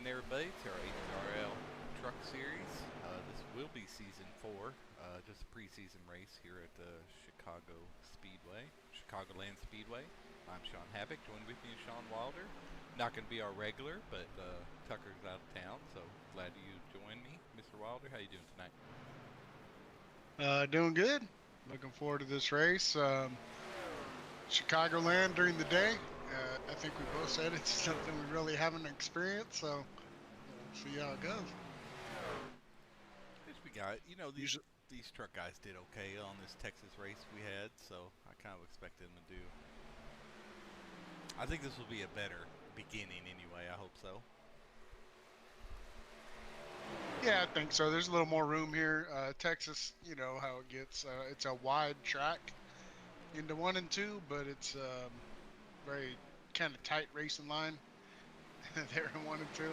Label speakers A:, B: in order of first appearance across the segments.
A: in, everybody, to our HVRL Truck Series. This will be Season 4, just a preseason race here at Chicagoland Speedway. I'm Sean Havoc. Joined with me is Sean Wilder. Not going to be our regular, but Tucker's out of town, so glad you joined me. Mr. Wilder, how you doing tonight?
B: Doing good. Looking forward to this race. Chicagoland during the day. I think we both said it's something we really haven't experienced, so we'll see how it goes.
A: We got, these truck guys did okay on this Texas race we had, so I kind of expected them to do. I think this will be a better beginning anyway. I hope so.
B: Yeah, I think so. There's a little more room here. Texas, you know how it gets. It's a wide track into 1 and 2, but it's very kind of tight racing line there in 1 and 2.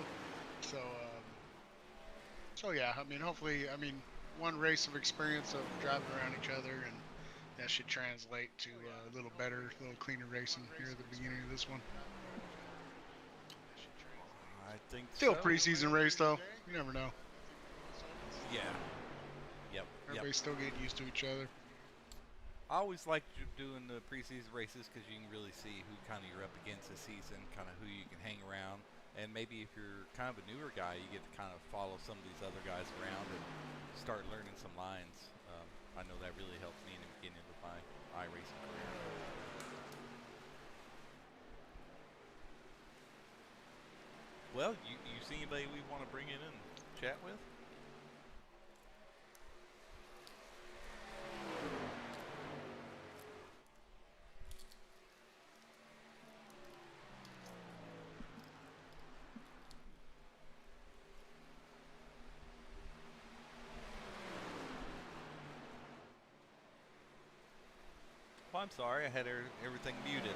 B: So yeah, I mean, hopefully, one race of experience of driving around each other, and that should translate to a little better, a little cleaner racing here at the beginning of this one.
A: I think
B: still
A: so.
B: Preseason race though. You never know.
A: Yeah. Yep.
B: Everybody's still getting used to each other.
A: I always like doing the preseason races because you can really see who kind of you're up against this season, kind of who you can hang around. And maybe if you're kind of a newer guy, you get to kind of follow some of these other guys around and start learning some lines. I know that really helped me in the beginning of my iRacing career. Well, you see anybody we want to bring in and chat with? Well, I'm sorry, I had everything muted.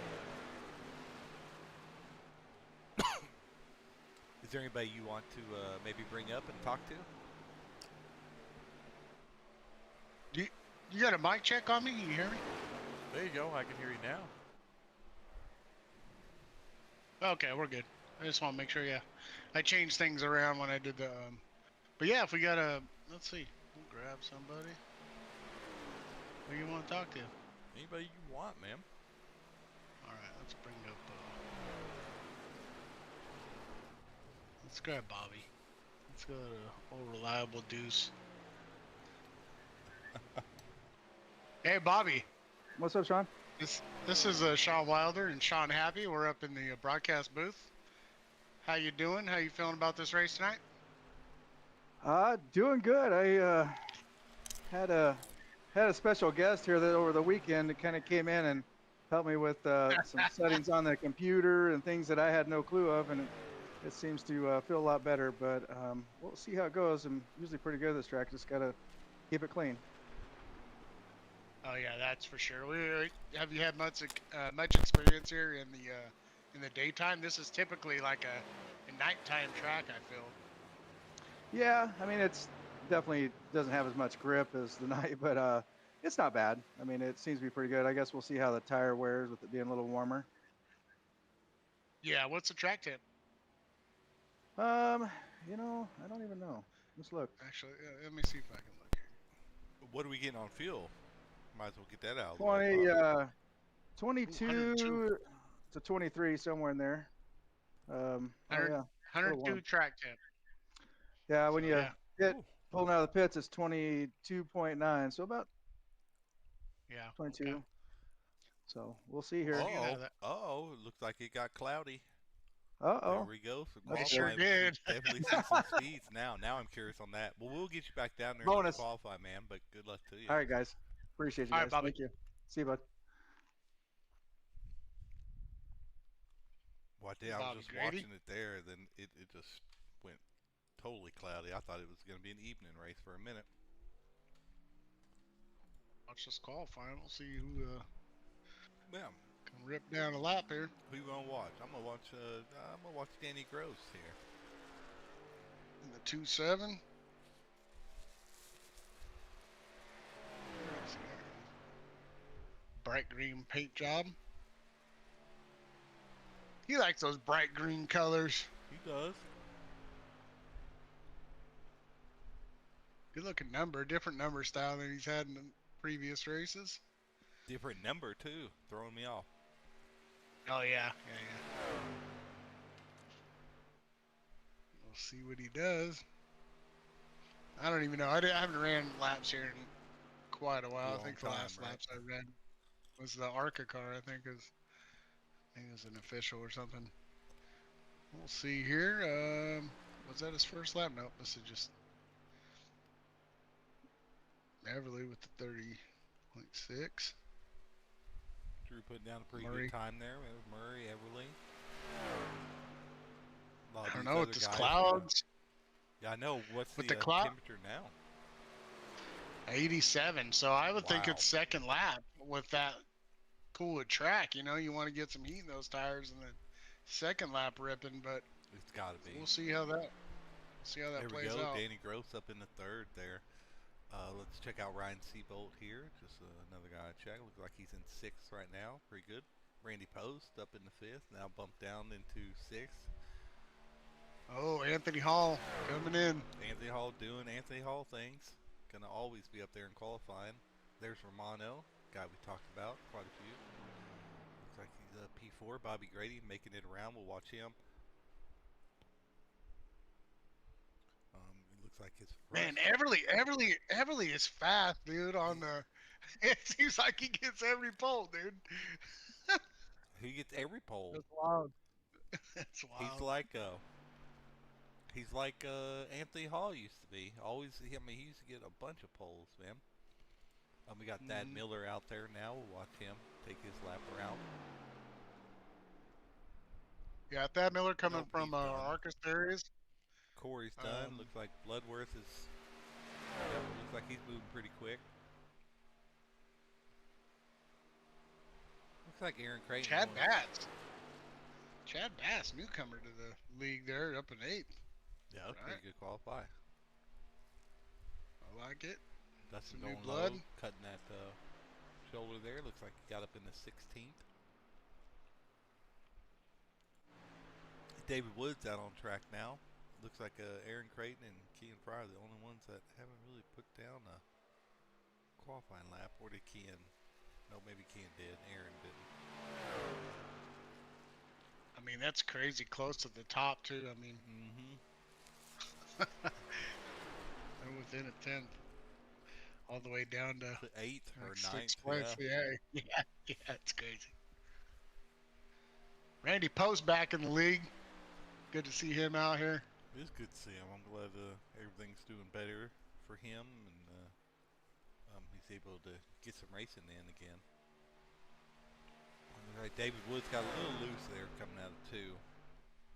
A: Is there anybody you want to maybe bring up and talk to?
B: You got a mic check on me? Can you hear me?
A: There you go. I can hear you now.
B: Okay, we're good. I just want to make sure. Yeah, I changed things around when I did the. But yeah, if we got a, let's see, we'll grab somebody. Who you want to talk to?
A: Anybody you want, ma'am.
B: All right, let's bring up. Let's grab Bobby. Let's go to old reliable Deuce. Hey, Bobby.
C: What's up, Sean?
B: This is Sean Wilder and Sean Happy. We're up in the broadcast booth. How you doing? How you feeling about this race tonight?
C: Doing good. I had a special guest here that over the weekend that kind of came in and helped me with some settings on the computer and things that I had no clue of, and it seems to feel a lot better. But we'll see how it goes. I'm usually pretty good at this track. Just gotta keep it clean.
B: Oh yeah, that's for sure. Have you had much experience here in the daytime? This is typically like a nighttime track, I feel.
C: Yeah, I mean it's definitely doesn't have as much grip as the night, but it's not bad. I mean it seems to be pretty good. I guess we'll see how the tire wears with it being a little warmer.
B: Yeah, what's the track tip?
C: You know, I don't even know. Let's look.
B: Actually, let me see if I can look here.
A: What are we getting on fuel? Might as well get that out of the
C: 20,
A: way.
C: 22 to 23, somewhere in there. Oh yeah,
B: 102 track tip.
C: Yeah, when you get pulling out of the pits, it's 22.9, so about 22. Okay. So we'll see here.
A: Oh, it looks like it got cloudy.
C: There
A: we go. So
B: it sure did.
A: Definitely see some speeds now. Now I'm curious on that. Well, we'll get you back down there to qualify, man. But good luck to you.
C: All right, guys. Appreciate you guys.
B: All right, Bobby.
C: Thank you. See you, bud.
A: Well, I was just watching it there. Then it just went totally cloudy. I thought it was going to be an evening race for a minute.
B: Let's just qualify. We'll see who can rip down a lap here.
A: Who you gonna watch? I'm gonna watch Danny Gross here.
B: In the 2.7. Bright green paint job. He likes those bright green colors.
A: He does.
B: Good looking number, different number style than he's had in the previous races.
A: Different number too, throwing me off.
B: Oh yeah. We'll see what he does. I don't even know. I haven't ran laps here in quite a while. I think the last laps I ran was the ARCA car. I think it was an official or something. We'll see here. Was that his first lap? Nope. This is just Everly with the 30.6.
A: Drew putting down a pretty good time there. Murray, Everly.
B: I don't know, with this clouds.
A: Yeah, I know. What's the temperature now?
B: 87. So I would think it's second lap with that cooler track. You know, you want to get some heat in those tires and then second lap ripping, but
A: it's got to be.
B: We'll see how that plays out.
A: Danny Gross up in the third there. Let's check out Ryan Seabolt here. Just another guy I check. Looks like he's in sixth right now. Pretty good. Randy Post up in the fifth. Now bumped down into sixth.
B: Oh, Anthony Hall coming in.
A: Anthony Hall doing Anthony Hall things. Gonna always be up there in qualifying. There's Romano, guy we talked about quite a few. Looks like he's a P4. Bobby Grady making it around. We'll watch him. It looks like his first.
B: Man, Everly is fast, dude. On the, it seems like he gets every pole, dude.
A: He gets every pole.
B: That's wild. That's wild.
A: He's like Anthony Hall used to be. Always, he used to get a bunch of poles, man. We got Thad Miller out there now. We'll watch him take his lap around.
B: Yeah, Thad Miller coming from ARCA Series.
A: Corey's done. Looks like Bloodworth is. Looks like he's moving pretty quick. Looks like Aaron Creighton.
B: Chad Bass, newcomer to the league there, up in 8th.
A: Yeah, that's pretty good qualify.
B: I like it.
A: That's
B: some
A: new
B: blood.
A: Low, cutting that shoulder there. Looks like he got up in the 16th. David Woods out on track now. Looks like Aaron Creighton and Kean Fry are the only ones that haven't really put down a qualifying lap. Or did Kean? No, maybe Kean did. Aaron didn't.
B: I mean, that's crazy close to the top, too. I mean, and within a 10th, all the way down to
A: 8th or 9th.
B: 6th place. Yeah, it's crazy. Randy Post back in the league. Good to see him out here.
A: It is good to see him. I'm glad everything's doing better for him, and he's able to get some racing in again. All right, David Woods got a little loose there coming out of 2.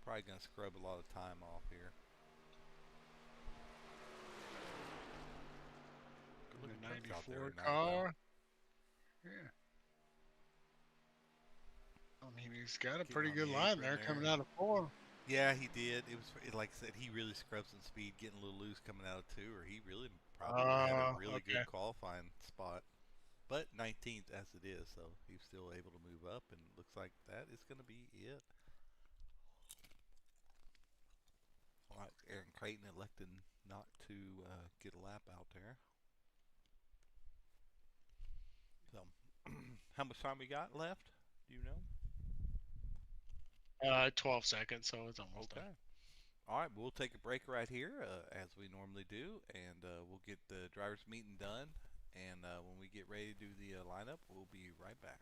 A: Probably going to scrub a lot of time off here. Good looking trucks out there.
B: 94 car. Yeah. I mean, he's got a pretty good line there coming out of 4.
A: Yeah, he did. It was like I said, he really scrubbed some speed, getting a little loose coming out of 2, or he really probably had a really good qualifying spot. But 19th as it is, so he's still able to move up, and looks like that is going to be it. All right, Aaron Creighton elected not to get a lap out there. So, how much time we got left? Do you know?
B: 12 seconds, so it's almost done.
A: All right, we'll take a break right here, as we normally do, and we'll get the drivers' meeting done. And when we get ready to do the lineup, we'll be right back.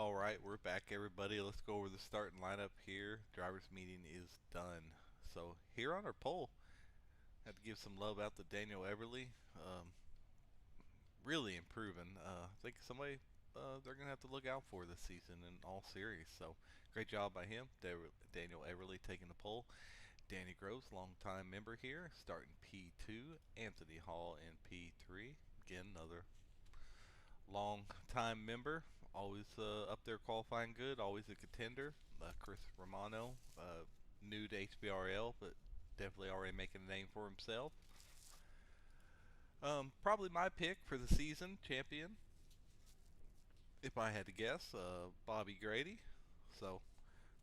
A: All right, we're back, everybody. Let's go over the starting lineup here. Drivers' meeting is done. So here on our poll, I have to give some love out to Daniel Everly. Really improving. I think somebody they're gonna have to look out for this season in all series. So great job by him. Daniel Everly taking the poll. Danny Gross, longtime member here, starting P2. Anthony Hall in P3. Again, another long time member, always up there qualifying good, always a contender. Chris Romano, new to HVRL, but definitely already making a name for himself. Probably my pick for the season champion, if I had to guess, Bobby Grady. So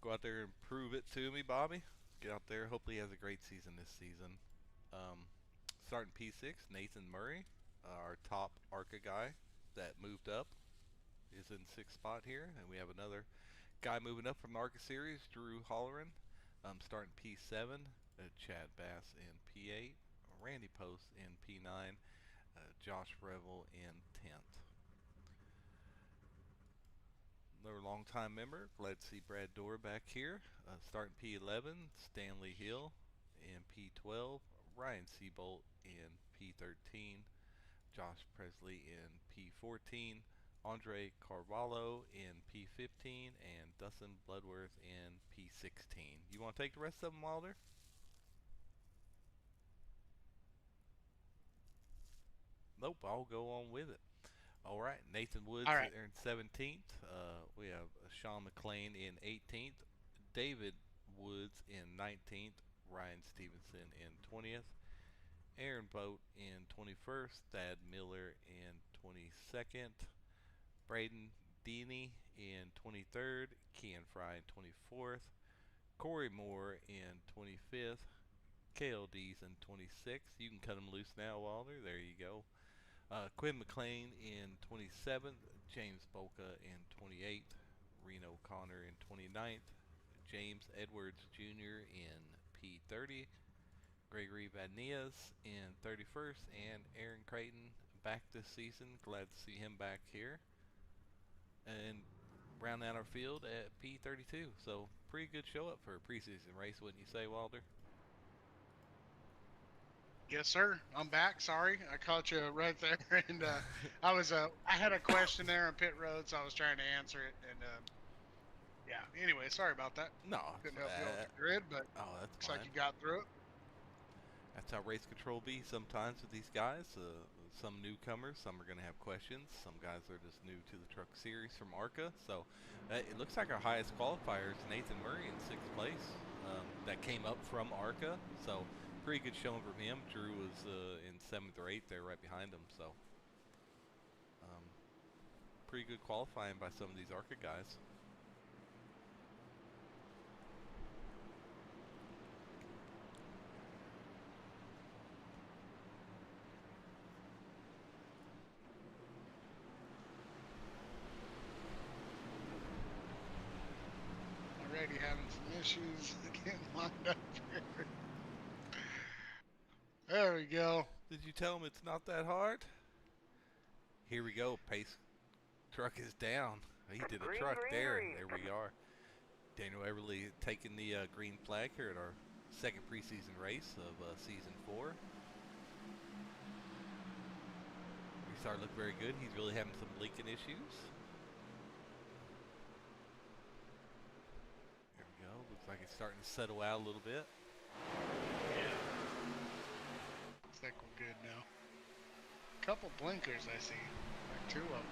A: go out there and prove it to me, Bobby. Get out there. Hopefully he has a great season this season. Um, Starting P6, Nathan Murray, our top ARCA guy that moved up, is in sixth spot here, and we have another guy moving up from the ARCA series, Drew Holleran, starting P7, Chad Bass in P8, Randy Post in P9, Josh Revel in 10th. Another longtime member, glad to see Brad Dorr back here, starting P11, Stanley Hill in P12, Ryan Seabolt in P13, Josh Presley in P14, Andre Carvalho in P15, and Dustin Bloodworth in P16. You want to take the rest of them, Wilder? Nope, I'll go on with it. All right, Nathan Woods
B: All right.
A: in 17th. We have Sean McLean in 18th, David Woods in 19th, Ryan Stevenson in 20th, Aaron Boat in 21st, Thad Miller in 22nd, Braden Deeney in 23rd, Kean Fry in 24th, Corey Moore in 25th, KLD's in 26th. You can cut them loose now, Wilder. There you go. Quinn McLean in 27th, James Bolka in 28th, Reno Connor in 29th, James Edwards Jr. in P30, Gregory Vadnias in 31st, and Aaron Creighton back this season. Glad to see him back here. And round out our field at P32. So pretty good show up for a preseason race, wouldn't you say, Wilder?
B: Yes, sir. I'm back. Sorry, I caught you right there, and I had a question there on pit road, so I was trying to answer it, and yeah. Anyway, sorry about that.
A: No,
B: Couldn't help you out with the grid, but
A: oh, that's
B: looks
A: fine.
B: like you got through it.
A: That's how race control be sometimes with these guys. Some newcomers, some are going to have questions. Some guys are just new to the truck series from ARCA. So it looks like our highest qualifier is Nathan Murray in 6th place. That came up from ARCA. So pretty good showing from him. Drew was in 7th or 8th there right behind him. So pretty good qualifying by some of these ARCA guys.
B: Already having some issues getting lined up here. There we go.
A: Did you tell him it's not that hard? Here we go. Pace truck is down. He did a truck there. There we are. Daniel Everly taking the green flag here at our second preseason race of season 4. We started to look very good. He's really having some leaking issues. There we go. Looks like it's starting to settle out a little bit.
B: Yeah. Looks like we're good now. Couple blinkers I see, like 2 of them.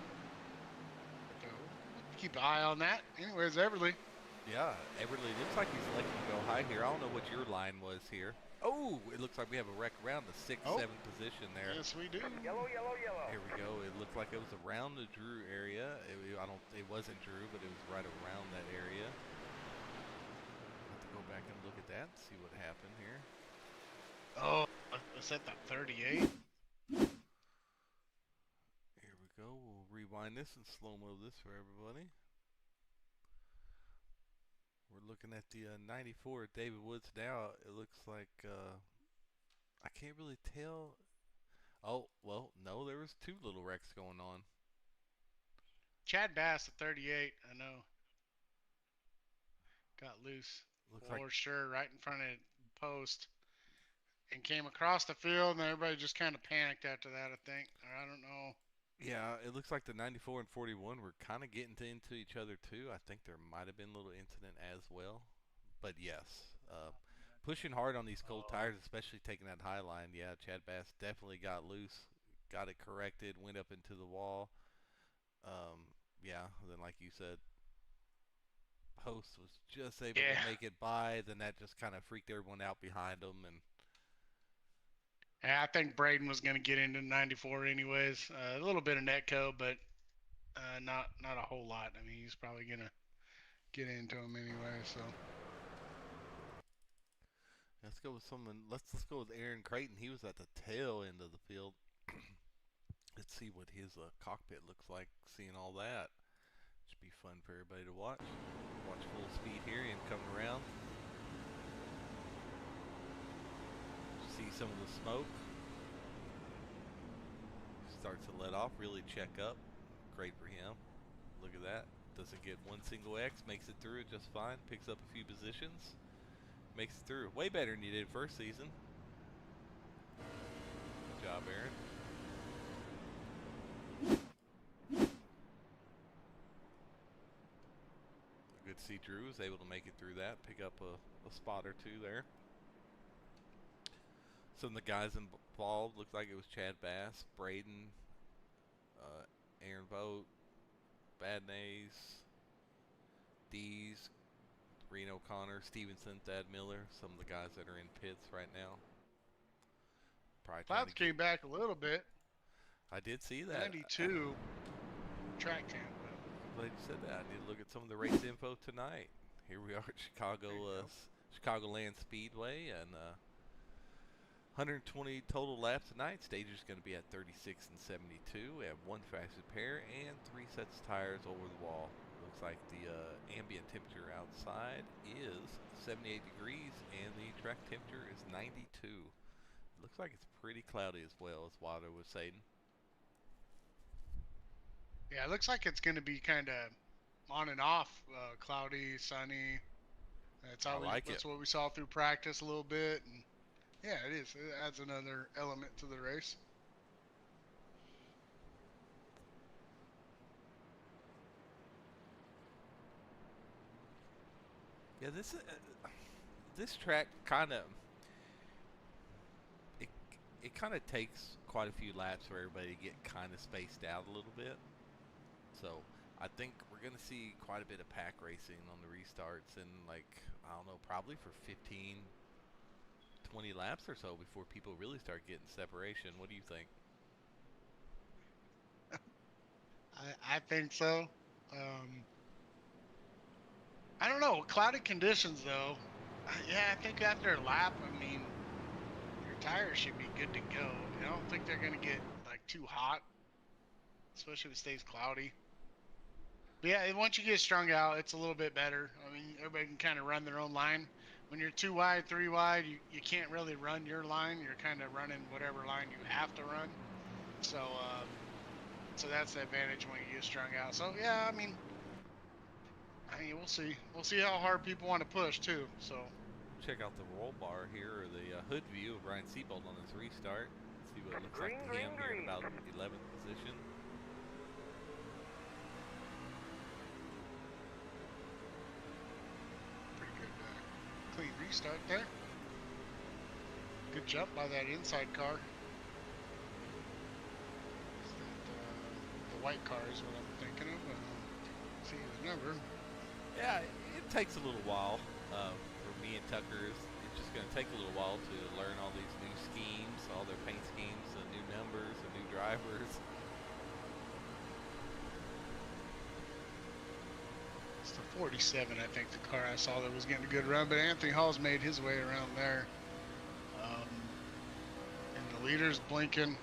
B: So keep an eye on that. Anyways, Everly.
A: Yeah, Everly looks like he's letting him go high here. I don't know what your line was here. Oh, it looks like we have a wreck around the 6th, 7th position there.
B: Yes, we do.
D: Yellow, yellow, yellow.
A: Here we go. It looked like it was around the Drew area. It wasn't Drew, but it was right around that area. Have to go back and look at that and see what happened here.
B: Oh, it's at the 38.
A: Here we go. We'll rewind this and slow-mo this for everybody. We're looking at the 94 David Woods now. It looks like I can't really tell. Oh, well, no, there was 2 little wrecks going on.
B: Chad Bass at 38, I know, got loose
A: Looks like
B: for sure right in front of the post and came across the field, and everybody just kind of panicked after that, I think. Or I don't know.
A: yeah, it looks like the 94 and 41 were kind of getting into each other too. I think there might have been a little incident as well, but yes, pushing hard on these cold tires, especially taking that high line. Yeah, Chad Bass definitely got loose, got it corrected, went up into the wall. Yeah, then like you said, Post was just able
B: Yeah.
A: to make it by. Then that just kind of freaked everyone out behind him, and
B: I think Braden was going to get into 94 anyways. A little bit of netco, but not a whole lot. I mean, he's probably going to get into him anyway. So
A: let's go with someone. Let's go with Aaron Creighton. He was at the tail end of the field. Let's see what his cockpit looks like. Seeing all that should be fun for everybody to watch. Watch full speed here and coming around. See some of the smoke. Starts to let off. Really check up. Great for him. Look at that. Doesn't get one single X. Makes it through it just fine. Picks up a few positions. Makes it through. Way better than you did first season. Good job, Aaron. Good to see Drew was able to make it through that. Pick up a spot or two there. Some of the guys involved looked like it was Chad Bass, Braden, Aaron Vogt, Badnays, Dees, Reno Connor, Stevenson, Thad Miller. Some of the guys that are in pits right now. Probably
B: Clouds came back a little bit.
A: I did see that.
B: 92 track camp.
A: I'm glad you said that. I need to look at some of the race info tonight. Here we are at Chicagoland Speedway, and 120 total laps tonight. Stage is going to be at 36 and 72. We have one fastest pair and 3 sets of tires over the wall. Looks like the ambient temperature outside is 78 degrees and the track temperature is 92. Looks like it's pretty cloudy as well, as Water was saying.
B: Yeah, it looks like it's going to be kind of on and off, cloudy, sunny. That's what we saw through practice a little bit, and yeah, it is. It adds another element to the race.
A: Yeah, this track kind of it kind of takes quite a few laps for everybody to get kind of spaced out a little bit. So I think we're going to see quite a bit of pack racing on the restarts, and like, I don't know, probably for 15, 20 laps or so before people really start getting separation. What do you think?
B: I think so. I don't know. Cloudy conditions, though. Yeah, I think after a lap, I mean, your tires should be good to go. I don't think they're going to get like too hot, especially if it stays cloudy. But yeah, once you get strung out, it's a little bit better. I mean, everybody can kind of run their own line. When you're 2 wide, 3 wide, you can't really run your line. You're kind of running whatever line you have to run. So, so that's the advantage when you get strung out. So yeah, I mean, we'll see. We'll see how hard people want to push too. So
A: check out the roll bar here, or the hood view of Ryan Seabold on his restart. See what it looks like to him here in about 11th position.
B: Pretty good, clean restart there. Good jump by that inside car. The white car is what I'm thinking of. See the number.
A: Yeah, it takes a little while for me and Tucker. It's just going to take a little while to learn all these new schemes, all their paint schemes, the new numbers, the new drivers.
B: It's the 47, I think, the car I saw that was getting a good run, but Anthony Hall's made his way around there. And the leader's blinking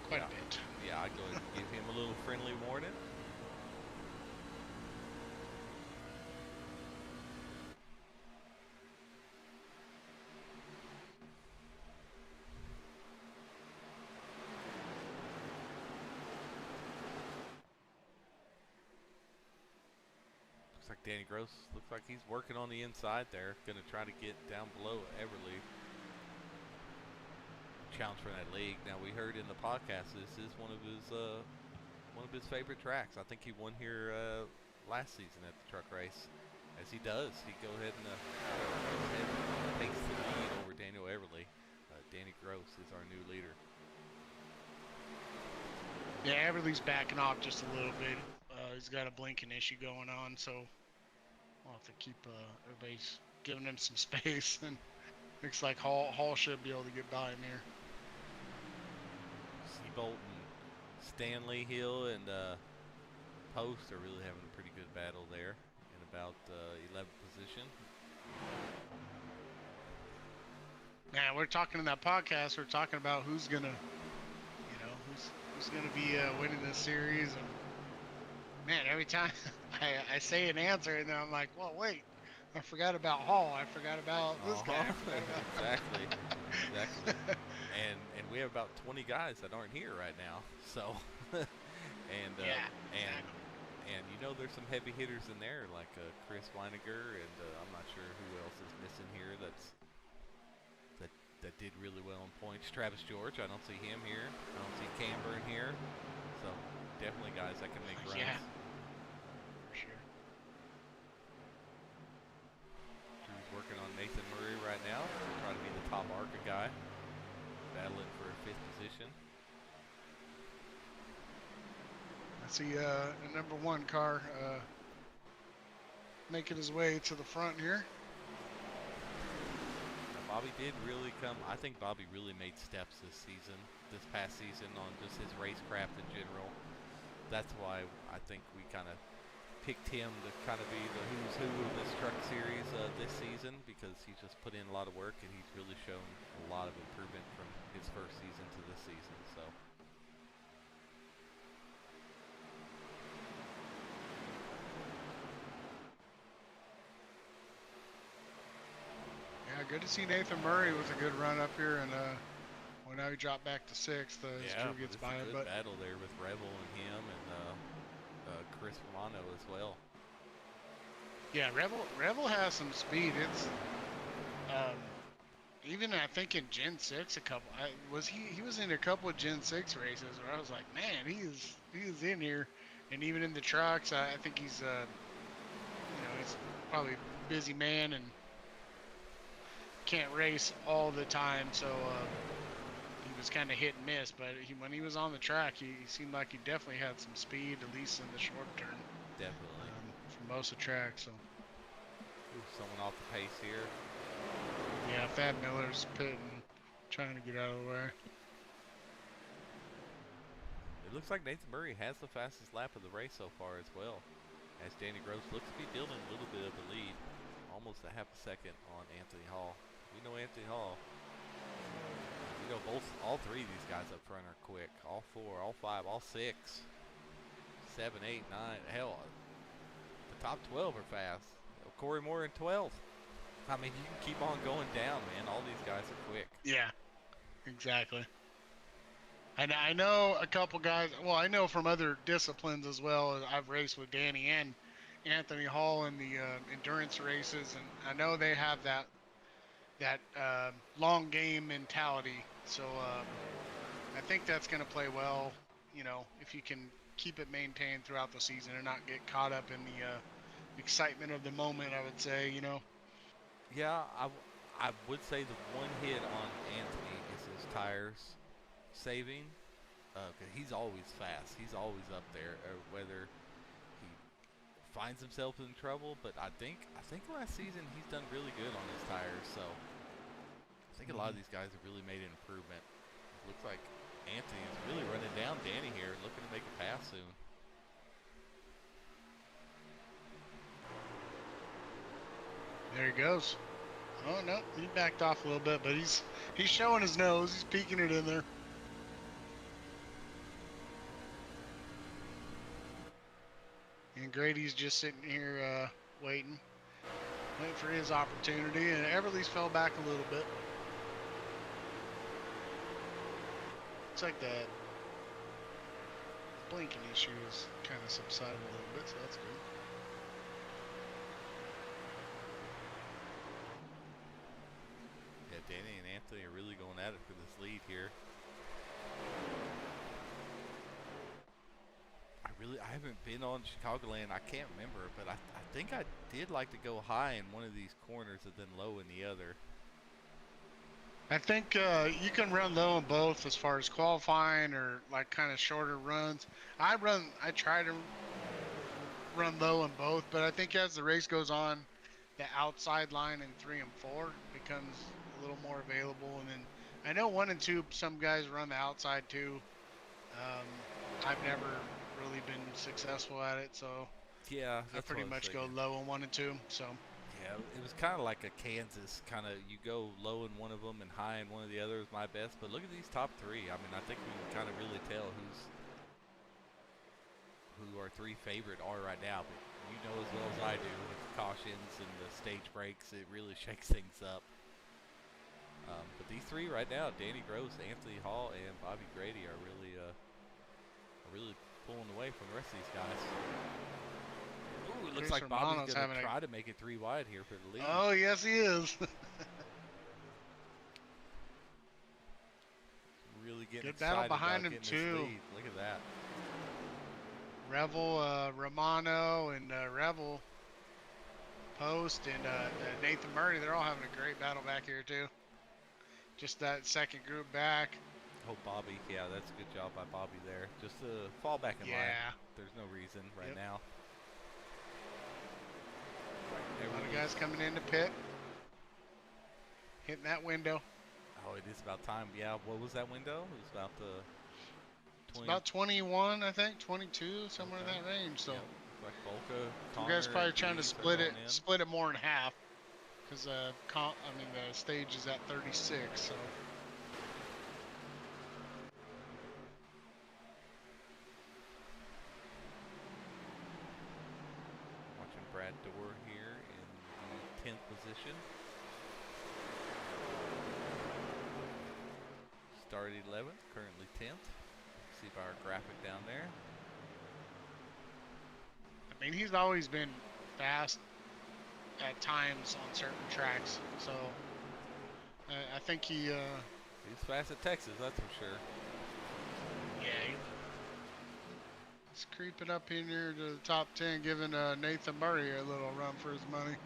B: quite a bit.
A: Yeah, I'd go ahead and give him a little friendly warning. Looks like Danny Gross looks like he's working on the inside there, going to try to get down below Everly. Challenge for that league. Now we heard in the podcast this is one of his favorite tracks. I think he won here last season at the truck race. As he does, he go ahead and takes the lead over Daniel Everly. Danny Gross is our new leader.
B: Yeah, Everly's backing off just a little bit. He's got a blinking issue going on, so we'll have to keep everybody's giving him some space. And looks like Hall should be able to get by him here.
A: Seabolt and Stanley Hill and Post are really having a pretty good battle there in about 11th position.
B: Man, we're talking in that podcast. We're talking about who's gonna, who's gonna be winning this series. And man, every time I say an answer, and then I'm like, well, wait, I forgot about Hall. I forgot about this guy.
A: Exactly. And we have about 20 guys that aren't here right now. So, and there's some heavy hitters in there like Chris Weiniger, and I'm not sure who else is missing here that did really well in points. Travis George, I don't see him here. I don't see Camber in here. So definitely guys that can make runs.
B: Yeah, for sure.
A: Drew's working on Nathan Murray right now. Trying to be the top ARCA guy. Battling for a 5th position.
B: I see the number 1 car making his way to the front here.
A: Bobby did really come. I think Bobby really made steps this past season on just his racecraft in general. That's why I think we kind of picked him to kind of be the who's who of this truck series this season, because he's just put in a lot of work and he's really shown a lot of improvement from his first season to this season. So.
B: Yeah, good to see Nathan Murray with a good run up here, and well, now he dropped back to 6th. His crew gets by him,
A: but battle there with Revel and him, and Chris Romano as well.
B: Yeah, Revel has some speed. It's even I think in Gen 6 he was in a couple of Gen 6 races where I was like, man, he is in here, and even in the trucks, I think he's he's probably a busy man and can't race all the time, so he was kind of hit and miss. But when he was on the track, he seemed like he definitely had some speed, at least in the short term.
A: Definitely.
B: For most of the track, so.
A: Ooh, someone off the pace here.
B: Yeah, Fab Miller's pitting, trying to get out of the way.
A: It looks like Nathan Murray has the fastest lap of the race so far as well, as Danny Gross looks to be building a little bit of a lead, almost a half a second on Anthony Hall. We know Anthony Hall. We know all 3 of these guys up front are quick. All 4, all 5, all 6, 7, 8, 9. Hell, the top 12 are fast. Corey Moore in 12th. I mean, you can keep on going down, man. All these guys are quick.
B: Yeah, exactly. And I know a couple guys. Well, I know from other disciplines as well. I've raced with Danny and Anthony Hall in the endurance races, and I know they have that long game mentality. So I think that's going to play well, if you can keep it maintained throughout the season and not get caught up in the excitement of the moment, I would say,
A: Yeah, I would say the one hit on Anthony is his tires saving, because he's always fast. He's always up there, whether he finds himself in trouble. But I think last season he's done really good on his tires. So I think a lot of these guys have really made an improvement. It looks like Anthony is really running down Danny here, looking to make a pass soon.
B: There he goes. Oh no, he backed off a little bit, but he's showing his nose. He's peeking it in there. And Grady's just sitting here waiting for his opportunity. And Everly's fell back a little bit. Looks like that blinking issue is kind of subsided a little bit, so that's good.
A: lead here. I haven't been on Chicagoland. I can't remember, but I think I did like to go high in one of these corners and then low in the other.
B: I think you can run low in both as far as qualifying or like kind of shorter runs. I try to run low in both, but I think as the race goes on, the outside line in 3 and 4 becomes a little more available. And then I know 1 and 2, some guys run the outside too. I've never really been successful at it, so
A: yeah,
B: I pretty much go low in 1 and 2. So
A: yeah, it was kind of like a Kansas kind of, you go low in one of them and high in one of the others, my best. But look at these top 3. I mean, I think we can kind of really tell who our 3 favorite are right now. But you know as well as I do, with the cautions and the stage breaks, it really shakes things up. But these 3 right now, Danny Gross, Anthony Hall, and Bobby Grady are really pulling away from the rest of these guys. Ooh, it looks like Bobby's going to try to make it 3 wide here for the lead.
B: Oh, yes, he is.
A: Really getting
B: good battle behind him, too.
A: Look at that.
B: Revel, Romano, and Revel, Post, and Nathan Murray, they're all having a great battle back here, too. Just that second group back.
A: Oh, Bobby. Yeah, that's a good job by Bobby there. Just to fall back in line. There's no reason right now.
B: A lot of guys coming into pit. Hitting that window.
A: Oh, it is about time. Yeah, what was that window? It was about the
B: 20. It's about 21, I think, 22, somewhere in that range. So,
A: like Volca,
B: you guys probably trying to split it more in half, because the stage is at 36. So.
A: Watching Brad Dorr here in the 10th position. Started 11th, currently 10th. See by our graphic down there.
B: I mean, he's always been fast at times on certain tracks, so I think he's
A: fast at Texas, that's for sure.
B: Yeah, he's creeping up in here to the top 10, giving Nathan Murray a little run for his money.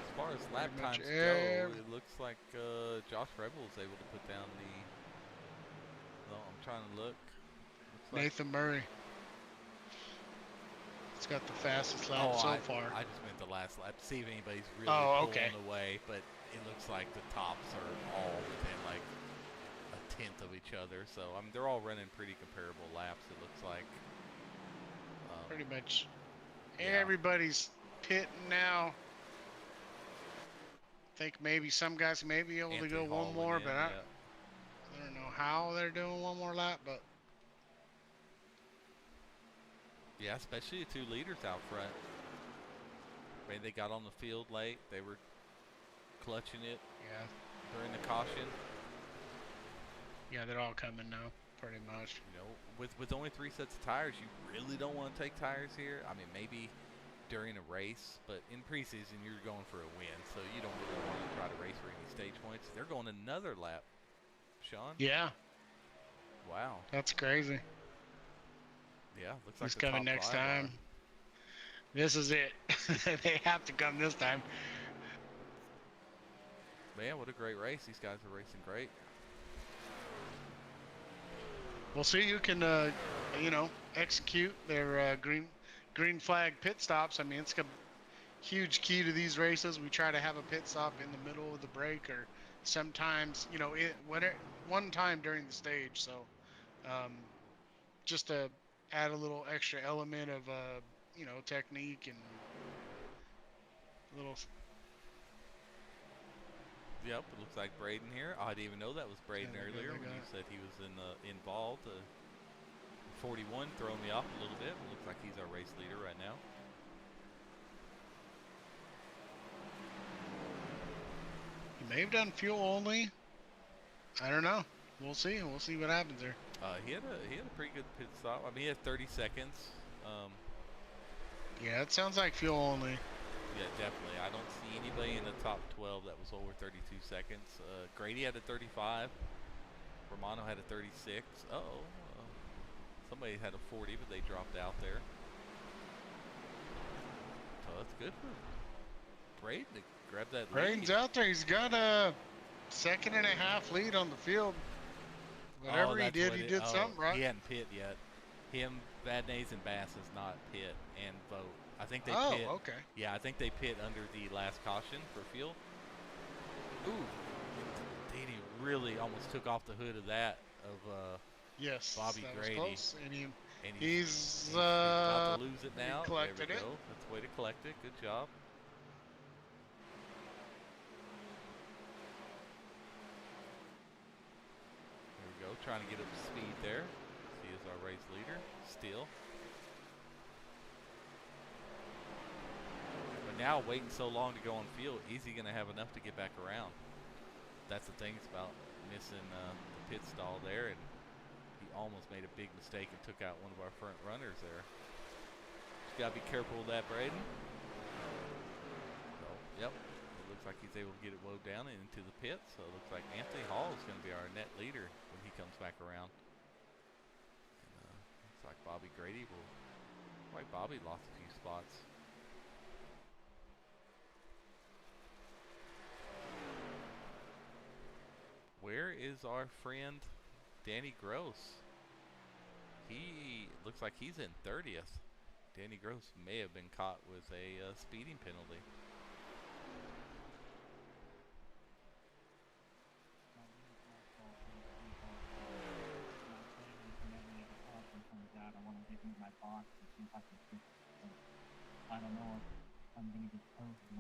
A: As far as lap times go, it looks like Josh Rebel is able to put down the. Well, I'm trying to look.
B: Nathan Murray. He's got the fastest lap so far.
A: I just meant the last lap. See if anybody's really pulling away, but it looks like the tops are all within like a tenth of each other. So I mean, they're all running pretty comparable laps. It looks like.
B: Pretty much. Everybody's pitting now. I think maybe some guys may be able to go one more, but I don't know how they're doing one more lap, but.
A: Yeah, especially the 2 leaders out front. I mean, they got on the field late. They were clutching it.
B: Yeah.
A: During the caution.
B: Yeah, they're all coming now, pretty much.
A: You know, with only 3 sets of tires, you really don't want to take tires here. I mean, maybe during a race, but in preseason, you're going for a win, so you don't really want to try to race for any stage points. They're going another lap, Sean.
B: Yeah.
A: Wow.
B: That's crazy.
A: Yeah, looks like
B: he's coming next time. This is it. They have to come this time.
A: Man, what a great race. These guys are racing great.
B: We'll see who can, execute their green flag pit stops. I mean, it's a huge key to these races. We try to have a pit stop in the middle of the break, or sometimes, one time during the stage. So, just to add a little extra element of, technique and a little.
A: Yep, it looks like Braden here. I didn't even know that was Braden earlier when you said he was involved. 41 throwing me off a little bit. It looks like he's our race leader right now.
B: He may have done fuel only. I don't know. We'll see. We'll see what happens there.
A: He had a pretty good pit stop. I mean, he had 30 seconds.
B: Yeah, it sounds like fuel only.
A: Yeah, definitely. I don't see anybody in the top 12 that was over 32 seconds. Grady had a 35. Romano had a 36. Uh-oh. Somebody had a 40, but they dropped out there. So that's good for Braden to grab that lead.
B: Braden's out there. He's got a 2.5 lead on the field. Whatever he did, he did something right.
A: He hadn't pit yet. Him, Vadnais, and Bass has not pit and vote. I think they pit.
B: Oh, okay.
A: Yeah, I think they pit under the last caution for fuel. Ooh. Danny really almost took off the hood of that of
B: yes,
A: Bobby
B: that
A: Grady.
B: Was close. And
A: he's about to lose it now.
B: He collected
A: there we go. That's the way to collect it. Good job. There we go. Trying to get up to speed there. He is our race leader still. But now waiting so long to go on field, is he going to have enough to get back around? That's the thing about missing the pit stall there, and he almost made a big mistake and took out one of our front runners there. Just got to be careful with that, Braden. So, yep, it looks like he's able to get it woed down and into the pit, so it looks like Anthony Hall is going to be our net leader when he comes back around. And, looks like Bobby Grady will, like Bobby lost a few spots. Where is our friend Danny Gross? He looks like he's in 30th. Danny Gross may have been caught with a speeding penalty.
D: I don't know if I'm going to get posted.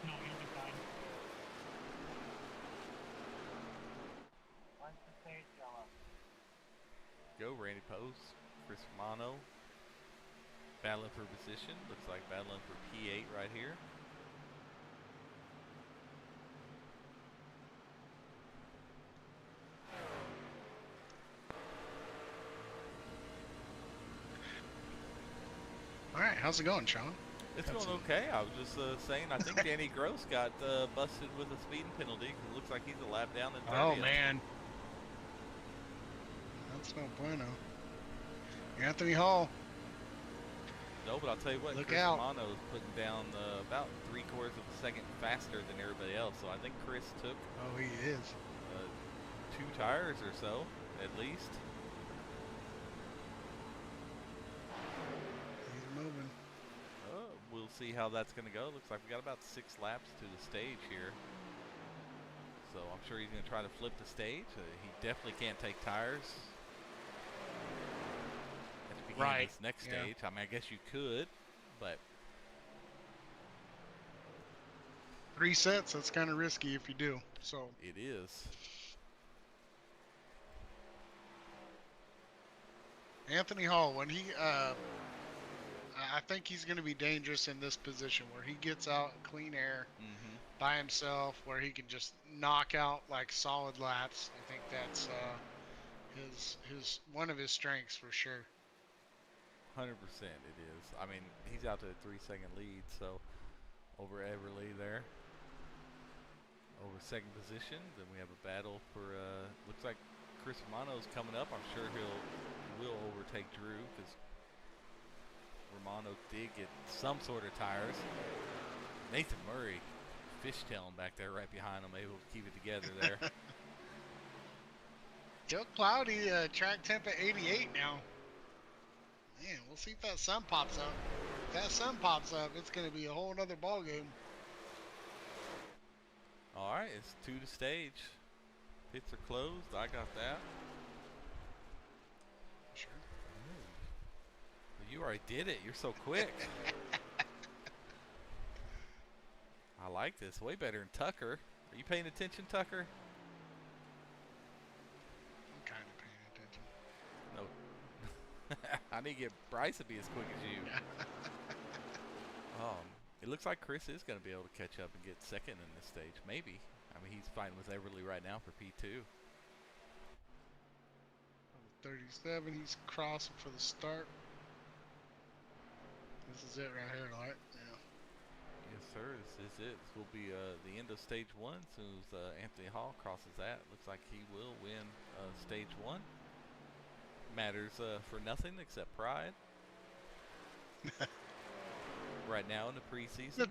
D: No, you'll be fine. Once the stage yellow.
A: Go, Randy Post, Chris Romano. Battling for position. Looks like battling for P8 right here.
B: All right, how's it going, Sean?
A: It's going okay. I was just saying, I think Danny Gross got busted with a speeding penalty because it looks like he's a lap down in 30th.
B: Oh, man. That's no bueno. Anthony Hall.
A: No, but I'll tell you what,
B: Look
A: Chris
B: out.
A: Romano is putting down about 3/4 of a second faster than everybody else. So I think Chris took
B: Oh, he is.
A: 2 tires or so, at least.
B: He's moving.
A: We'll see how that's going to go. Looks like we got about 6 laps to the stage here. So I'm sure he's going to try to flip the stage. He definitely can't take tires at the beginning of this next stage. I mean, I guess you could, but
B: 3 sets, that's kind of risky if you do. So
A: it is.
B: Anthony Hall, when he, I think he's going to be dangerous in this position where he gets out in clean air by himself, where he can just knock out like solid laps. I think that's his one of his strengths for sure.
A: 100% it is. I mean, he's out to a 3-second lead, so over Everly there. Over second position, then we have a battle for, looks like Chris Romano's coming up. I'm sure he will overtake Drew because Romano did get some sort of tires. Nathan Murray fishtailing back there right behind him, able to keep it together there.
B: Still cloudy, track temp at 88 now. Man, we'll see if that sun pops up. If that sun pops up, it's going to be a whole other ball game.
A: All right, it's 2 to stage. Pits are closed. I got that.
B: Sure.
A: You already did it. You're so quick. I like this. Way better than Tucker. Are you paying attention, Tucker?
B: I'm kind of paying attention.
A: No. I need to get Bryce to be as quick as you. It looks like Chris is going to be able to catch up and get second in this stage. Maybe. I mean, he's fighting with Everly right now for P2.
B: 37. He's crossing for the start. This is it right here, right? Yeah.
A: Yes, sir. This is it. This will be the end of stage 1. As soon as Anthony Hall crosses that, looks like he will win stage 1. Matters for nothing except pride. Right now in the preseason.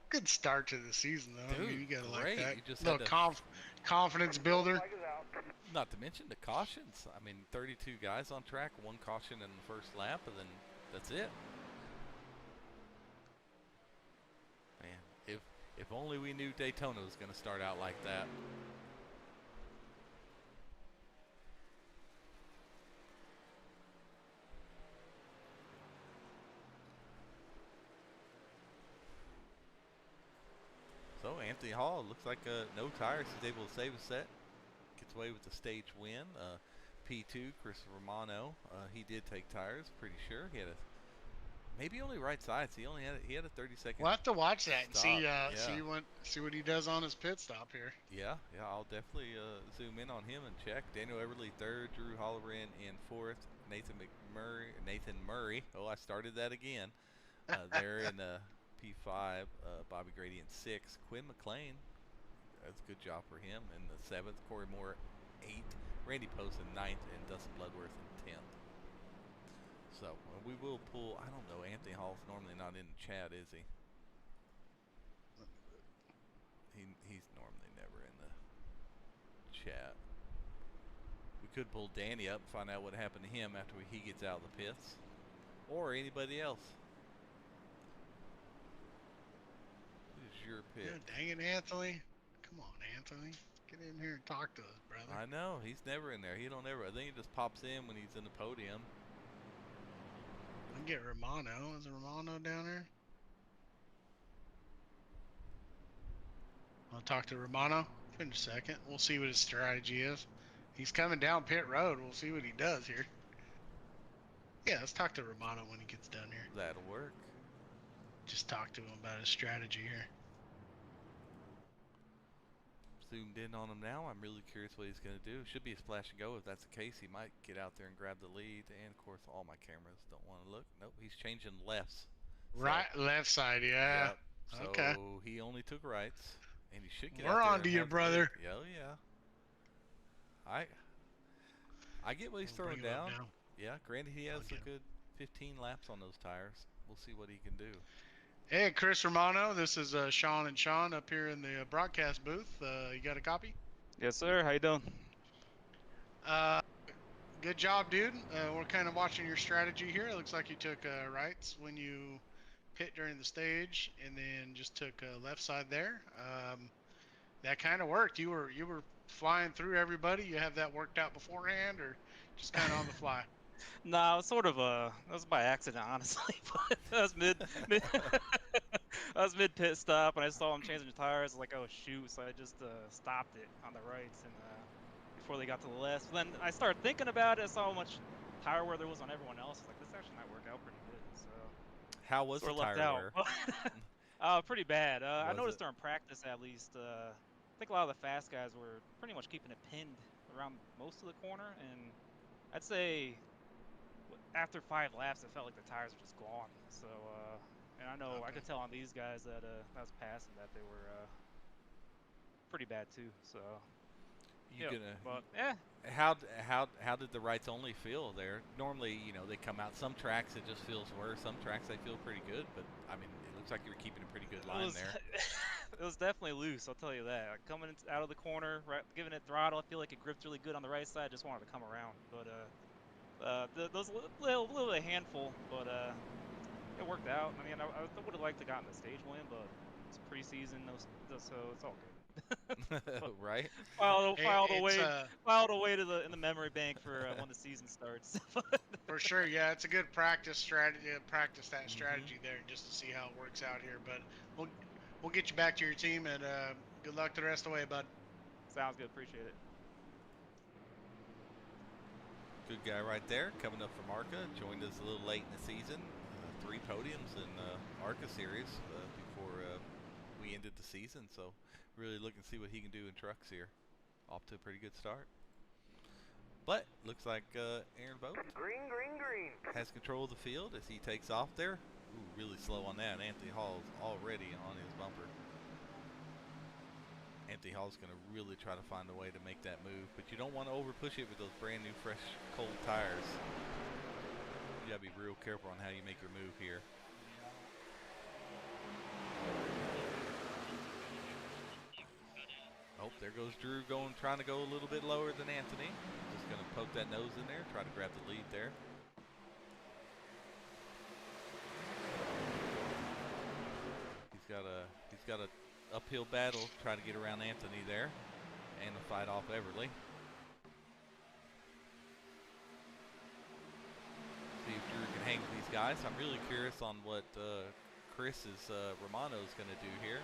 B: Good start to the season, though.
A: Dude,
B: I mean, you gotta
A: great.
B: like that.
A: You just
B: Little
A: had to,
B: confidence builder.
A: not to mention the cautions. I mean, 32 guys on track, 1 caution in the first lap, and then that's it. Man, if only we knew Daytona was going to start out like that. So Anthony Hall looks like no tires. He's able to save a set. Gets away with the stage win. P2, Chris Romano. He did take tires, pretty sure. He had a maybe only right sides. He had a 30-second.
B: We'll have to watch that and see
A: yeah.
B: see what he does on his pit stop here.
A: Yeah, I'll definitely zoom in on him and check. Daniel Everly 3rd, Drew Holloran in 4th, Nathan Murray. Oh, I started that again. There in P5, Bobby Grady in 6th, Quinn McLean. That's a good job for him in the 7th. Corey Moore 8th, Randy Post in 9th, and Dustin Bloodworth in 10th. So we will pull. I don't know. Anthony Hall's normally not in the chat, is he? He's normally never in the chat. We could pull Danny up and find out what happened to him after he gets out of the pits, or anybody else. Who's your pick?
B: Yeah, dang it, Anthony. Come on, Anthony. Get in here and talk to us, brother.
A: I know. He's never in there. He don't ever. I think he just pops in when he's in the podium.
B: I can get Romano. Is Romano down there? I'll talk to Romano in a second. We'll see what his strategy is. He's coming down pit road. We'll see what he does here. Yeah, let's talk to Romano when he gets done here.
A: That'll work.
B: Just talk to him about his strategy here.
A: Zoomed in on him now. I'm really curious what he's going to do. Should be a splash and go. If that's the case, he might get out there and grab the lead. And of course, all my cameras don't want to look. Nope, he's changing lefts. So,
B: Right, left side, yeah.
A: Yep. So
B: Okay.
A: he only took rights, and he should get.
B: We're
A: out there
B: on
A: and
B: to you,
A: have the lead.
B: brother.
A: Yeah, yeah. I get what he's
B: We'll
A: throwing
B: bring him up
A: down.
B: now.
A: Yeah, granted he has
B: I'll
A: a
B: get him.
A: good 15 laps on those tires. We'll see what he can do.
B: Hey, Chris Romano. This is Sean and Sean up here in the broadcast booth. You got a copy?
E: Yes, sir. How you doing?
B: Good job, dude. We're kind of watching your strategy here. It looks like you took rights when you pit during the stage, and then just took left side there. That kind of worked. You were flying through everybody. You have that worked out beforehand, or just kind of on the fly?
E: Nah, it was sort of that was by accident, honestly. But that was mid I was mid pit stop, and I saw them changing the tires. I was like, oh shoot! So I just stopped it on the rights, and before they got to the left. Then I started thinking about it. I saw how much tire wear there was on everyone else. I was like, this actually might work out pretty good. So
A: How was
E: sort
A: the
E: of
A: tire
E: left
A: wear?
E: out. Pretty bad. I
A: Was
E: noticed
A: it?
E: during practice, at least. I think a lot of the fast guys were pretty much keeping it pinned around most of the corner, and I'd say after 5 laps, it felt like the tires were just gone. So, and I know I
B: Okay.
E: could tell on these guys that I was passing that they were pretty bad too. So,
A: You
E: yeah,
A: gonna?
E: but yeah,
A: How did the rights only feel there? Normally, you know, they come out. Some tracks it just feels worse. Some tracks they feel pretty good. But I mean, it looks like you were keeping a pretty good line there.
E: it was definitely loose. I'll tell you that. Like, coming out of the corner, right, giving it throttle, I feel like it gripped really good on the right side. Just wanted to come around, but those little bit of a handful, but it worked out. I mean, I would have liked to gotten the stage win, but it's preseason, so it's all good.
A: Right?
E: Filed
B: It's
E: away to in the memory bank for when the season starts.
B: for sure. Yeah, it's a good practice strategy. Practice that strategy there just to see how it works out here. But we'll get you back to your team, and good luck the rest of the way, bud.
E: Sounds good. Appreciate it.
A: Good guy right there, coming up from ARCA. Joined us a little late in the season. 3 podiums in ARCA series before we ended the season. So really looking to see what he can do in trucks here. Off to a pretty good start. But looks like Aaron Vogt has control of the field as he takes off there. Ooh, really slow on that. Anthony Hall's already on his bumper. Anthony Hall's going to really try to find a way to make that move, but you don't want to over push it with those brand new, fresh, cold tires. You got to be real careful on how you make your move here. Oh, there goes Drew trying to go a little bit lower than Anthony. Just going to poke that nose in there, try to grab the lead there. He's got a uphill battle trying to get around Anthony there and to fight off Everly. See if Drew can hang with these guys. I'm really curious on what Chris's Romano's going to do here.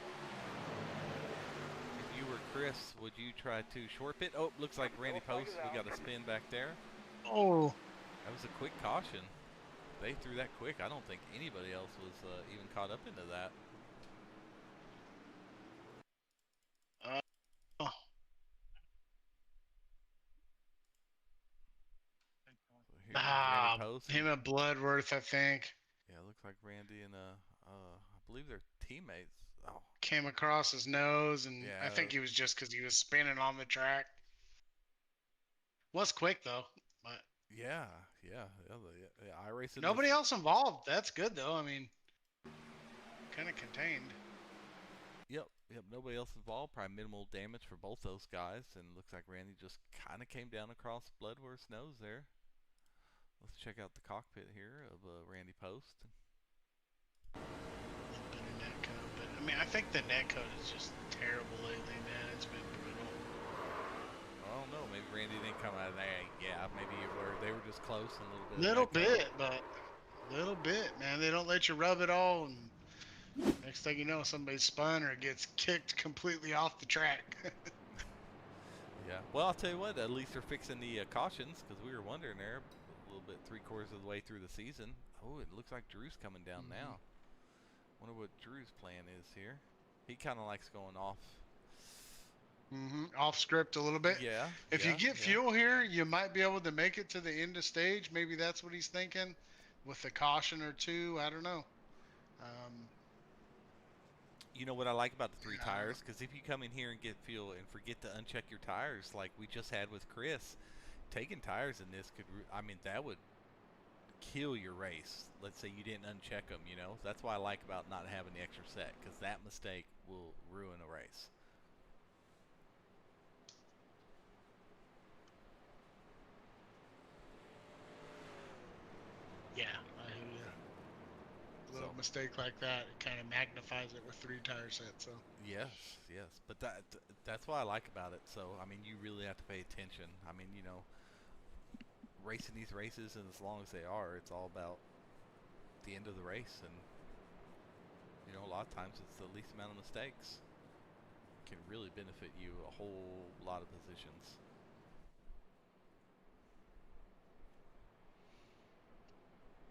A: If you were Chris, would you try to short pit? Oh, looks like Randy Post. We got a spin back there.
B: Oh,
A: that was a quick caution. They threw that quick. I don't think anybody else was even caught up into that.
B: Him and Bloodworth, I think.
A: Yeah, it looks like Randy and I believe they're teammates. Oh,
B: came across his nose, and yeah, I think he was just because he was spinning on the track. Was quick though, but
A: yeah, I raced.
B: Nobody else involved. That's good though. I mean, kind of contained.
A: Yep. Nobody else involved. Probably minimal damage for both those guys, and looks like Randy just kind of came down across Bloodworth's nose there. Let's check out the cockpit here of Randy Post.
B: A little bit of netcode, but I mean, I think the netcode is just terrible lately, man. It's been brutal.
A: I don't know. Maybe Randy didn't come out of there. Yeah, maybe they were just close a little bit.
B: Little bit, man. They don't let you rub it all, and next thing you know, somebody's spun or gets kicked completely off the track.
A: Yeah. Well, I'll tell you what. At least they're fixing the cautions, because we were wondering there. Bit 3/4 of the way through the season. Oh, it looks like Drew's coming down now. Wonder what Drew's plan is here. He kind of likes going off.
B: Off script a little bit.
A: Yeah.
B: If you get fuel here, you might be able to make it to the end of stage. Maybe that's what he's thinking, with a caution or two. I don't know.
A: You know what I like about the 3 tires? Because if you come in here and get fuel and forget to uncheck your tires, like we just had with Chris. Taking tires in this could, I mean, that would kill your race. Let's say you didn't uncheck them, you know. That's why I like about not having the extra set, because that mistake will ruin a race.
B: Yeah, a little mistake like that, it kind of magnifies it with 3 tire sets. So
A: yes, but that's what I like about it. So I mean, you really have to pay attention. I mean, you know, racing these races, and as long as they are, it's all about the end of the race, and you know, a lot of times it's the least amount of mistakes can really benefit you a whole lot of positions.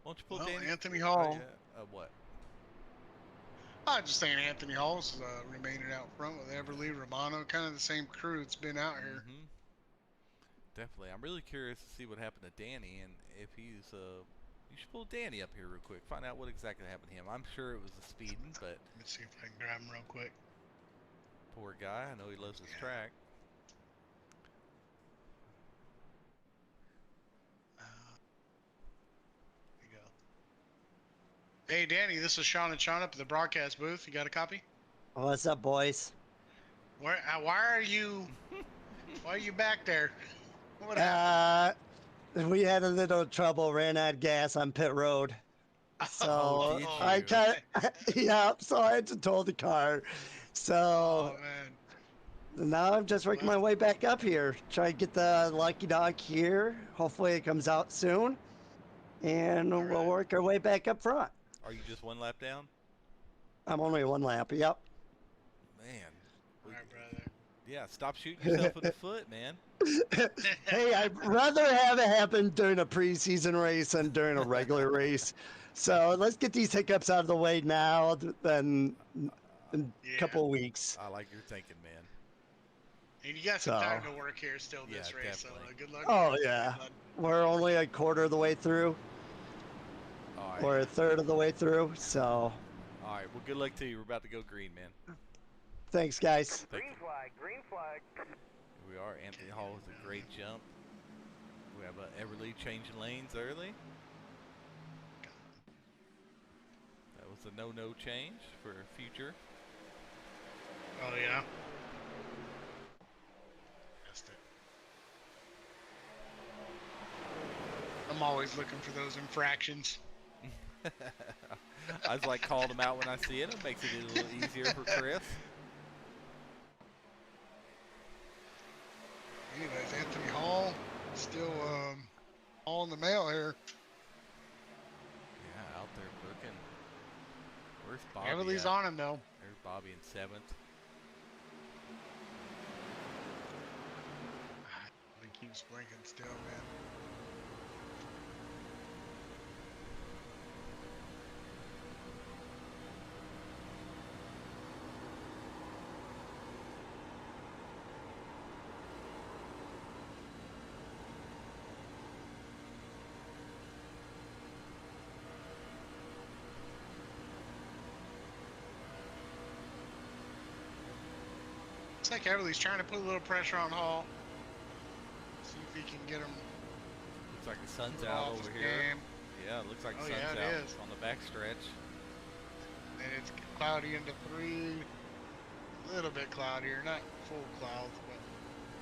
A: Why don't you pull Danny?
B: Anthony Hall.
A: What?
B: I'm just saying Anthony Hall's remaining out front with Everly, Romano, kind of the same crew that's been out here.
A: Definitely. I'm really curious to see what happened to Danny, and if he's you should pull Danny up here real quick, find out what exactly happened to him. I'm sure it was the speeding, but
B: let's see if I can grab him real quick.
A: Poor guy. I know he loves his track.
B: There you go. Hey Danny, this is Sean and Sean up at the broadcast booth. You got a copy?
F: What's up, boys?
B: Why are you back there? What happened?
F: We had a little trouble, ran out of gas on pit road. So I kind of, yeah, so I had to tow the car. So now I'm just working my way back up here. Try to get the Lucky Dog here. Hopefully it comes out soon. And we'll work our way back up front.
A: Are you just 1 lap down?
F: I'm only 1 lap, yep.
A: Man.
B: All right, brother.
A: Yeah, stop shooting yourself in the foot, man.
F: Hey, I'd rather have it happen during a preseason race than during a regular race. So let's get these hiccups out of the way now than in a couple of weeks.
A: I like your thinking, man.
B: And you got some time to work here still this
A: Yeah,
B: race,
A: definitely.
B: so good luck.
F: Oh yeah, we're only a quarter of the way through.
A: All right.
F: Or a third of the way through. So.
A: All right. Well, good luck to you. We're about to go green, man.
F: Thanks, guys.
G: Green flag. Green flag.
A: Here we are. Anthony Hall with a great jump. We have Everly changing lanes early. That was a no change for future.
B: Oh yeah. Missed it. I'm always looking for those infractions.
A: I was like, called him out when I see it. It makes it a little easier for Chris.
B: Anyways, Anthony Hall still all in the mail here.
A: Yeah, out there booking. Where's Bobby?
B: Everly's on him though.
A: There's Bobby in 7th.
B: He keeps blinking still, man. Looks like Everly's trying to put a little pressure on Hall. See if he can get him.
A: Looks like the sun's out over here.
B: Game.
A: Yeah, it looks like the
B: Oh,
A: sun's
B: yeah, it
A: out
B: is.
A: on the back stretch.
B: And it's cloudy into 3. A little bit cloudier, not full clouds, but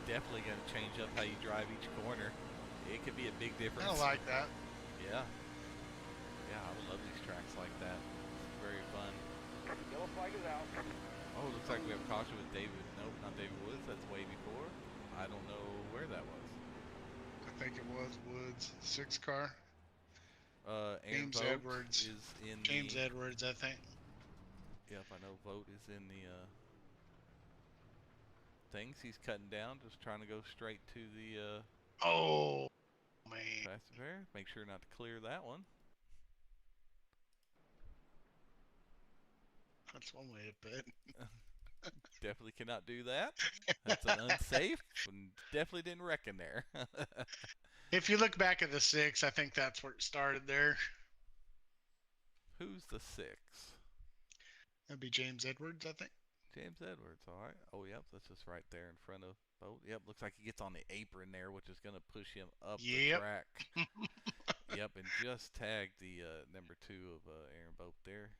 A: Definitely going to change up how you drive each corner. It could be a big difference.
B: I like that.
A: Yeah. Yeah, I would love these tracks like that. It's very fun.
G: Yellow flag is out.
A: Oh, looks like we have caution with David. Nope, not David Woods. That's way before. I don't know where that was.
B: I think it was Woods, 6 car.
A: Aaron
B: James
A: Vogt
B: Edwards.
A: is in
B: James
A: the...
B: Edwards, I think.
A: Yep, I know Vogt is in the things. He's cutting down, just trying to go straight to the
B: Oh, man.
A: fast and fair. Make sure not to clear that one.
B: That's one way to put it.
A: Definitely cannot do that. That's an unsafe. And definitely didn't reckon there.
B: If you look back at the 6, I think that's where it started there.
A: Who's the 6?
B: That'd be James Edwards, I think.
A: James Edwards, all right. Oh, yep, that's just right there in front of Boat. Yep, looks like he gets on the apron there, which is going to push him up the track. Yep, and just tagged the number 2 of Aaron Boat there.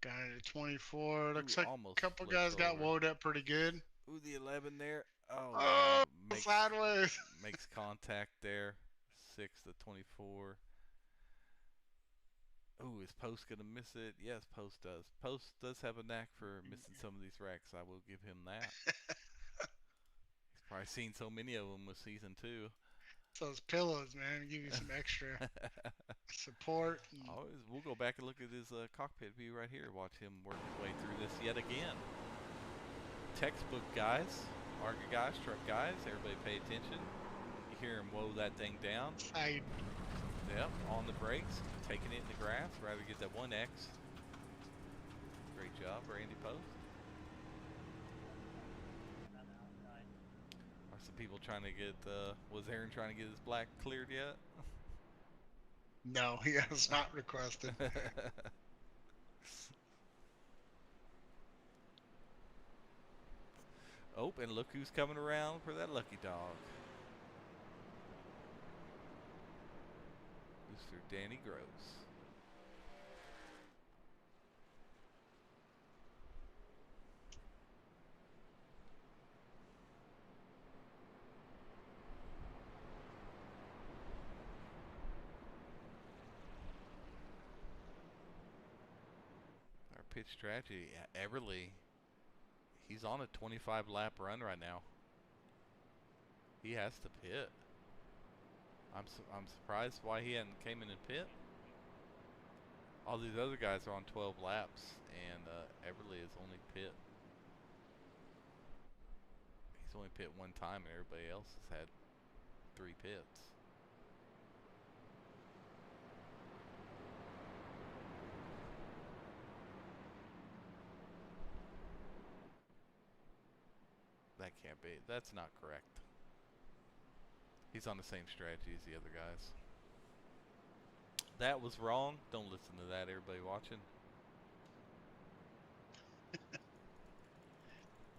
B: Got it at 24. Looks
A: Ooh,
B: like
A: almost
B: a couple
A: flips
B: guys got
A: over.
B: woed up pretty good.
A: Ooh, the 11 there.
B: Oh,
A: makes,
B: sideways.
A: makes contact there. 6 to 24. Ooh, is Post going to miss it? Yes, Post does. Post does have a knack for missing some of these wrecks. I will give him that. He's probably seen so many of them with season 2.
B: It's those pillows, man. Give you some extra support.
A: Always, we'll go back and look at his cockpit view right here. Watch him work his way through this yet again. Textbook guys, ARCA guys, truck guys, everybody pay attention. You hear him woe that thing down. Yep, on the brakes, taking it in the grass, rather get that 1X. Great job, Randy Post. Are some people trying to get, was Aaron trying to get his black cleared yet?
B: No, he has not requested.
A: Oh, and look who's coming around for that lucky dog. Mr. Danny Gross. Our pitch strategy, Everly. He's on a 25 lap run right now. He has to pit. I'm surprised why he hadn't came in and pit. All these other guys are on 12 laps, and Everly is only pit. He's only pit 1 time, and everybody else has had 3 pits. That That can't be. That's not correct. He's on the same strategy as the other guys. That was wrong. Don't listen to that, everybody watching.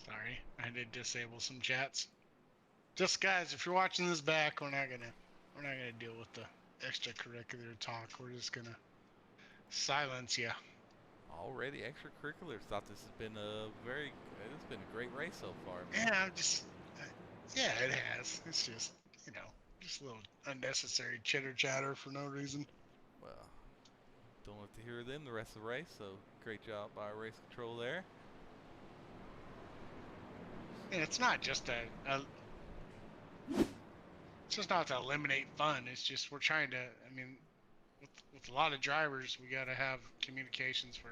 B: Sorry, I did disable some chats. Just guys, if you're watching this back, we're not gonna deal with the extracurricular talk. We're just gonna silence you.
A: Already extracurriculars. Thought this has been it's been a great race so far.
B: Yeah, yeah, it has. It's just, just a little unnecessary chitter chatter for no reason.
A: Well, don't have to hear them the rest of the race. So great job by race control there.
B: And it's not just it's just not to eliminate fun. It's just we're trying to. I mean, with a lot of drivers, we got to have communications for,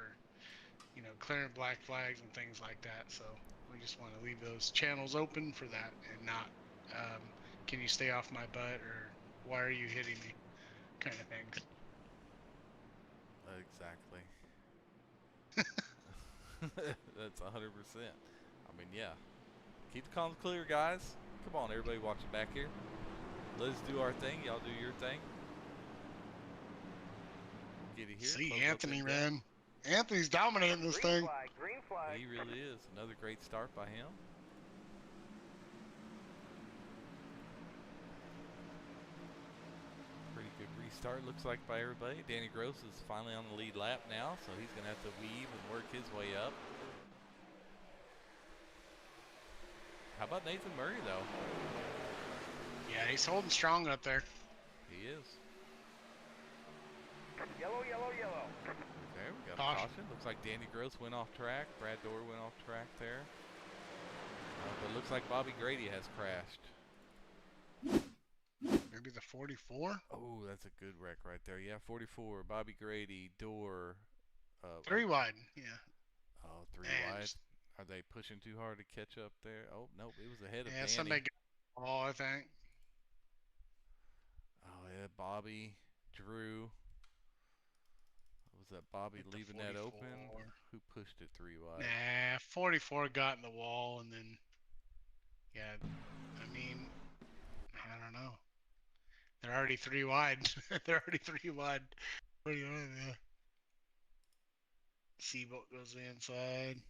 B: clearing black flags and things like that. So we just want to leave those channels open for that, and not, can you stay off my butt, or why are you hitting me, kind of things.
A: Exactly. That's 100%. I mean, yeah. Keep the comms clear, guys. Come on, everybody watching back here. Let us do our thing. Y'all do your thing. Get it here.
B: See Anthony, man. Anthony's dominating this thing.
G: Green flag.
A: He really is. Another great start by him. Pretty good restart, looks like, by everybody. Danny Gross is finally on the lead lap now, so he's going to have to weave and work his way up. How about Nathan Murray, though?
B: Yeah, he's holding strong up there.
A: He is.
G: Yellow, yellow, yellow.
A: There we go. Caution. Looks like Danny Gross went off track. Brad Dorr went off track there. But it looks like Bobby Grady has crashed.
B: Maybe the 44?
A: Oh, that's a good wreck right there. Yeah, 44. Bobby Grady, Dorr.
B: 3 wide. Yeah.
A: Oh, 3
B: Man,
A: wide. Are they pushing too hard to catch up there? Oh, nope. It was ahead of Danny.
B: Yeah, somebody got the ball, I think.
A: Oh, yeah. Bobby, Drew. Was that Bobby leaving that open? Who pushed it 3 wide?
B: Nah, 44 got in the wall, and then, yeah, I mean, I don't know. They're already 3 wide. They're already 3 wide. What do you want there? Seabolt goes inside.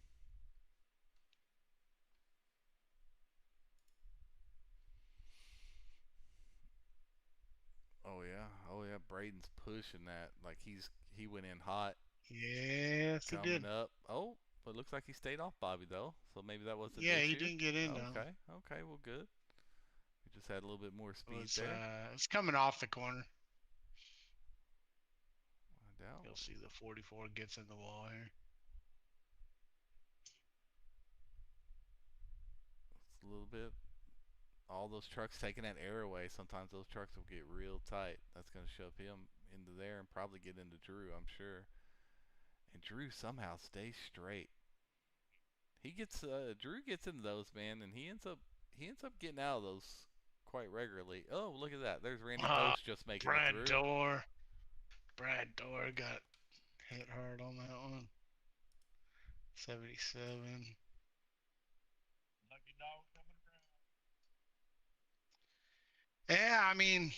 A: Oh yeah, Braden's pushing that like he went in hot.
B: Yes, he did.
A: Coming up. Oh, but it looks like he stayed off Bobby though, so maybe that was the
B: Yeah,
A: issue.
B: he didn't get in though.
A: Okay, well good. He just had a little bit more speed there.
B: It's coming off the corner.
A: I doubt.
B: You'll see the 44 gets in the wall here.
A: It's a little bit. All those trucks taking that air away, sometimes those trucks will get real tight. That's going to shove him into there and probably get into Drew, I'm sure. And Drew somehow stays straight. He gets Drew gets into those, man, and he ends up getting out of those quite regularly. Oh, look at that. There's Randy Post just making it through.
B: Brad Dorr got hit hard on that one. 77.
D: Lucky dog coming around.
B: Yeah, I mean,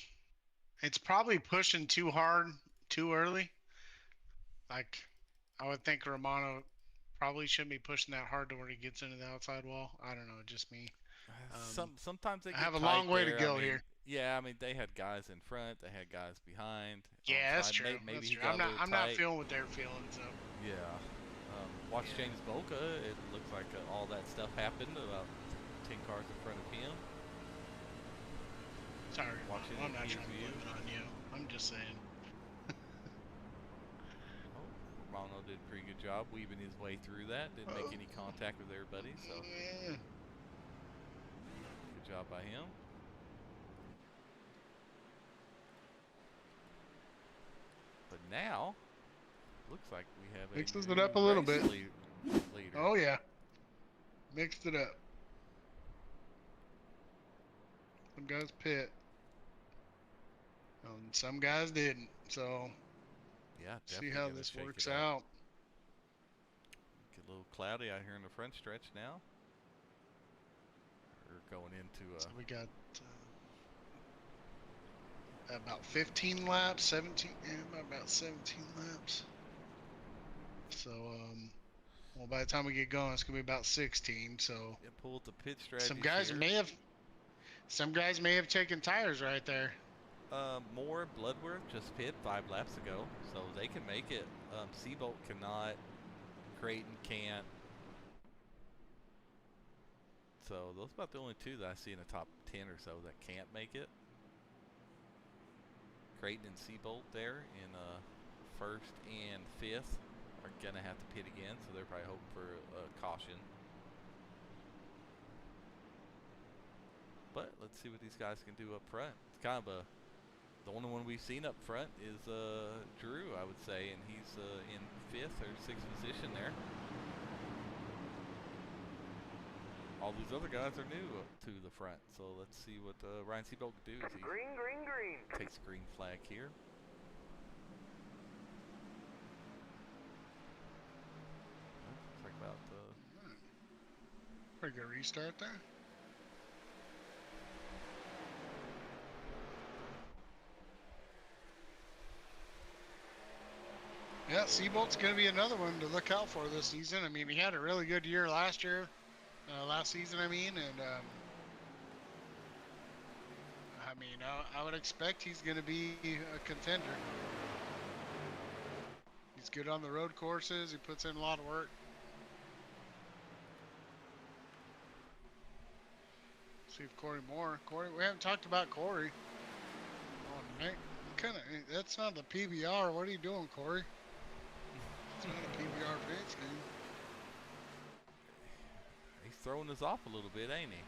B: it's probably pushing too hard, too early. Like, I would think Romano probably shouldn't be pushing that hard to where he gets into the outside wall. I don't know, just me.
A: Sometimes they get
B: have a long way to go here.
A: Yeah, I mean they had guys in front, they had guys behind.
B: Yeah, that's true.
A: Maybe
B: that's true. I'm not feeling what they're feeling. So
A: yeah, watch James Boca. It looks like all that stuff happened about 10 cars in front of him.
B: Sorry, I'm not trying to blame it on you. I'm just saying.
A: Romano did a pretty good job weaving his way through that. Didn't make any contact with everybody, so
B: yeah.
A: Good job by him. But now, looks like we have
B: mixes it up a little bit.
A: Leader.
B: Oh yeah, mixed it up. Some guys pit, and some guys didn't. So
A: yeah,
B: see how this works out.
A: Get a little cloudy out here in the front stretch now. We're going into
B: So we got about 15 laps, 17, about 17 laps. So, well, by the time we get going, it's gonna be about 16. So,
A: pull the pit strategy.
B: Some guys may have taken tires right there.
A: Moore and Bloodworth just pit 5 laps ago, so they can make it. Seabolt cannot. Creighton can't. So those are about the only 2 that I see in the top 10 or so that can't make it. Creighton and Seabolt there in 1st and 5th are gonna have to pit again, so they're probably hoping for a caution. But let's see what these guys can do up front. It's kind of the only one we've seen up front is Drew, I would say, and he's in 5th or 6th position there. All these other guys are new to the front, so let's see what Ryan Seabolt can do as he
G: Green.
A: takes a green flag here. Looks like about
B: pretty good restart there. Yeah, Seabolt's going to be another one to look out for this season. I mean, he had a really good year last season, I mean, and I would expect he's going to be a contender. He's good on the road courses. He puts in a lot of work. See if Corey Moore. We haven't talked about Corey. Oh, Nick, that's not the PBR. What are you doing, Corey? It's not a PBR fence game.
A: he's throwing us off a little bit, ain't he?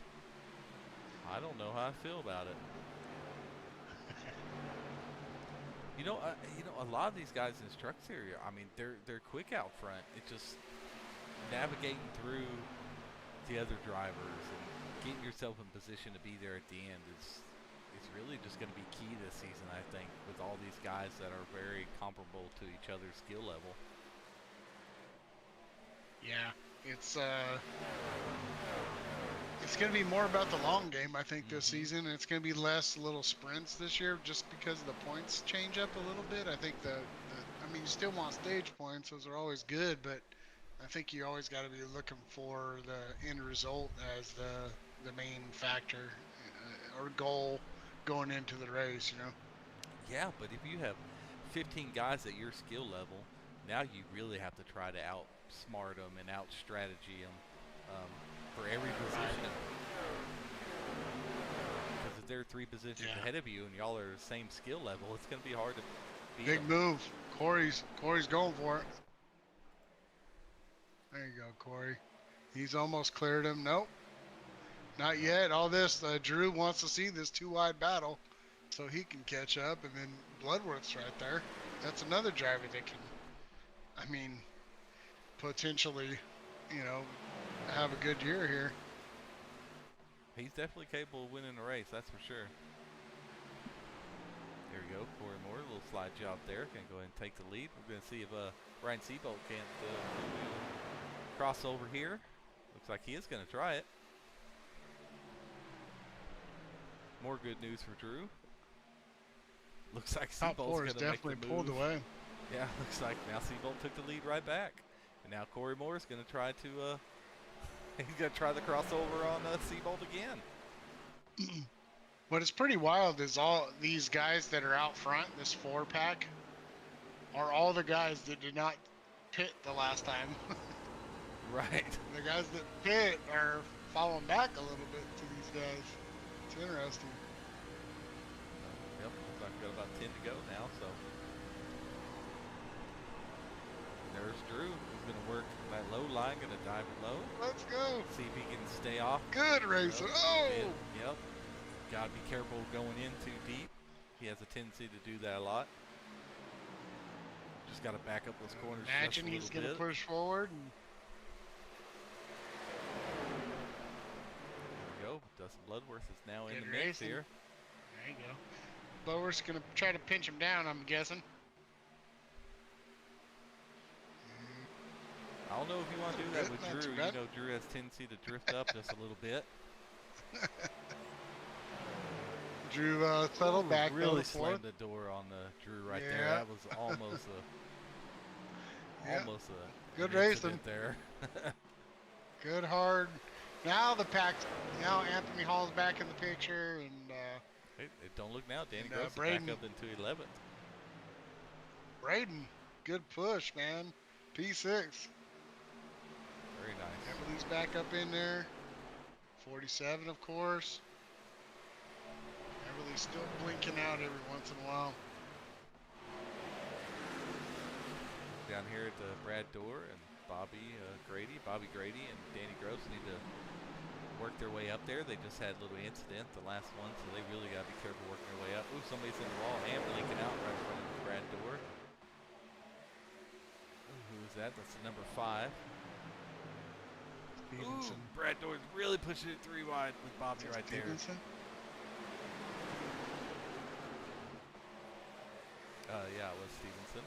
A: I don't know how I feel about it. You know, a lot of these guys in this truck series, I mean, they're quick out front. It's just navigating through the other drivers and getting yourself in position to be there at the end is really just going to be key this season, I think, with all these guys that are very comparable to each other's skill level.
B: Yeah, it's going to be more about the long game, I think, this season. It's going to be less little sprints this year, just because the points change up a little bit. I think I mean, you still want stage points; those are always good, but I think you always got to be looking for the end result as the main factor or goal going into the race. You know.
A: Yeah, but if you have 15 guys at your skill level, now you really have to try to outsmart them and out-strategy them for every position. Because if they're 3 positions ahead of you and y'all are the same skill level, it's going to be hard to beat
B: Big
A: them.
B: move. Corey's going for it. There you go, Corey. He's almost cleared him. Nope. Not yet. All this, Drew wants to see this 2-wide battle so he can catch up, and then Bloodworth's right there. That's another driver that can, I mean, potentially, have a good year here.
A: He's definitely capable of winning the race, that's for sure. There we go, Corey Moore, a little slide job there. Gonna go ahead and take the lead. We're gonna see if Ryan Seabolt can't cross over here. Looks like he is gonna try it. More good news for Drew. Looks like Seabolt's gonna make the move.
B: Pulled away.
A: Yeah, looks like now Seabolt took the lead right back. And now Corey Moore is gonna try to he's gonna try the crossover on Seabolt again.
B: What is pretty wild is all these guys that are out front, this 4-pack, are all the guys that did not pit the last time.
A: Right.
B: The guys that pit are falling back a little bit to these guys. It's interesting.
A: Yep, looks like we've got about 10 to go now, so. There's Drew. He's going to work that low line, going to dive it low.
B: Let's go.
A: See if he can stay off.
B: Good racing. Oh!
A: Yep. Got to be careful going in too deep. He has a tendency to do that a lot. Just got to back up those corners.
B: Imagine he's going to push forward. And...
A: There we go. Dustin Bloodworth is now in the mix here.
B: There you go. Bloodworth's going to try to pinch him down, I'm guessing.
A: I don't know if you want to do that with Drew. You know, Drew has a tendency to drift up just a little bit.
B: Drew settled
A: Ooh,
B: back
A: really
B: to fourth.
A: slammed the door on Drew right there.
B: Yeah.
A: That was almost a
B: Yeah.
A: almost
B: Good
A: an
B: racing.
A: incident there.
B: Good hard. Now the pack. Now Anthony Hall's back in the picture, and
A: Hey, don't look now. Danny
B: and,
A: Gross is
B: Braden.
A: back up into 11th.
B: Braden, good push, man. P6.
A: Very nice.
B: Everly's back up in there. 47, of course. Everly's still blinking out every once in a while.
A: Down here at the Brad Dorr and Bobby Grady and Danny Gross need to work their way up there. They just had a little incident, the last one, so they really got to be careful working their way up. Ooh, somebody's in the wall and blinking out right in front of Brad Dorr. Ooh, who is that? That's the number 5.
B: Stevenson.
A: Ooh, Brad Dorr's really pushing it 3 wide with Bobby right
B: Stevenson?
A: there. Yeah, it was Stevenson.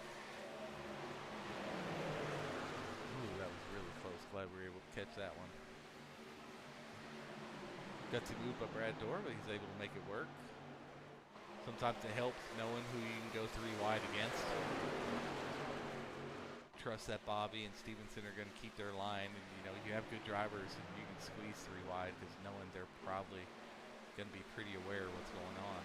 A: Ooh, that was really close. Glad we were able to catch that one. Got to move by Brad Dorr, but he's able to make it work. Sometimes it helps knowing who you can go 3 wide against. Trust that Bobby and Stevenson are going to keep their line, and you have good drivers and you can squeeze 3 wide because knowing they're probably going to be pretty aware of what's going on.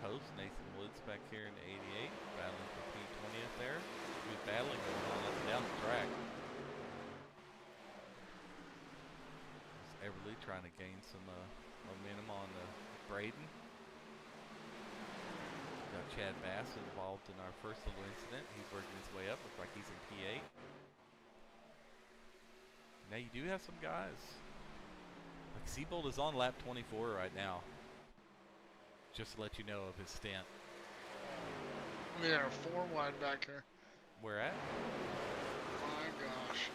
A: Post, Nathan Woods back here in 88, battling for P20th there. Good battling going on up and down the track. Everly trying to gain some momentum on Braden. Got Chad Bass involved in our first little incident. He's working his way up. Looks like he's in P8. Now you do have some guys. Like Seabold is on lap 24 right now. Just to let you know of his stint.
B: We are 4 wide back here.
A: Where at?
B: My gosh.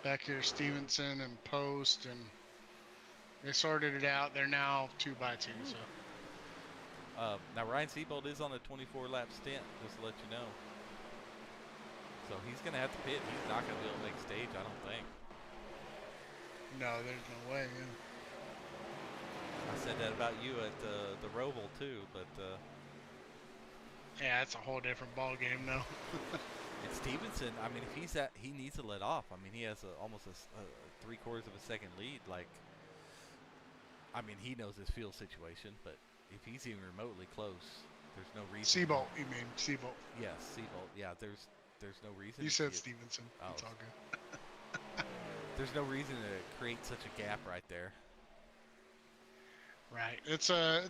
B: Back here, Stevenson and Post, and they sorted it out. They're now 2 by 2. So.
A: Now Ryan Seabold is on a 24-lap stint, just to let you know. So he's going to have to pit. He's not going to be able to make stage, I don't think.
B: No, there's no way. Yeah.
A: I said that about you at the Roval too, but
B: yeah, it's a whole different ball game now.
A: And Stevenson, I mean, if he needs to let off. I mean, he has almost a 3/4 of a second lead. Like, I mean, he knows his field situation, but if he's even remotely close, there's no reason.
B: Seabolt, you mean Seabolt?
A: Yes, Seabolt. Yeah, there's no reason.
B: You said Stevenson.
A: Oh.
B: It's all good.
A: There's no reason to create such a gap right there.
B: Right. It's all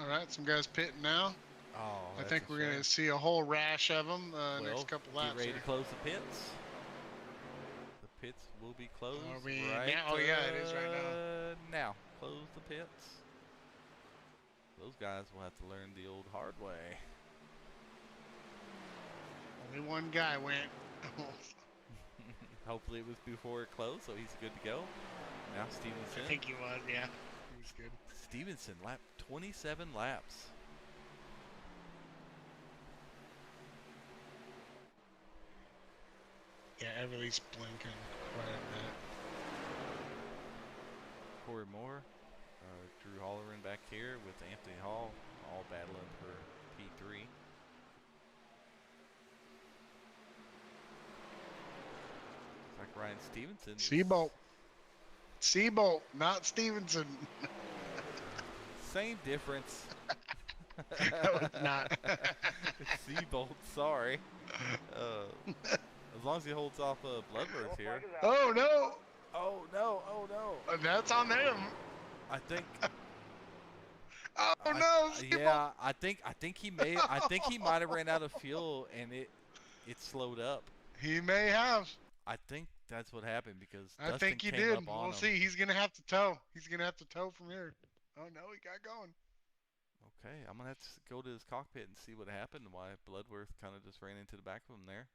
B: right. Some guys pitting now.
A: Oh,
B: I think we're going to see a whole rash of them next couple laps.
A: Get ready
B: here.
A: to close the pits. The pits will be closed.
B: Are we
A: right
B: now? Oh yeah, it is right now.
A: Now, close the pits. Those guys will have to learn the old hard way.
B: Only one guy went.
A: Hopefully it was before it closed, so he's good to go. Now Stevenson.
B: I think he was, yeah. He was good.
A: Stevenson, 27 laps.
B: Yeah, Everly's blinking quite a bit.
A: Corey Moore, Drew Holleran back here with Anthony Hall, all battling for P3. Like Ryan Stevenson.
B: Seabolt, not Stevenson.
A: Same difference.
B: No, it's not.
A: Seabolt, sorry. As long as he holds off Bloodworth here.
B: Oh no!
A: Oh no! Oh no!
B: That's on them.
A: I think.
B: Oh no! Seabolt.
A: Yeah, I think he may. I think he might have ran out of fuel and it slowed up.
B: He may have.
A: I think that's what happened because
B: I
A: Dustin
B: think he
A: came
B: did.
A: up on
B: We'll
A: him.
B: see. He's gonna have to tow. He's gonna have to tow from here. Oh no, he got going.
A: Okay, I'm gonna have to go to his cockpit and see what happened and why Bloodworth kind of just ran into the back of him there.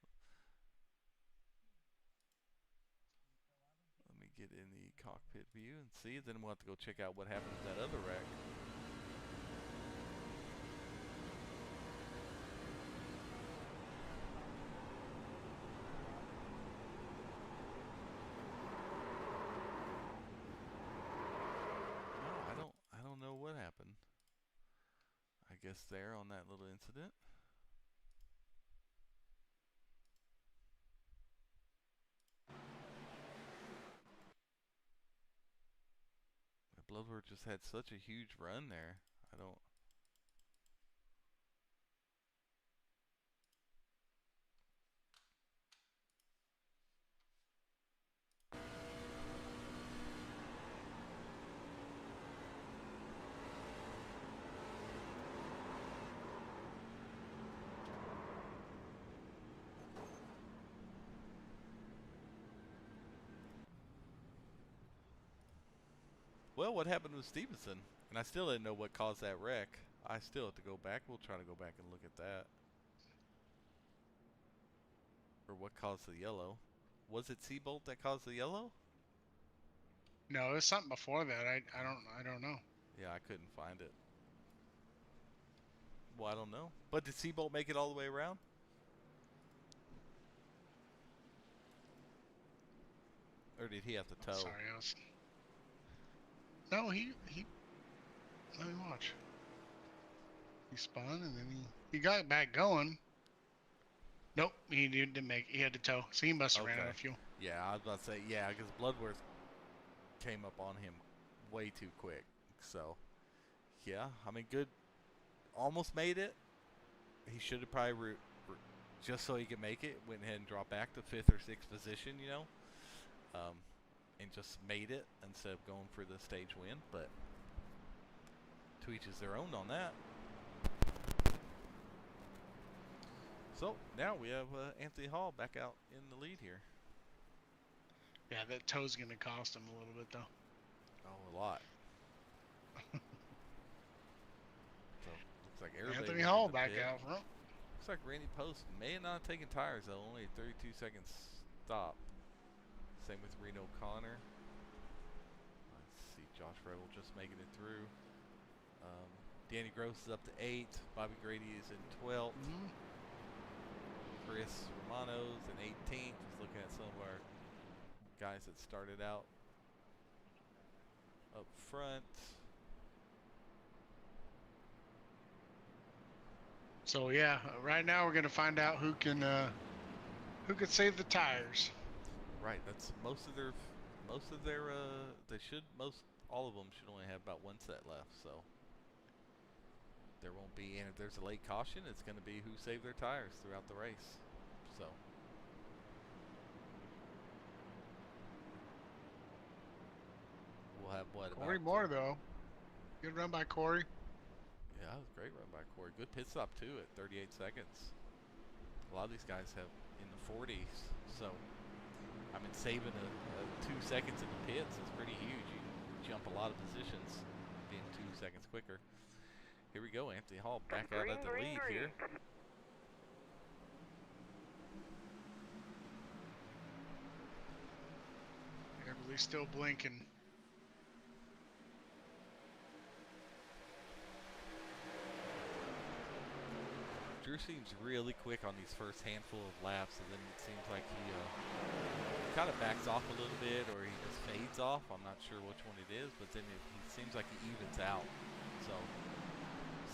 A: Let me get in the cockpit view and see. Then we'll have to go check out what happened to that other wreck. No, I don't know what happened. I guess there on that little incident. Bloodworth just had such a huge run there. I don't. Well, what happened with Stevenson? And I still didn't know what caused that wreck. I still have to go back. We'll try to go back and look at that. Or what caused the yellow. Was it Seabolt that caused the yellow?
B: No, there's something before that. I don't know.
A: Yeah, I couldn't find it. Well, I don't know. But did Seabolt make it all the way around? Or did he have to tow?
B: Sorry, I was. No, he. Let me watch. He spun and then he got back going. Nope, he didn't make it. He had to tow, so he must have ran out of fuel.
A: Yeah, I was about to say, yeah, because Bloodworth came up on him way too quick. So, yeah, I mean, good. Almost made it. He should have probably, just so he could make it, went ahead and dropped back to 5th or 6th position, you know. And just made it instead of going for the stage win. But to each is their own on that. So now we have Anthony Hall back out in the lead here.
B: Yeah, that tow's going to cost him a little bit, though.
A: Oh, a lot. So looks like everybody.
B: Anthony Hall back out front.
A: Looks like Randy Post may have not taken tires though. Only a 32 seconds stop. Same with Reno Connor. Let's see, Josh Rebel just making it through. Danny Gross is up to 8th. Bobby Grady is in 12th. Chris Romano's in 18th. Just looking at some of our guys that started out up front.
B: So yeah, right now we're gonna find out who can save the tires.
A: Right, that's most of their all of them should only have about one set left, so there won't be, and if there's a late caution, it's going to be who saved their tires throughout the race. So we'll have what?
B: Corey Moore though, good run by Corey.
A: Yeah, that was a great run by Corey. Good pit stop too at 38 seconds. A lot of these guys have in the 40s, so I mean saving a 2 seconds in the pits is pretty huge. You can jump a lot of positions being 2 seconds quicker. Here we go, Anthony Hall back out at the lead here.
B: Everybody's still blinking.
A: Drew seems really quick on these first handful of laps, and then it seems like he kind of backs off a little bit, or he just fades off. I'm not sure which one it is, but then he seems like he evens out. So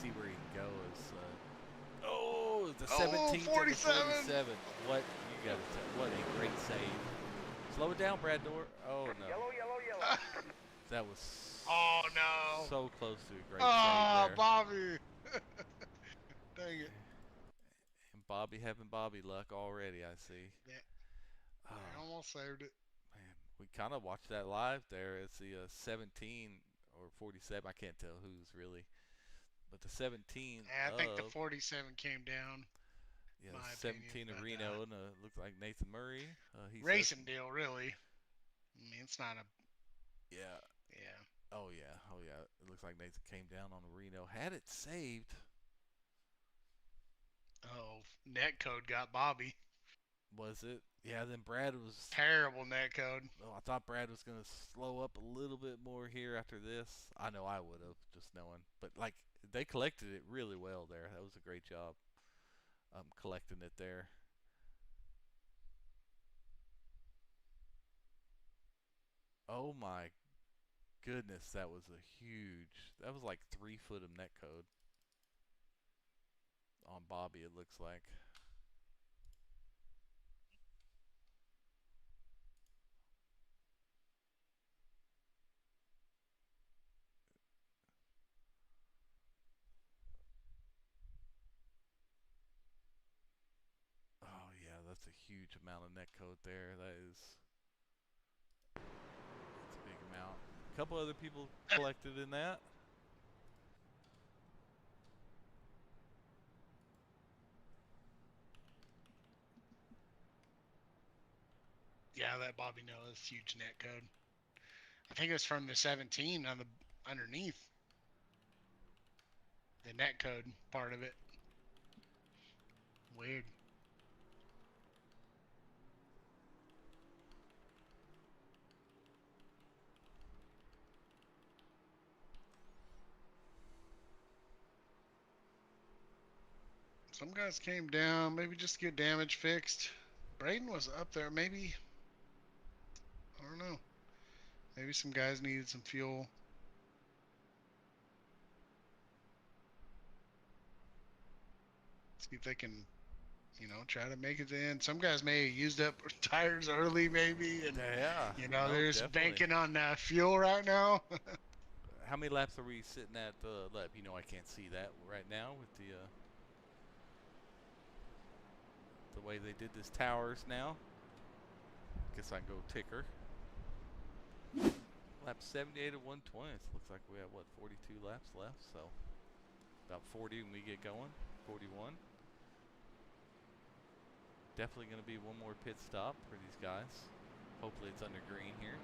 A: see where he can go is the 17th 47. What you got to say? What a great save! Slow it down, Brad Dorr. Oh no!
G: Yellow, yellow, yellow.
A: That was
B: no!
A: So close to a great save there.
B: Bobby! Dang it!
A: And Bobby having Bobby luck already, I see.
B: Yeah. I almost saved it.
A: Man, we kind of watched that live there. It's the 17 or 47. I can't tell who's really. But the 17.
B: Yeah, I think the 47 came down.
A: Yeah, 17 of Reno, and looks like Nathan Murray. He's
B: racing deal, really. I mean, it's not a.
A: Yeah.
B: Yeah.
A: Oh yeah. Oh yeah. It looks like Nathan came down on Reno. Had it saved.
B: Oh, Netcode got Bobby.
A: Was it? Yeah, then Brad was
B: terrible net code.
A: Oh, I thought Brad was gonna slow up a little bit more here after this. I know I would have, just knowing. But like they collected it really well there. That was a great job. Collecting it there. Oh my goodness, that was a huge. That was like 3 foot of net code on Bobby. It looks like. Oh yeah, that's a huge amount of net code there. That's a big amount. A couple other people collected in that.
B: Yeah, that Bobby Noah is huge net code. I think it was from the 17 on the underneath. The net code part of it. Weird. Some guys came down, maybe just to get damage fixed. Braden was up there, maybe. I don't know. Maybe some guys needed some fuel. See if they can, try to make it in. Some guys may have used up tires early, maybe, and
A: Yeah.
B: they're just banking on fuel right now.
A: How many laps are we sitting at lap? I can't see that right now with the way they did this towers now. Guess I can go ticker. Lap 78 of 120. It looks like we have, what, 42 laps left, so about 40 when we get going. 41. Definitely going to be one more pit stop for these guys. Hopefully it's under green here.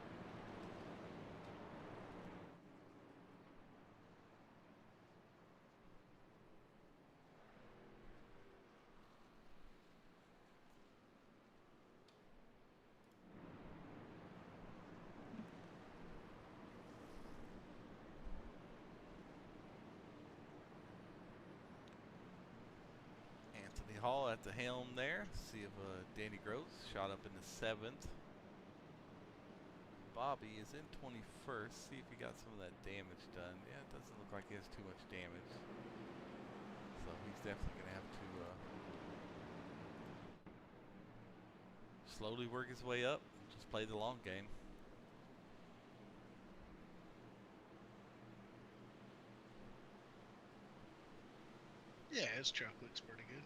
A: Anthony Hall at the helm there. See if Danny Gross shot up in the 7th. Bobby is in 21st. See if he got some of that damage done. Yeah, it doesn't look like he has too much damage. So he's definitely going to have to slowly work his way up. Just play the long game.
B: Yeah, his truck looks pretty good.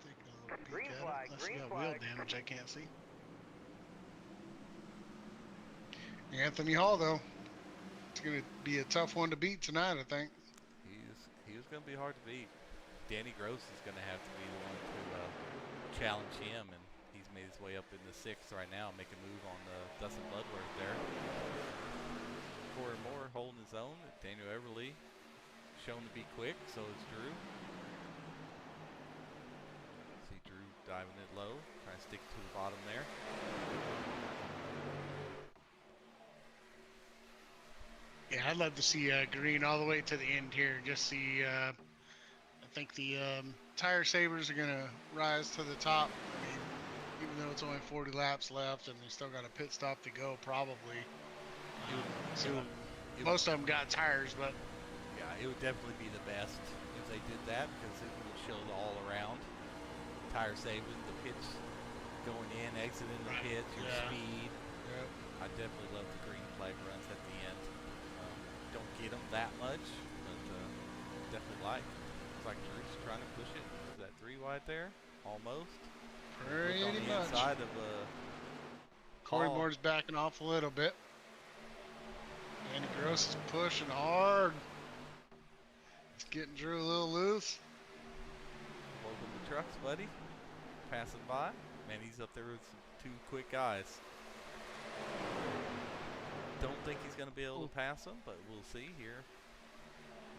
B: Taking a little peek at it. Unless he got wheel damage, I can't see. Anthony Hall, though, it's going to be a tough one to beat tonight, I think.
A: He was going to be hard to beat. Danny Gross is going to have to be the one to challenge him, and he's made his way up in the 6th right now, making a move on Dustin Bloodworth there. Corey Moore holding his own. Daniel Everly shown to be quick, so is Drew. See Drew diving it low, trying to stick to the bottom there.
B: Yeah, I'd love to see green all the way to the end here. Just see, I think the tire savers are going to rise to the top. I mean, even though it's only 40 laps left and they still got a pit stop to go, probably. Most of them got tires, but
A: yeah, it would definitely be the best if they did that, because it would show the all around tire saving, the pits going in, exiting the pits, your speed.
B: Yep.
A: I definitely love the green flag runs at the end. Don't get them that much, but definitely like. Looks like Drew's trying to push it. Is that 3 wide there? Almost.
B: Pretty
A: on the
B: much.
A: inside of
B: Corey Moore's backing off a little bit. Danny Gross is pushing hard. It's getting Drew a little loose.
A: Welcome to trucks, buddy. Passing by. Man, he's up there with some 2 quick guys. Don't think he's going to be able to pass him, but we'll see here.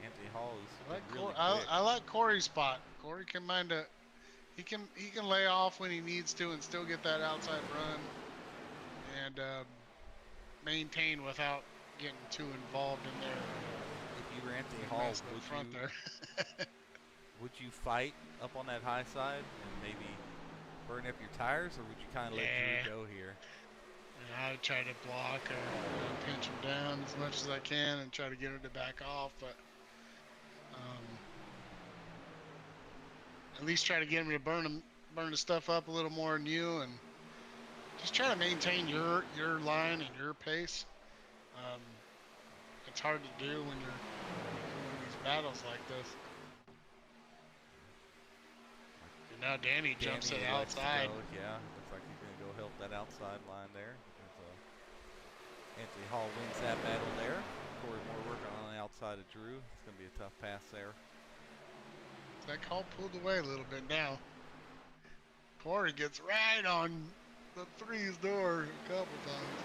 A: Anthony Hall is really quick.
B: I like Corey's spot. Corey can he can lay off when he needs to and still get that outside run and maintain without getting too involved in there.
A: If you were Anthony Hall, would you fight up on that high side and maybe burn up your tires, or would you kind of let Drew go here?
B: And I would try to block or pinch him down as much as I can and try to get him to back off, but at least try to get him to burn the stuff up a little more than you, and just try to maintain your line and your pace. It's hard to do when you're in these battles like this. And now Danny jumps to the outside.
A: Yeah, looks like he's going to go help that outside line there. Anthony Hall wins that battle there. Corey Moore working on the outside of Drew. It's going to be a tough pass there.
B: That call pulled away a little bit now. Corey gets right on the threes door a couple times.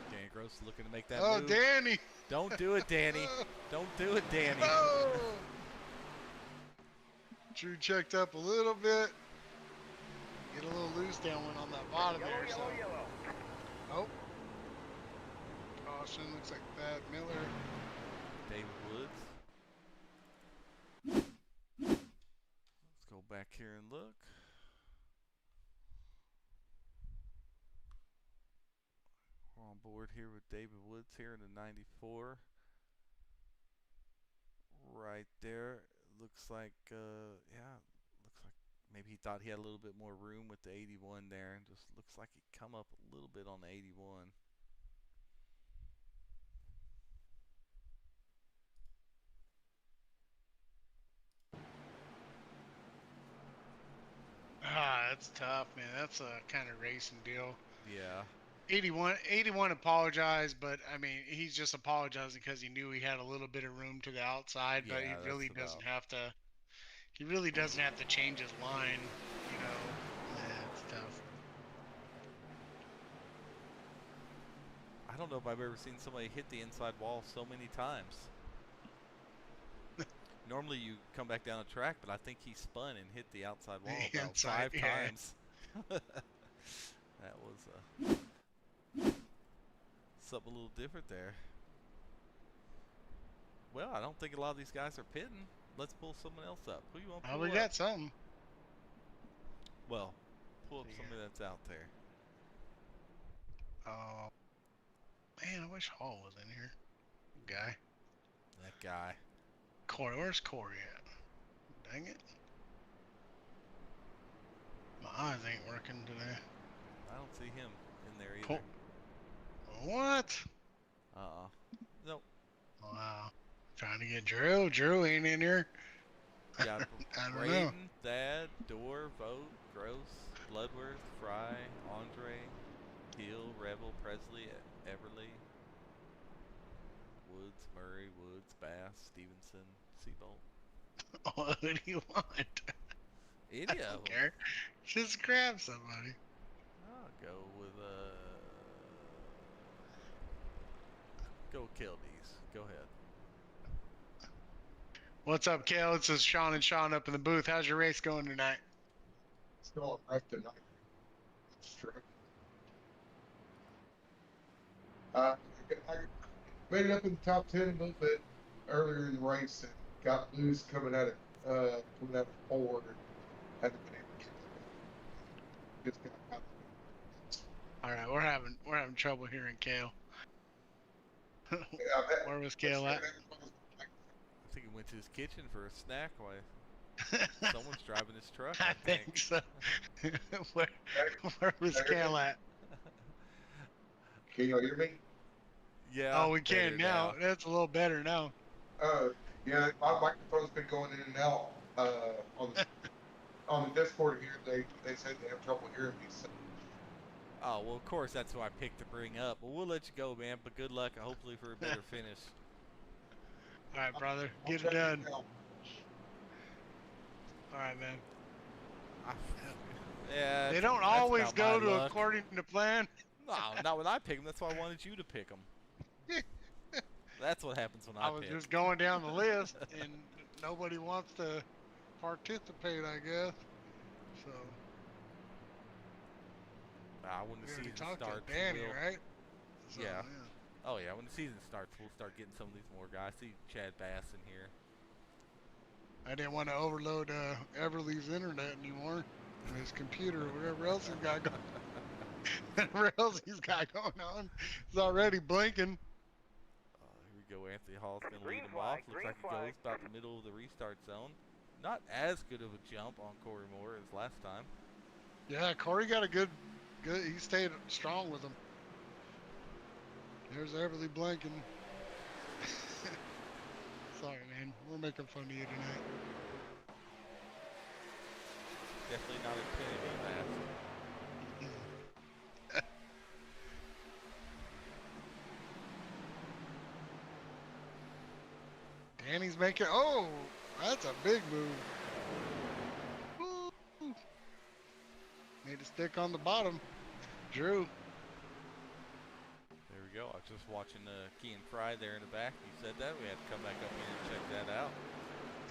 A: Danny Gross looking to make that
B: move. Oh, Danny!
A: Don't do it, Danny. Don't do it, Danny.
B: Oh! Drew checked up a little bit. Get a little loose downwind on that bottom there. So. Oh. Caution, looks like Thad Miller.
A: David Woods. Let's go back here and look. We're on board here with David Woods here in the 94. Right there. Looks like, yeah, looks like maybe he thought he had a little bit more room with the 81 there, and just looks like he come up a little bit on the 81.
B: That's tough, man. That's a kind of racing deal.
A: Yeah.
B: 81 apologized, but I mean, he's just apologizing because he knew he had a little bit of room to the outside, but he really doesn't have to. He really doesn't have to change his line, you know. It's tough.
A: I don't know if I've ever seen somebody hit the inside wall so many times. Normally you come back down the track, but I think he spun and hit the outside wall about 5 times. That was something a little different there. Well, I don't think a lot of these guys are pitting. Let's pull someone else up. Who you want to pull up?
B: We got something.
A: Well, pull up somebody that's out there.
B: Oh, man, I wish Hall was in here. Guy.
A: That guy.
B: Corey, where's Corey at? Dang it. My eyes ain't working today.
A: I don't see him in there either.
B: What?
A: Nope.
B: Wow. Trying to get Drew. Drew ain't in here.
A: Yeah,
B: I don't
A: Braden,
B: know.
A: Thad, Dorr, Vogt, Gross, Bloodworth, Fry, Andre, Hill, Rebel, Presley, Everly, Woods, Murray, Woods, Bass, Stevenson, Seabolt.
B: Who do you want?
A: Any
B: I
A: of
B: don't
A: them.
B: care. Just grab somebody.
A: I'll go with go Keldy's. Go ahead.
B: What's up, Kale? It's just Sean and Sean up in the booth. How's your race going tonight?
H: It's going right tonight. It's true. I made it up in the top 10 a little bit earlier in the race and got loose coming out of forward and hadn't been able to get it. Just got out.
B: All right, we're having trouble hearing Kale. Where was Kale at?
A: I think he went to his kitchen for a snack while someone's driving his truck.
B: I think so. where was Kale at?
H: Can you hear me?
A: Yeah.
B: Oh, we can now. That's a little better now.
H: Yeah, my microphone's been going in and out on the Discord here. They said they have trouble hearing me. So.
A: Oh, well, of course, that's who I picked to bring up. Well, we'll let you go, man, but good luck, hopefully for a better finish.
B: All right, brother. Get it done. All right, man.
A: Yeah.
B: They don't always go to according to plan.
A: No, not when I pick them. That's why I wanted you to pick them. That's what happens when I pick.
B: was just going down the list, and nobody wants to participate, I guess. So
A: When the
B: we already
A: season
B: talked to
A: starts,
B: Danny,
A: we'll,
B: right? So,
A: yeah. Oh yeah, when the season starts, we'll start getting some of these more guys. See Chad Bass in here.
B: I didn't want to overload Everly's internet anymore, and his computer, whatever else he's got going. Whatever else he's got going on, it's already blinking.
A: Here we go. Anthony Hall's going to lead
G: Green
A: him off.
G: flag,
A: Looks
G: green
A: like he
G: flag.
A: goes about the middle of the restart zone. Not as good of a jump on Corey Moore as last time.
B: Yeah, Corey got a good. He stayed strong with him. There's Everly blinking. Sorry, man. We're making fun of you tonight.
A: Definitely not Infinity Mask.
B: Danny's making. Oh, that's a big move. Woo. Made a stick on the bottom. Drew.
A: There we go. I was just watching Key and Fry there in the back. You said that. We had to come back up here and check that out.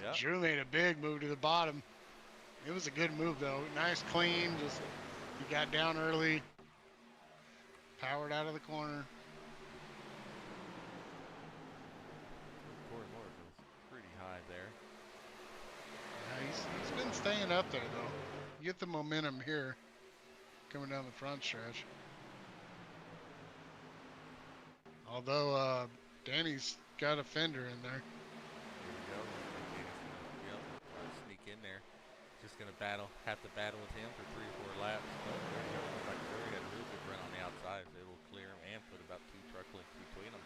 A: Yeah.
B: Drew made a big move to the bottom. It was a good move, though. Nice, clean. Just he got down early. Powered out of the corner.
A: Corey Moore goes pretty high there.
B: Yeah, he's been staying up there, though. You get the momentum here coming down the front stretch. Although Danny's got a fender in there.
A: Here we go. Yep. Sneak in there. Just going to have to battle with him for 3 or 4 laps. Oh, there we go. Looks like Corey had a real good run on the outside. Was able to clear him and put about 2 truck lengths between them.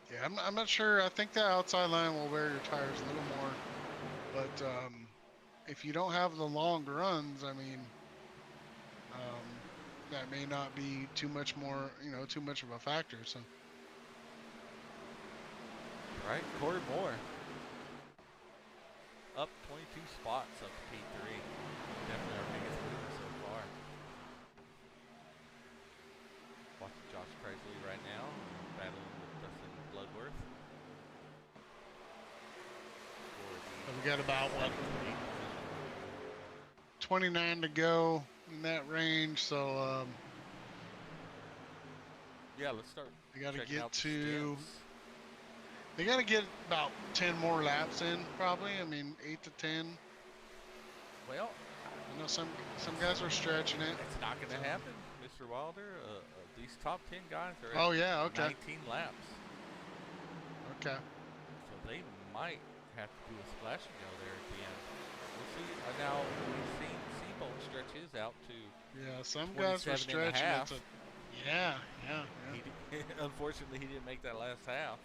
B: Yeah, I'm not sure. I think that outside line will wear your tires a little more. But if you don't have the long runs, I mean, that may not be too much more, too much of a factor. So.
A: Right, Corey Moore. Up 22 spots up to P3. Definitely our biggest mover so far. Watching Josh Presley right now, battling with Dustin Bloodworth.
B: We got about, 29 to go in that range, so
A: yeah, let's start.
B: They got to
A: checking
B: get
A: out the
B: to.
A: stints.
B: They got to get about 10 more laps in, probably. I mean, 8 to 10.
A: Well,
B: I know some guys are stretching it.
A: It's not going to happen, Mr. Wilder. These top 10 guys are at 19 laps.
B: Okay.
A: So they might have to do a splash and go there at the end. We'll see. Now we've seen Seabolt stretch his out to.
B: Yeah, some guys were stretching it to. Yeah.
A: Unfortunately, he didn't make that last half.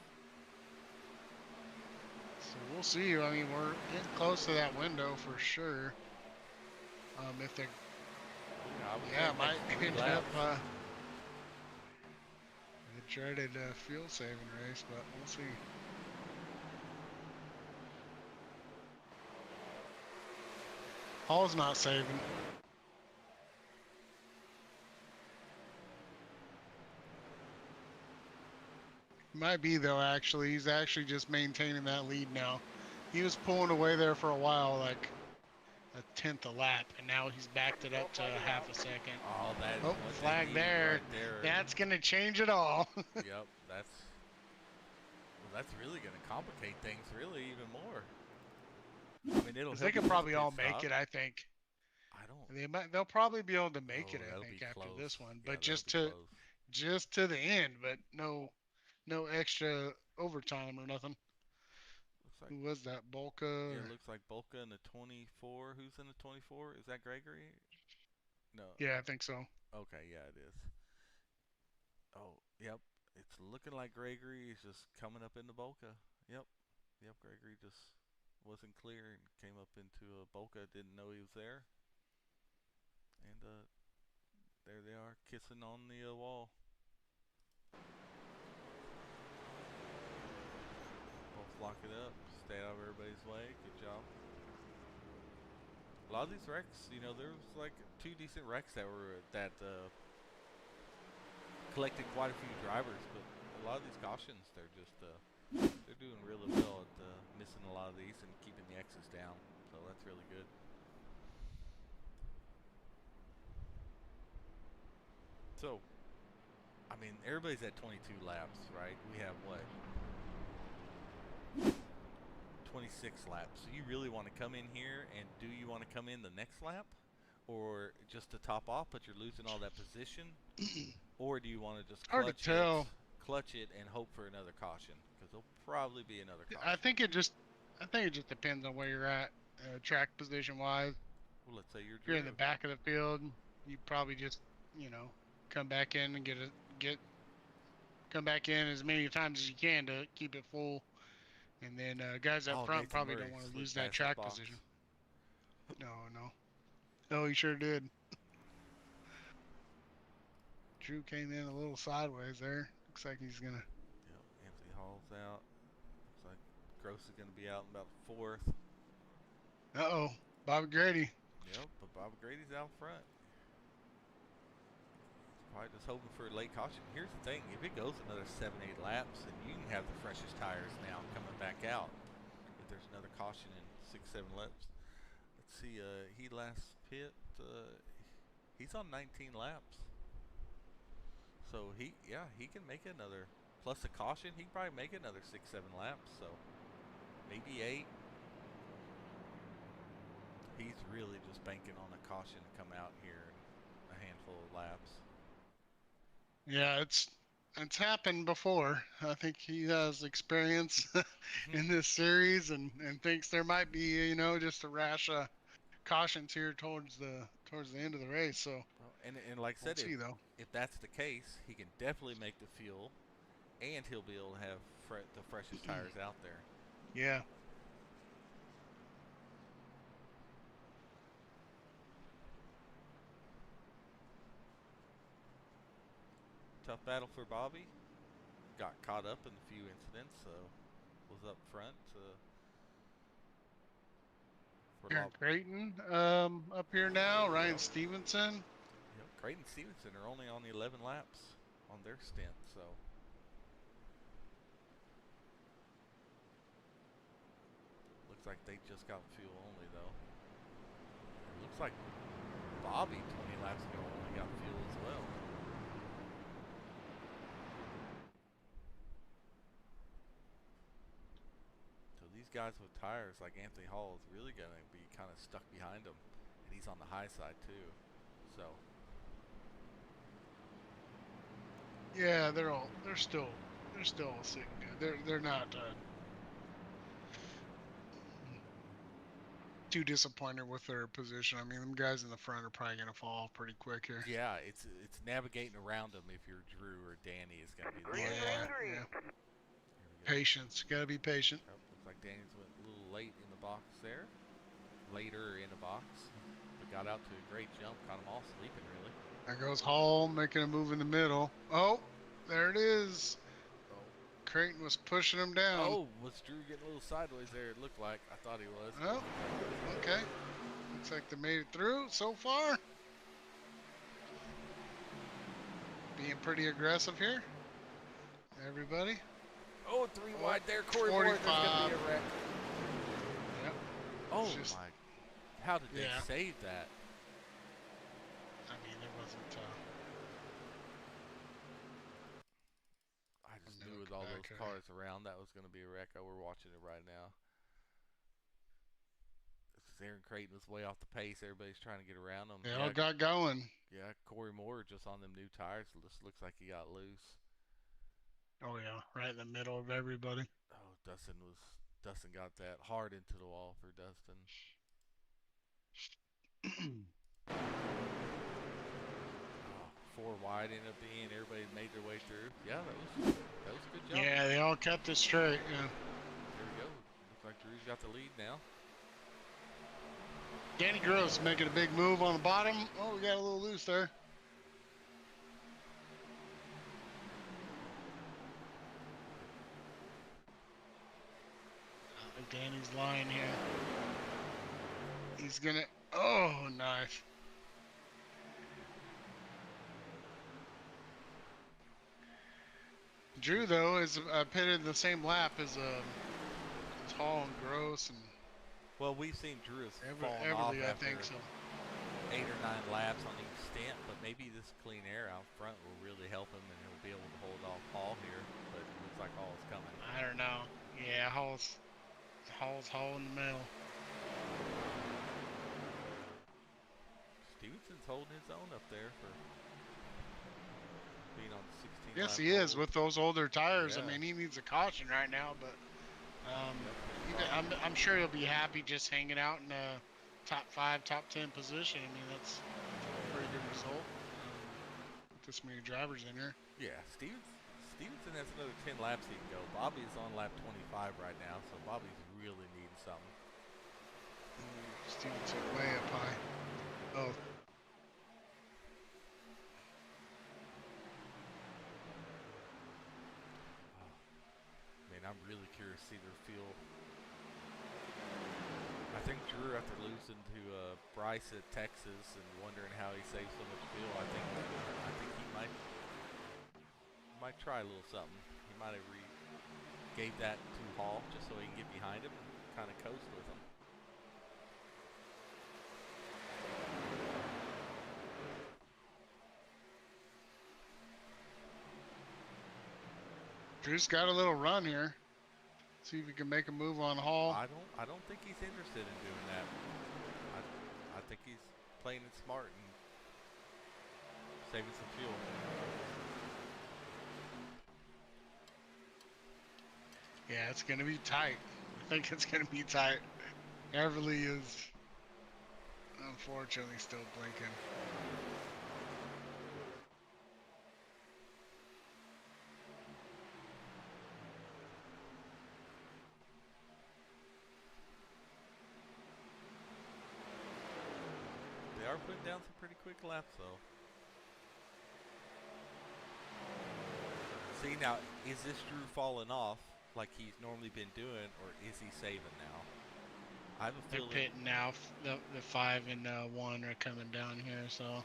B: So we'll see. I mean, we're getting close to that window for sure. If they. Yeah, might end up. The dreaded fuel saving race, but we'll see. Hall's not saving. Might be though, actually. He's actually just maintaining that lead now. He was pulling away there for a while, like a tenth a lap, and now he's backed it up to half a second.
A: Oh, that is
B: what flag there.
A: Right there.
B: That's gonna change it all.
A: Yep, that's really gonna complicate things really even more. I mean, it'll.
B: They can probably all make it, I think.
A: I don't.
B: They'll probably be able to make it, I think, after
A: close.
B: this one.
A: Yeah,
B: But just to the end, but no extra overtime or nothing.
A: Looks like,
B: who was that? Bolka?
A: Yeah, it looks like Bolka in the 24. Who's in the 24? Is that Gregory? No.
B: Yeah, I think so.
A: Okay, yeah, it is. Oh, yep. It's looking like Gregory is just coming up into Bolka. Yep. Gregory just wasn't clear and came up into Bolka. Didn't know he was there. And there they are, kissing on the wall. Both lock it up, stay out of everybody's way. Good job. A lot of these wrecks, there was like 2 decent wrecks that collected quite a few drivers, but a lot of these cautions, they're just they're doing really losing a lot of these and keeping the X's down. So that's really good. So, I mean, everybody's at 22 laps, right? We have what? 26 laps. So you really want to come in here, and do you want to come in the next lap? Or just to top off, but you're losing all that position? Or do you want to just
B: Hard to tell.
A: Clutch it and hope for another caution? Because there'll probably be another caution.
B: I think it just depends on where you're at, track position wise.
A: Well, let's say
B: If you're in the back of the field, you probably just, come back in and come back in as many times as you can to keep it full. And then guys up front
A: Nathan
B: probably
A: Murray
B: don't want to
A: slipped
B: lose that
A: past
B: track
A: box.
B: position. No. Oh, he sure did. Drew came in a little sideways there. Looks like he's gonna.
A: Yep, Anthony Hall's out. Looks like Gross is gonna be out in about 4th.
B: Uh-oh, Bobby Grady.
A: Yep, but Bobby Grady's out front. Probably just hoping for a late caution. Here's the thing, if it goes another 7-8 laps, then you can have the freshest tires now coming back out. If there's another caution in 6-7 laps. Let's see, he last pit, he's on 19 laps. So he can make another, plus a caution, he can probably make another 6-7 laps, so maybe 8. He's really just banking on a caution to come out here in a handful of laps.
B: Yeah, it's happened before. I think he has experience in this series and thinks there might be, just a rash of cautions here towards the end of the race. So
A: well, and like I said, if that's the case, he can definitely make the fuel, and he'll be able to have the freshest tires out there.
B: Yeah.
A: Tough battle for Bobby. Got caught up in a few incidents, so was up front.
B: Aaron Creighton up here now. Ryan Stevenson.
A: Yep, Creighton and Stevenson are only on the 11 laps on their stint, so. Looks like they just got fuel only, though. It looks like Bobby 20 laps ago only got fuel as well. These guys with tires like Anthony Hall is really going to be kind of stuck behind him, and he's on the high side too. So
B: yeah, they're still sitting good. They're not too disappointed with their position. I mean, them guys in the front are probably going to fall off pretty quick here.
A: Yeah, it's navigating around them. If you're Drew or Danny, is going to be the
B: yeah. Patience, gotta be patient.
A: Looks like Danny's went a little late in the box there. Later in the box. But got out to a great jump. Caught them all sleeping, really.
B: There goes Hall making a move in the middle. Oh, there it is.
A: Oh.
B: Creighton was pushing him down.
A: Oh, was Drew getting a little sideways there? It looked like. I thought he was.
B: Oh, okay. Looks like they made it through so far. Being pretty aggressive here. Everybody.
A: Oh, 3 wide there. Corey Moore, there's going to be a wreck.
B: Yep.
A: Oh, my. How did they save that?
B: I mean, there wasn't...
A: I just knew with all those cars around, that was going to be a wreck. Oh, we're watching it right now. Aaron Creighton was way off the pace. Everybody's trying to get around him.
B: They all got going.
A: Yeah, Corey Moore just on them new tires. Just looks like he got loose.
B: Oh yeah, right in the middle of everybody.
A: Oh, Dustin got that hard into the wall for Dustin. Oh, 4 wide ended up being. Everybody made their way through. Yeah, that was a good job.
B: Yeah, they all kept it straight. Yeah.
A: There we go. Looks like Drew's got the lead now.
B: Danny Gross making a big move on the bottom. Oh, we got a little loose there. Danny's line here. He's gonna. Oh, nice. Drew though is pitted the same lap as tall and gross, and
A: Well, we've seen Drew has fallen off
B: Everly, I
A: after
B: think so.
A: 8 or 9 laps on each stint, but maybe this clean air out front will really help him, and he'll be able to hold off Hall here. But it looks like Hall is coming.
B: I don't know. Yeah, Hall's Hall in the middle.
A: Stevenson's holding his own up there for being on the 16.
B: Yes,
A: lap
B: he is
A: pole.
B: with those older tires.
A: Yeah.
B: I mean, he needs a caution right now, but I'm sure he'll be happy just hanging out in a top 5, top 10 position. I mean, that's a pretty good result. With this many drivers in here.
A: Yeah, Stevenson has another 10 laps he can go. Bobby's on lap 25 right now, so Bobby's really needing something.
B: Stevenson way up high. Oh.
A: Man, I'm really curious to see their feel. I think Drew, after losing to Bryce at Texas and wondering how he saved so much fuel, I think he might try a little something. He might have gave that to Hall just so he can get behind him and kind of coast with him.
B: Drew's got a little run here. See if he can make a move on Hall.
A: I don't think he's interested in doing that. I think he's playing it smart and saving some fuel.
B: Yeah, it's gonna be tight. I think it's gonna be tight. Everly is unfortunately still blinking.
A: They are putting down some pretty quick laps, though. See, now, is this Drew falling off like he's normally been doing, or is he saving now? I have a
B: They're
A: feeling.
B: pitting now. The 5 and 1 are coming down here, so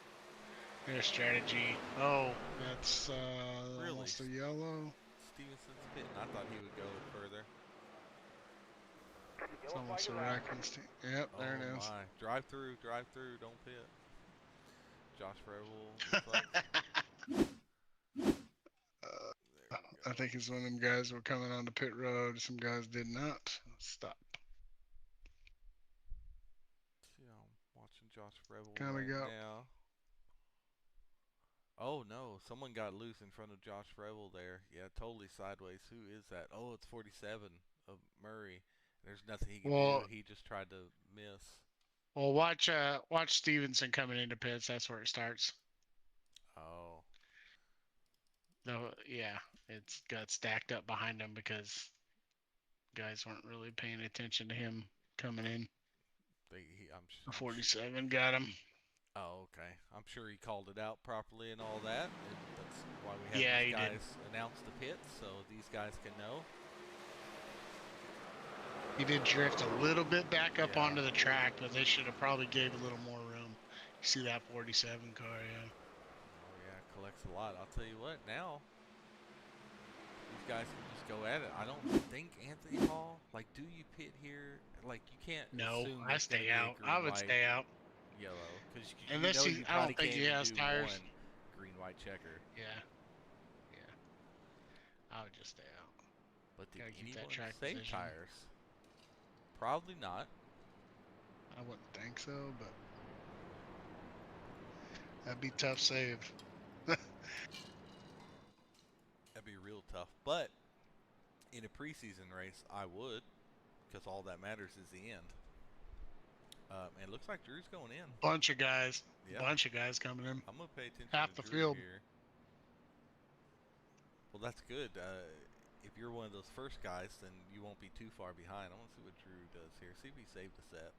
B: their strategy. Oh, that's
A: Really?
B: almost a yellow.
A: Stevenson's pitting. I thought he would go further.
B: It's almost a wrecking. Yep, there it is.
A: Oh my! Drive through, don't pit. Josh Rebel. looks like.
B: I think it's one of them guys were coming on the pit road. Some guys did not stop.
A: See, I'm watching Josh Rebel
B: Kinda
A: right
B: got-
A: now. Oh no, someone got loose in front of Josh Rebel there. Yeah, totally sideways. Who is that? Oh, it's 47 of Murray. There's nothing he can do. He just tried to miss.
B: Well, watch Stevenson coming into pits. That's where it starts.
A: Oh.
B: No, yeah, it's got stacked up behind him because guys weren't really paying attention to him coming in.
A: I'm
B: 47 got him.
A: Oh, okay. I'm sure he called it out properly and all that. And that's why we have these guys announce the pits, so these guys can know.
B: He did drift a little bit back up onto the track, but they should have probably gave a little more room. You see that 47 car, yeah.
A: Oh yeah, collects a lot. I'll tell you what, now these guys can just go at it. I don't think Anthony Hall, like, do you pit here? Like, you can't.
B: No,
A: assume
B: I
A: it's
B: stay
A: gonna be a
B: out.
A: green,
B: I would
A: white,
B: stay out.
A: Yellow, because
B: Unless
A: you know you
B: I don't
A: probably
B: think
A: can't
B: he
A: even
B: has
A: do
B: tires.
A: one green white checker.
B: Yeah. I would just stay out.
A: But did
B: Gotta keep that
A: anyone
B: track
A: save
B: position.
A: tires? Probably not.
B: I wouldn't think so, but that'd be tough save.
A: That'd be real tough. But in a preseason race, I would, because all that matters is the end. And it looks like Drew's going in.
B: Bunch of guys.
A: Yeah.
B: Bunch of guys coming in.
A: I'm gonna pay attention
B: Half
A: to
B: the
A: Drew
B: field.
A: here. Well, that's good. If you're one of those first guys, then you won't be too far behind. I want to see what Drew does here. See if he saved the set.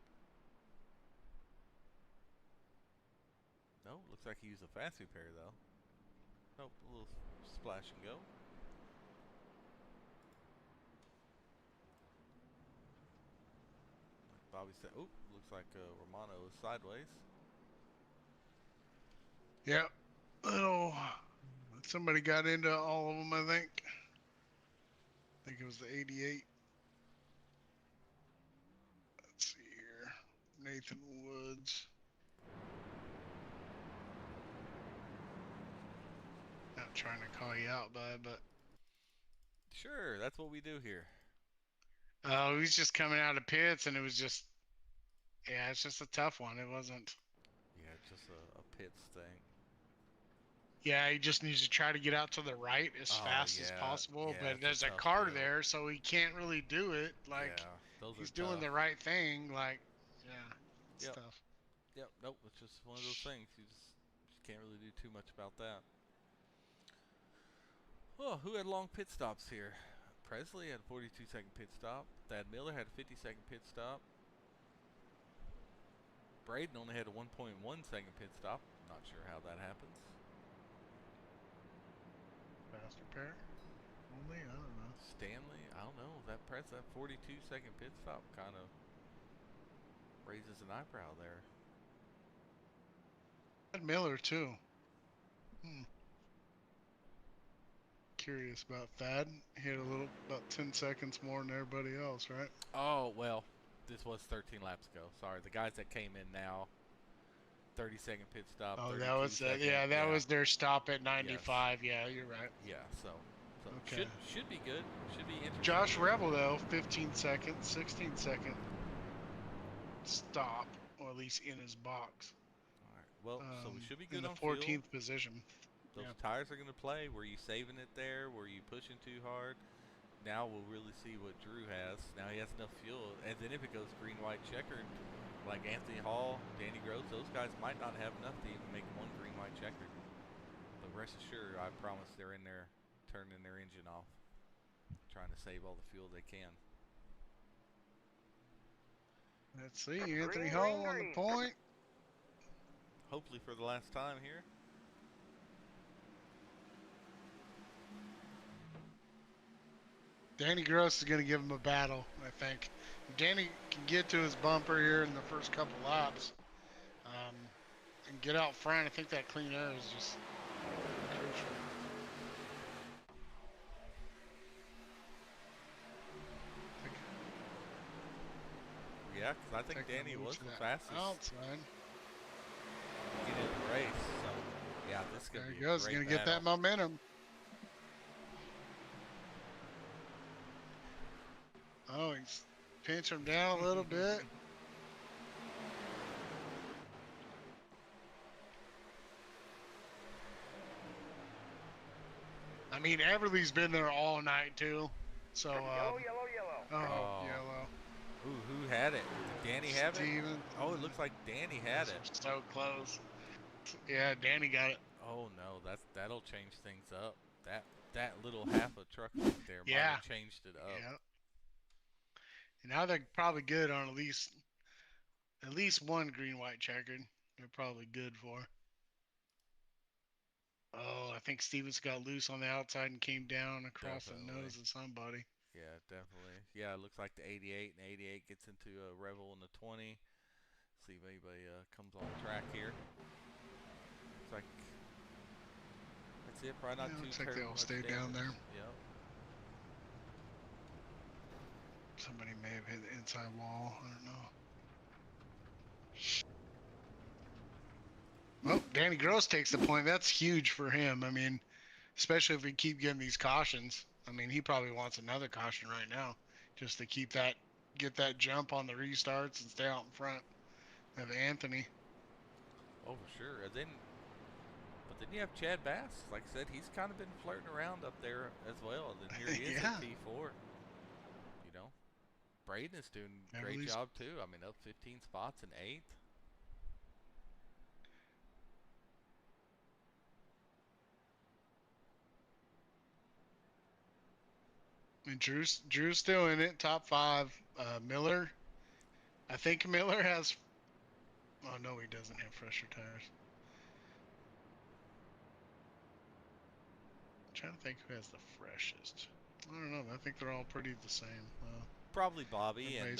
A: No, looks like he used a fast repair though. Nope, a little splash and go. Like Bobby said, oh, looks like Romano is sideways.
B: Yep. Oh, somebody got into all of them, I think. I think it was the 88. Nathan Woods. Not trying to call you out, bud, but
A: Sure, that's what we do here.
B: he was just coming out of pits, and it was just, yeah, it's just a tough one. It wasn't.
A: Yeah, just a pits thing.
B: Yeah, he just needs to try to get out to the right as fast as possible.
A: Yeah,
B: But there's a
A: tough
B: car
A: deal.
B: there, so he can't really do it. Like,
A: yeah, those
B: he's
A: are
B: doing
A: tough.
B: the right thing. Like, yeah, it's
A: Yep.
B: tough.
A: Yep, nope, it's just one of those things. You just can't really do too much about that. Well, who had long pit stops here? Presley had a 42-second pit stop. Thad Miller had a 50-second pit stop. Braden only had a 1.1-second pit stop. Not sure how that happens.
B: Faster pair? Only? I don't know.
A: Stanley, I don't know. That 42-second pit stop kind of raises an eyebrow there.
B: Thad Miller, too. Curious about Thad. He had about 10 seconds more than everybody else, right?
A: Oh, well, this was 13 laps ago. Sorry, the guys that came in now, 30-second pit stop.
B: Oh, that was that was their stop at 95. Yes. Yeah, you're right.
A: Yeah, so
B: okay.
A: should be good. Should be interesting.
B: Josh Rebel though, 15 seconds, 16-second stop, or at least in his box.
A: All right. Well, so we should be good
B: in the
A: on
B: 14th
A: fuel.
B: position.
A: Those tires are going to play. Were you saving it there? Were you pushing too hard? Now we'll really see what Drew has. Now he has enough fuel. And then if it goes green, white, checkered, like Anthony Hall, Danny Groves, those guys might not have enough to even make one green, white, checkered. But rest assured, I promise they're in there turning their engine off, trying to save all the fuel they can.
B: Let's see, Anthony Hall on the point.
A: Hopefully for the last time here.
B: Danny Gross is going to give him a battle, I think. If Danny can get to his bumper here in the first couple laps and get out front, I think that clean air is just crucial.
A: Yeah, because I think Danny was the fastest.
B: Outside.
A: Get in the race. So, yeah, this is going to be a great battle.
B: There he goes. He's going to get that momentum. Oh, he's pinching him down a little bit. I mean, Everly's been there all night too. So
G: yellow.
B: Oh, yellow.
A: Who had it? Did Danny have
B: Steven.
A: it? Oh, it looks like Danny had it.
B: So close. Yeah, Danny got it.
A: Oh no, that'll change things up. That little half a truck right there might have changed it up.
B: Yeah. And now they're probably good on at least one green, white, checkered. They're probably good for. Oh, I think Stevens got loose on the outside and came down across the nose of somebody.
A: Yeah, definitely. Yeah, it looks like the 88 and 88 gets into a Revel in the 20. See if anybody comes on track here. Looks like that's it. Probably not too.
B: Looks like they all stay down there.
A: Yep.
B: Somebody may have hit the inside wall. I don't know. Well, Danny Gross takes the point. That's huge for him. I mean, especially if we keep getting these cautions. I mean, he probably wants another caution right now, just to get that jump on the restarts and stay out in front of Anthony.
A: Oh, for sure. But then you have Chad Bass. Like I said, he's kind of been flirting around up there as well. And then here he is at P4. You know, Braden is doing a great job too. I mean, up 15 spots in 8th.
B: And Drew's still in it, top 5. Miller, I think Miller has. Oh no, he doesn't have fresher tires. I'm trying to think who has the freshest. I don't know. I think they're all pretty the same.
A: Probably Bobby and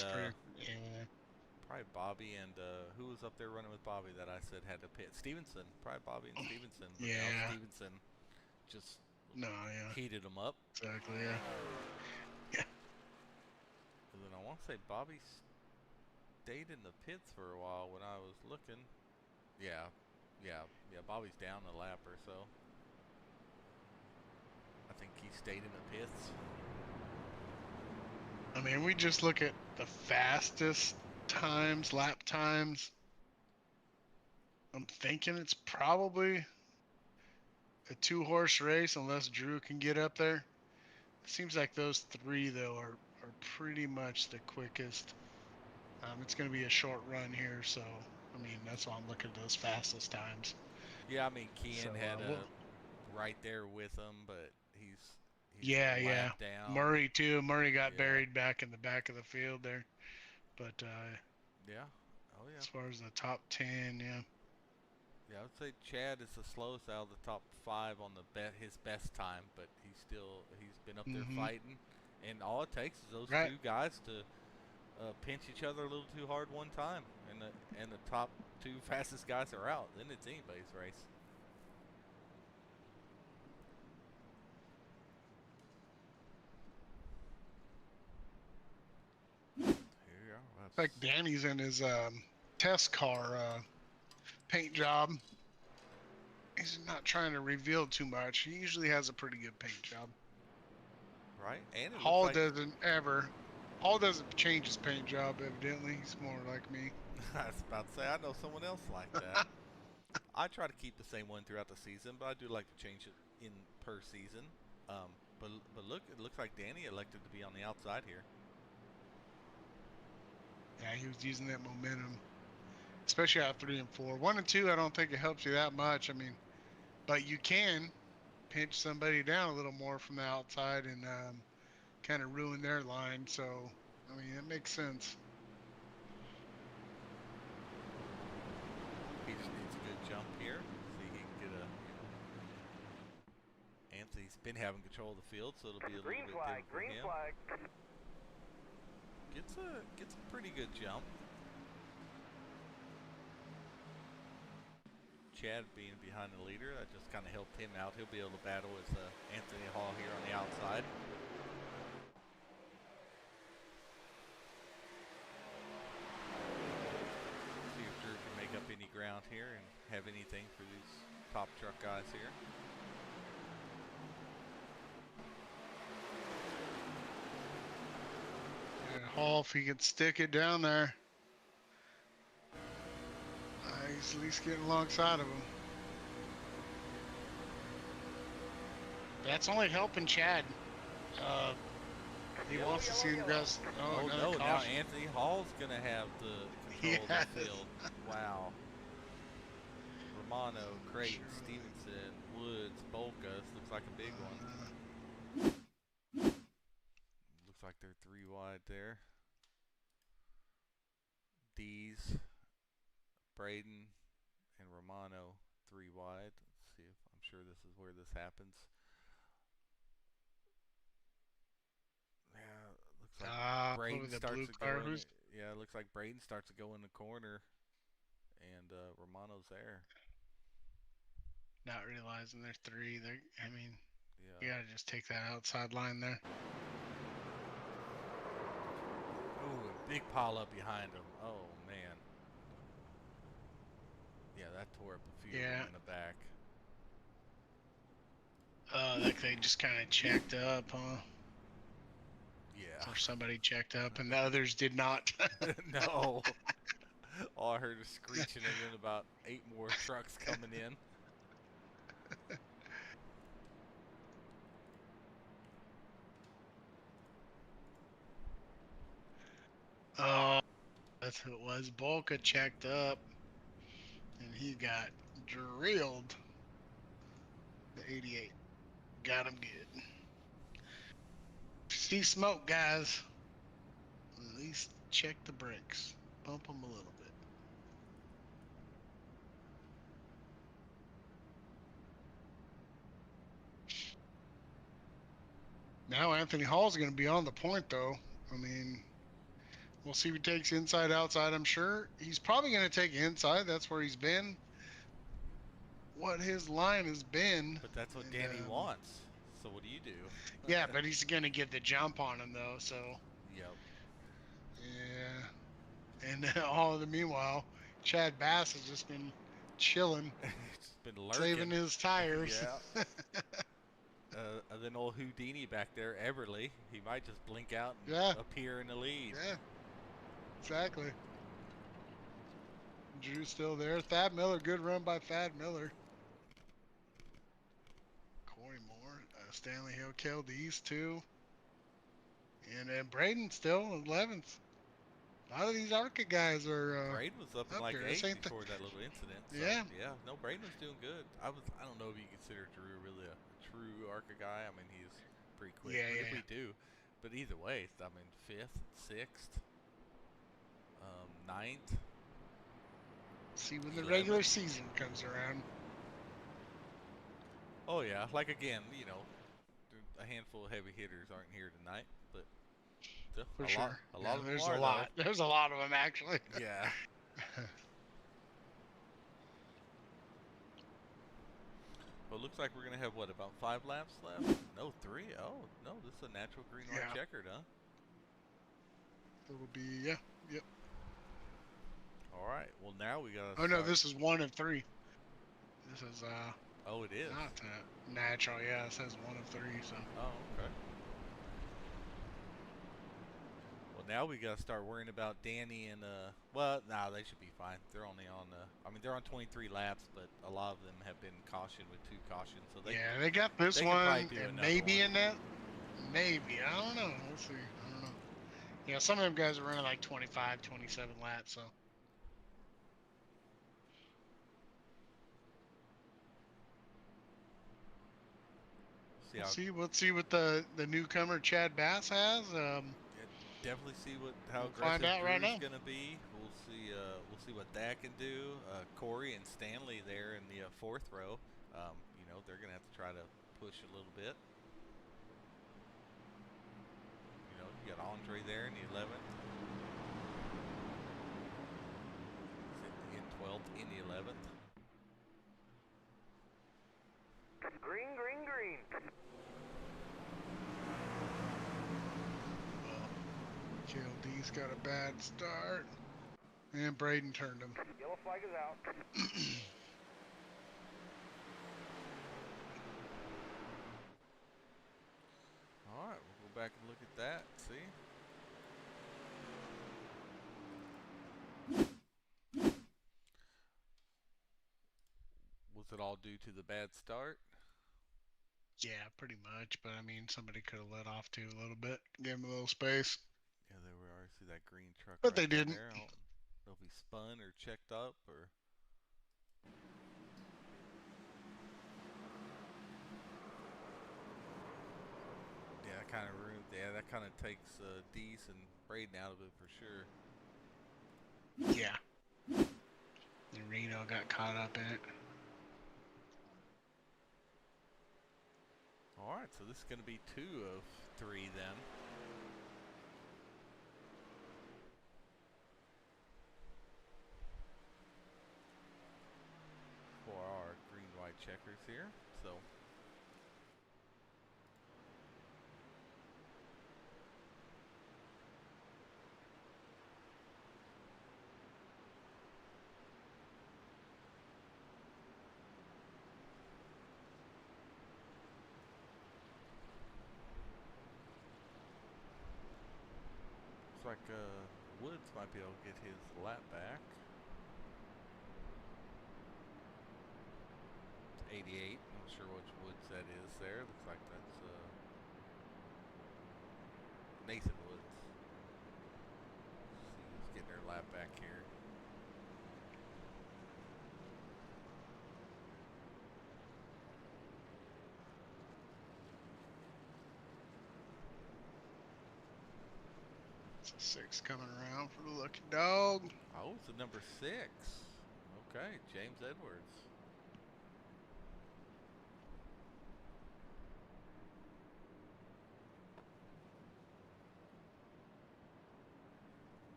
B: probably
A: Bobby and who was up there running with Bobby that I said had to pit? Stevenson. Probably Bobby and Stevenson. But now Stevenson just heated them up.
B: Exactly. Yeah.
A: And then I want to say Bobby's. stayed in the pits for a while when I was looking. Yeah. Bobby's down a lap or so. I think he stayed in the pits.
B: I mean, we just look at the fastest times, lap times. I'm thinking it's probably a 2-horse race unless Drew can get up there. It seems like those 3 though are pretty much the quickest. It's going to be a short run here, so I mean that's why I'm looking at those fastest times.
A: Yeah, I mean Kian
B: So,
A: had right there with him, but he's
B: yeah.
A: down.
B: Murray too. Murray got
A: Yeah.
B: buried back in the back of the field there, but
A: yeah, oh yeah.
B: as far as the top 10, yeah.
A: Yeah, I would say Chad is the slowest out of the top 5 on his best time, but he's been up there fighting, and all it takes is those 2 guys to pinch each other a little too hard one time, and the top 2 fastest guys are out. Then it's anybody's race. Here we are.
B: It's like Danny's in his test car paint job. He's not trying to reveal too much. He usually has a pretty good paint job.
A: Right, and
B: Hall doesn't change his paint job. Evidently, he's more like me.
A: I was about to say I know someone else like that. I try to keep the same one throughout the season, but I do like to change it in per season. But look, it looks like Danny elected to be on the outside here.
B: Yeah, he was using that momentum, especially out of 3 and 4. 1 and 2, I don't think it helps you that much. I mean, but you can pinch somebody down a little more from the outside and kind of ruin their line. So, I mean, it makes sense.
A: He just needs a good jump here. See, he can get a. Anthony's been having control of the field, so it'll be a little bit different for him.
G: Green flag.
A: Gets a pretty good jump. Chad being behind the leader, that just kind of helped him out. He'll be able to battle with Anthony Hall here on the outside. See if Drew can make up any ground here and have anything for these top truck guys here.
B: And Hall, if he could stick it down there, he's at least getting alongside of him. That's only helping Chad. He wants to see him guys.
A: Oh no! Now Anthony Hall's gonna have the control of the field. Wow. Romano, Creighton, Stevenson, Woods, Bolka. This looks like a big one. Looks like they're 3 wide there. Dees, Braden, and Romano 3 wide. Let's see if I'm sure this is where this happens. Yeah, looks like Braden starts to go in. Yeah, it looks like Braden starts to go in the corner, and Romano's there.
B: Not realizing they're 3. I mean,
A: yeah.
B: You gotta just take that outside line there.
A: Ooh, a big pile up behind him. Oh man. Yeah, that tore up the field in the back.
B: Like they just kind of checked up, huh?
A: Yeah.
B: Or somebody checked up and the others did not.
A: No. All I heard is screeching and then about 8 more trucks coming in.
B: Oh, that's who it was. Bolka checked up and he got drilled. The 88. Got him good. See smoke, guys. At least check the brakes. Bump them a little bit. Now Anthony Hall's going to be on the point, though. I mean, we'll see if he takes inside, outside. I'm sure he's probably going to take inside. That's where he's been. What his line has been.
A: But that's what Danny wants. So what do you do?
B: Yeah, but he's going to get the jump on him, though, so.
A: Yep.
B: Yeah. And all of the meanwhile, Chad Bass has just been chilling,
A: It's been lurking.
B: saving his tires.
A: Yeah. And then old Houdini back there, Everly, he might just blink out and appear in the lead.
B: Yeah, exactly. Drew's still there. Thad Miller, good run by Thad Miller. Corey Moore, Stanley Hill killed these two. And then Braden still 11th. A lot of these ARCA guys are
A: Braden was up in like
B: here.
A: 8th before that little incident. So,
B: yeah.
A: No, Braden was doing good. I don't know if you consider Drew really a true ARCA guy. I mean, he's pretty quick.
B: Yeah,
A: but if we do. But either way, I mean, 5th, 6th, 9th.
B: See when
A: 11th.
B: the regular season comes around.
A: Oh, yeah. Like, again, you know, a handful of heavy hitters aren't here tonight. But
B: for sure.
A: A lot of them
B: there's
A: are,
B: a lot.
A: though.
B: There's a lot of them, actually.
A: Yeah. Well, it looks like we're going to have, what, about 5 laps left? No, 3? Oh, no, this is a natural green-white checkered, huh?
B: It'll be, yep.
A: All right, well, now we got to
B: Oh, no, this is 1 of 3. This is,
A: oh, it is?
B: not natural, yeah, it says 1 of 3, so.
A: Oh, okay. Well, now we got to start worrying about Danny and, well, nah, they should be fine. They're only on, I mean, they're on 23 laps, but a lot of them have been cautioned with 2 cautions, so they
B: yeah, they got this
A: they
B: one, and maybe
A: one.
B: in that, maybe, I don't know, we'll see, I don't know. Yeah, some of them guys are running like 25, 27 laps, so. We'll see what the newcomer Chad Bass has.
A: Definitely see how
B: we'll
A: aggressive
B: find out right now.
A: Drew's gonna be. We'll see what that can do. Corey and Stanley there in the 4th row. You know, they're gonna have to try to push a little bit. You know, you got Andre there in the 11th. In 12th, in the 11th.
G: Green, green, green.
B: KLD's got a bad start. And Braden turned him.
G: Yellow flag is out.
A: All right, we'll go back and look at that. See. Was it all due to the bad start?
B: Yeah, pretty much. But I mean, somebody could have let off too a little bit, give him a little space.
A: Yeah, there we are. See that green truck.
B: But
A: right
B: they didn't.
A: There. I don't know if he spun or checked up or. Yeah, that kind of ruined. Yeah, that kind of takes Dees and Braden out of it for sure.
B: Yeah. And Reno got caught up in it.
A: All right, so this is going to be 2 of 3 then. For our green-white checkers here, so. Looks like Woods might be able to get his lap back. 88. I'm not sure which Woods that is there. Looks like that's Nathan Woods. Let's see who's getting their lap back here.
B: It's a 6 coming around for the lucky dog.
A: Oh, it's a number 6. Okay, James Edwards.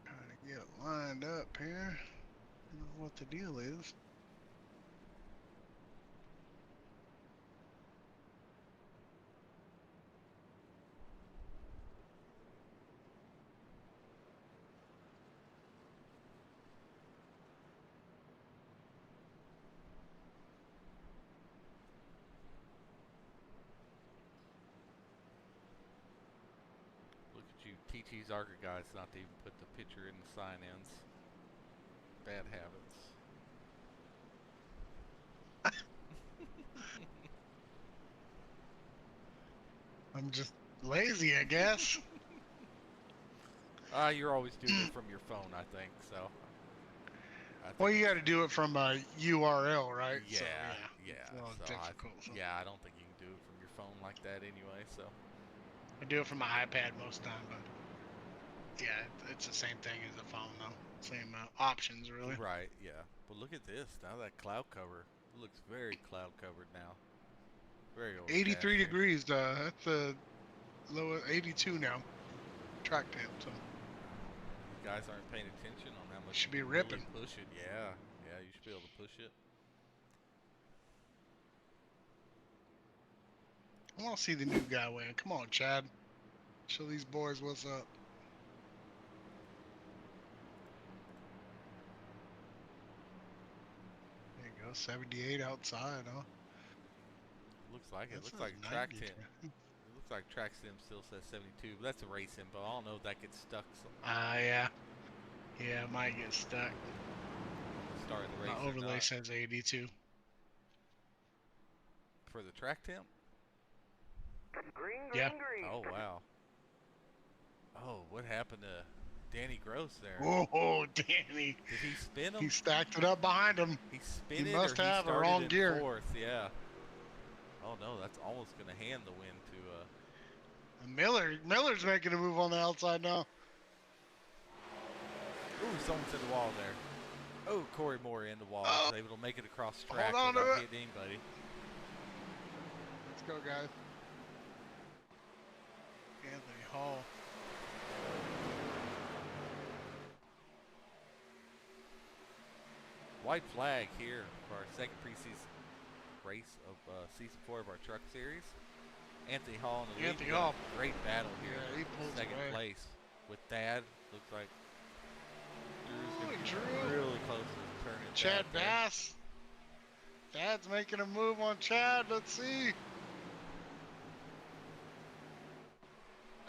B: Trying to get lined up here. I don't know what the deal is.
A: teach these ARCA guys not to even put the picture in the sign-ins. Bad habits.
B: I'm just lazy, I guess.
A: You're always doing it from your phone, I think. So.
B: Well, you got to do it from a URL, right?
A: Yeah,
B: So,
A: yeah.
B: It's a little difficult.
A: Yeah, I don't think you can do it from your phone like that anyway. So.
B: I do it from my iPad most time, but yeah, it's the same thing as a phone, though. Same options, really.
A: Right. Yeah. But look at this. Now that cloud cover looks very cloud covered now. Very overcast.
B: 83 degrees. That's the low 82 now. Track temp. So.
A: You guys aren't paying attention on how much
B: Should be
A: you
B: ripping.
A: Really push it. Yeah. Yeah. You should be able to push it.
B: I want to see the new guy win. Come on, Chad. Show these boys what's up. There you go. 78 outside, huh?
A: Looks like it.
B: That
A: Looks
B: says
A: like track
B: 90.
A: sim. It looks like track sim still says 72, but that's a race info. I don't know if that gets stuck.
B: Yeah. Yeah, it might get stuck.
A: Start of the race.
B: My overlay says 82.
A: For the track temp?
G: Green, green,
B: Yeah.
G: green.
A: Oh, wow. Oh, what happened to Danny Gross there?
B: Whoa, Danny.
A: Did he spin him?
B: He stacked it up behind him.
A: He spin
B: He
A: it
B: must
A: or
B: have
A: he
B: a
A: started
B: wrong
A: in
B: gear.
A: fourth, yeah. Oh no, that's almost gonna hand the win to
B: Miller's making a move on the outside now.
A: Ooh, someone's in the wall there. Oh, Corey Moore in the wall.
B: Oh.
A: Able to make it across track
B: Hold on
A: without
B: to it.
A: hitting anybody.
B: Let's go, guys. Anthony Hall.
A: White flag here for our second preseason race of season 4 of our truck series. Anthony Hall in the lead.
B: Anthony Hall.
A: Great battle here.
B: Yeah, he pulls
A: second
B: away.
A: place with Thad. Looks like Drew's
B: Drew.
A: gonna be really close to turning.
B: Chad Bass. Thad's making a move on Chad. Let's see.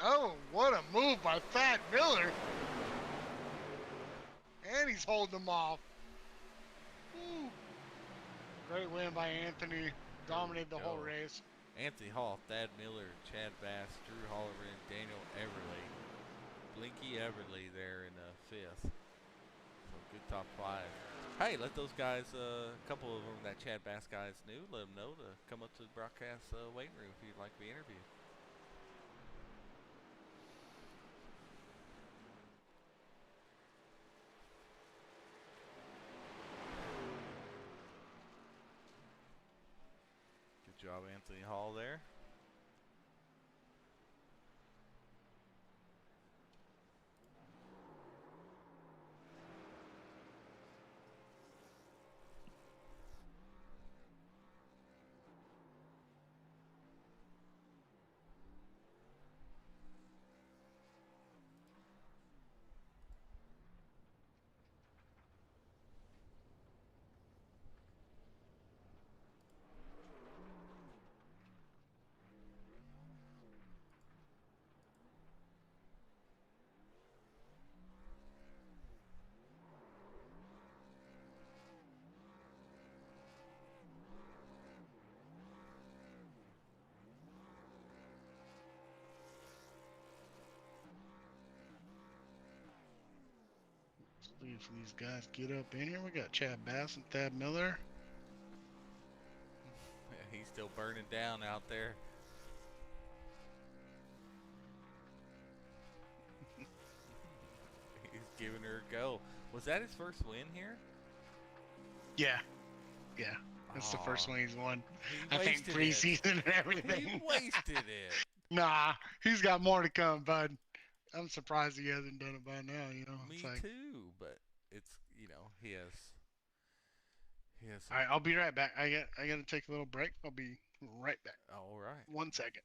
B: Oh, what a move by Thad Miller. And he's holding them off. Woo. Great win by Anthony. Dominated the whole race.
A: Anthony Hall, Thad Miller, Chad Bass, Drew Holleran, Daniel Everly. Blinky Everly there in fifth. So good top 5. Hey, let those guys, a couple of them that Chad Bass guys knew, let them know to come up to the broadcast waiting room if you'd like to be interviewed. Good job, Anthony Hall there.
B: See if these guys get up in here. We got Chad Bass and Thad Miller.
A: Yeah, he's still burning down out there. He's giving her a go. Was that his first win here?
B: Yeah. Yeah. That's the first one he's won.
A: He
B: I think
A: wasted
B: preseason and
A: He
B: everything.
A: wasted it.
B: Nah, he's got more to come, bud. I'm surprised he hasn't done it by now, you know.
A: Me
B: It's like,
A: too, but it's, you know, he has.
B: all right, I'll be right back. I got to take a little break. I'll be right back.
A: All right.
B: 1 second.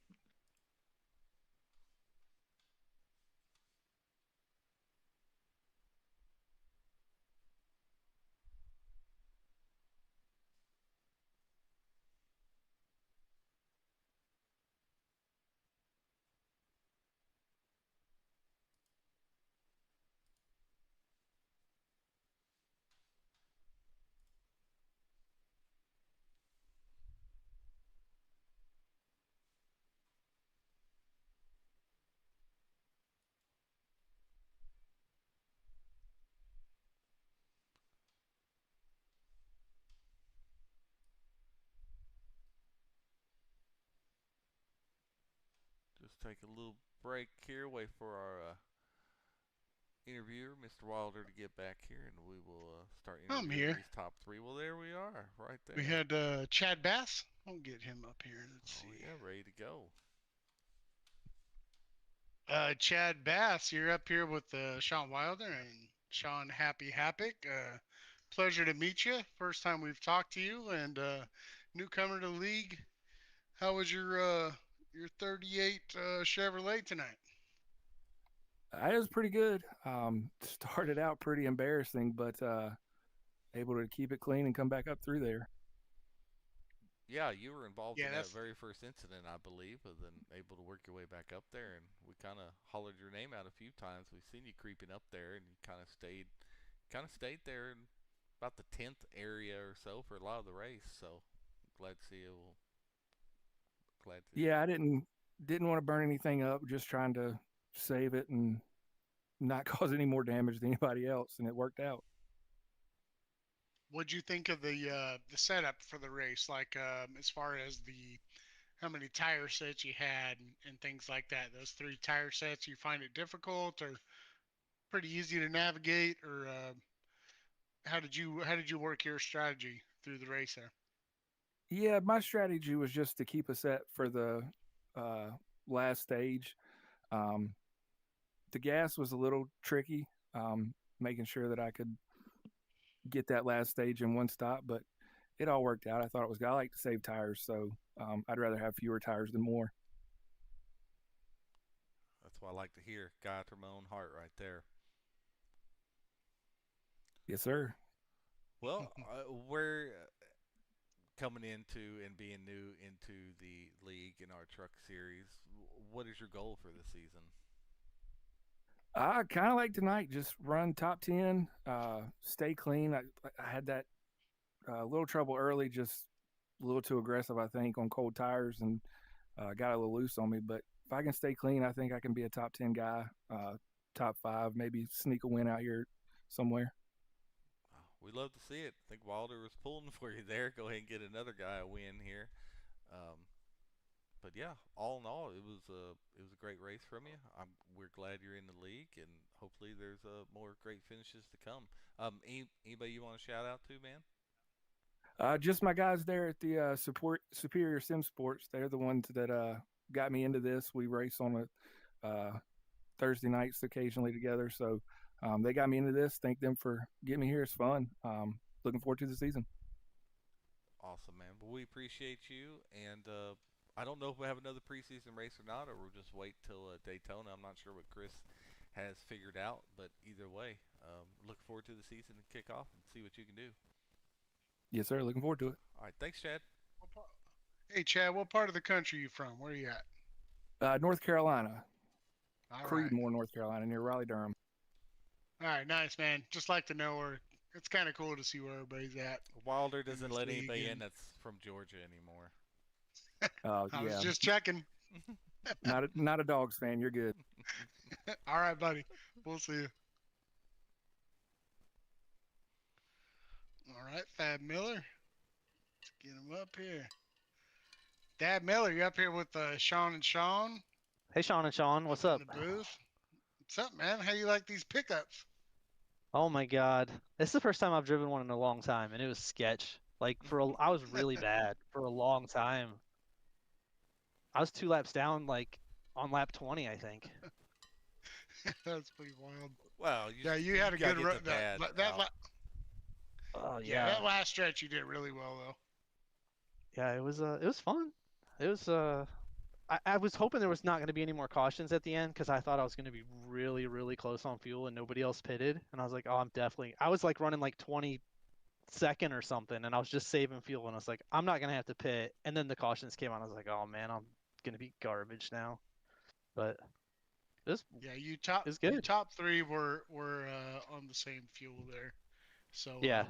A: Let's take a little break here. Wait for our interviewer, Mr. Wilder, to get back here, and we will start
B: I'm
A: interviewing
B: here.
A: these top three. Well, there we are, right there.
B: We had Chad Bass. I'll get him up here. Let's see.
A: Yeah, ready to go.
B: Chad Bass, you're up here with Sean Wilder and Sean Happy Happick. Pleasure to meet you. First time we've talked to you, and newcomer to the league. How was your 38 Chevrolet tonight?
I: It was pretty good. Started out pretty embarrassing, but able to keep it clean and come back up through there.
A: Yeah, you were involved in that very first incident, I believe, and then able to work your way back up there. And we kind of hollered your name out a few times. We've seen you creeping up there, and you kind of stayed there in about the 10th area or so for a lot of the race. So glad to see you.
I: Yeah, I didn't want to burn anything up. Just trying to save it and not cause any more damage to anybody else, and it worked out.
B: What'd you think of the setup for the race? Like as far as how many tire sets you had and things like that. Those 3 tire sets, you find it difficult or pretty easy to navigate, or how did you work your strategy through the race there?
I: Yeah, my strategy was just to keep a set for the last stage. The gas was a little tricky, making sure that I could get that last stage in one stop, but it all worked out. I thought it was good. I like to save tires, so I'd rather have fewer tires than more.
A: That's what I like to hear. Guy after my own heart right there.
I: Yes, sir.
A: Well, we're coming into and being new into the league in our truck series. What is your goal for the season?
I: I kind of like tonight, just run top 10, stay clean. I had that little trouble early, just a little too aggressive, I think, on cold tires, and got a little loose on me. But if I can stay clean, I think I can be a top 10 guy, top 5, maybe sneak a win out here somewhere.
A: We'd love to see it. I think Wilder was pulling for you there. Go ahead and get another guy a win here. But yeah, all in all, it was a great race from you. We're glad you're in the league, and hopefully there's more great finishes to come. Anybody you want to shout out to, man?
I: Just my guys there at the Superior Sim Sports. They're the ones that got me into this. We race on a Thursday nights occasionally together, so they got me into this. Thank them for getting me here. It's fun. Looking forward to the season.
A: Awesome, man. Well, we appreciate you, and I don't know if we have another preseason race or not, or we'll just wait till Daytona. I'm not sure what Chris has figured out, but either way, look forward to the season and kick off and see what you can do.
I: Yes, sir. Looking forward to it.
A: All right. Thanks, Chad.
B: Hey, Chad, what part of the country are you from? Where are you
I: at? North Carolina.
B: All
I: Creedmoor,
B: right.
I: North Carolina, near Raleigh-Durham.
B: All right, nice, man. Just like to know where. It's kind of cool to see where everybody's at.
A: Wilder doesn't let anybody in that's from Georgia anymore.
B: I was just checking.
I: Not a Dogs fan. You're good.
B: All right, buddy. We'll see you. All right, Thad Miller. Let's get him up here. Thad Miller, you up here with Sean and Sean?
J: Hey, Sean and Sean. What's up?
B: In the booth. What's up, man? How you like these pickups?
J: Oh my God, this is the first time I've driven one in a long time, and it was sketch. Like I was really bad for a long time. I was 2 laps down, like on lap 20, I think.
B: That's pretty wild.
A: Well,
B: you had a good run.
J: Oh yeah.
B: That last stretch you did really well though.
J: Yeah, it was fun. It was I was hoping there was not going to be any more cautions at the end because I thought I was going to be really, really close on fuel and nobody else pitted. And I was like, oh, I was like running like 22nd or something, and I was just saving fuel. And I was like, I'm not going to have to pit. And then the cautions came on. I was like, oh man, I'm going to be garbage now. But it was,
B: yeah, you top 3 were on the same fuel there. So
J: yeah.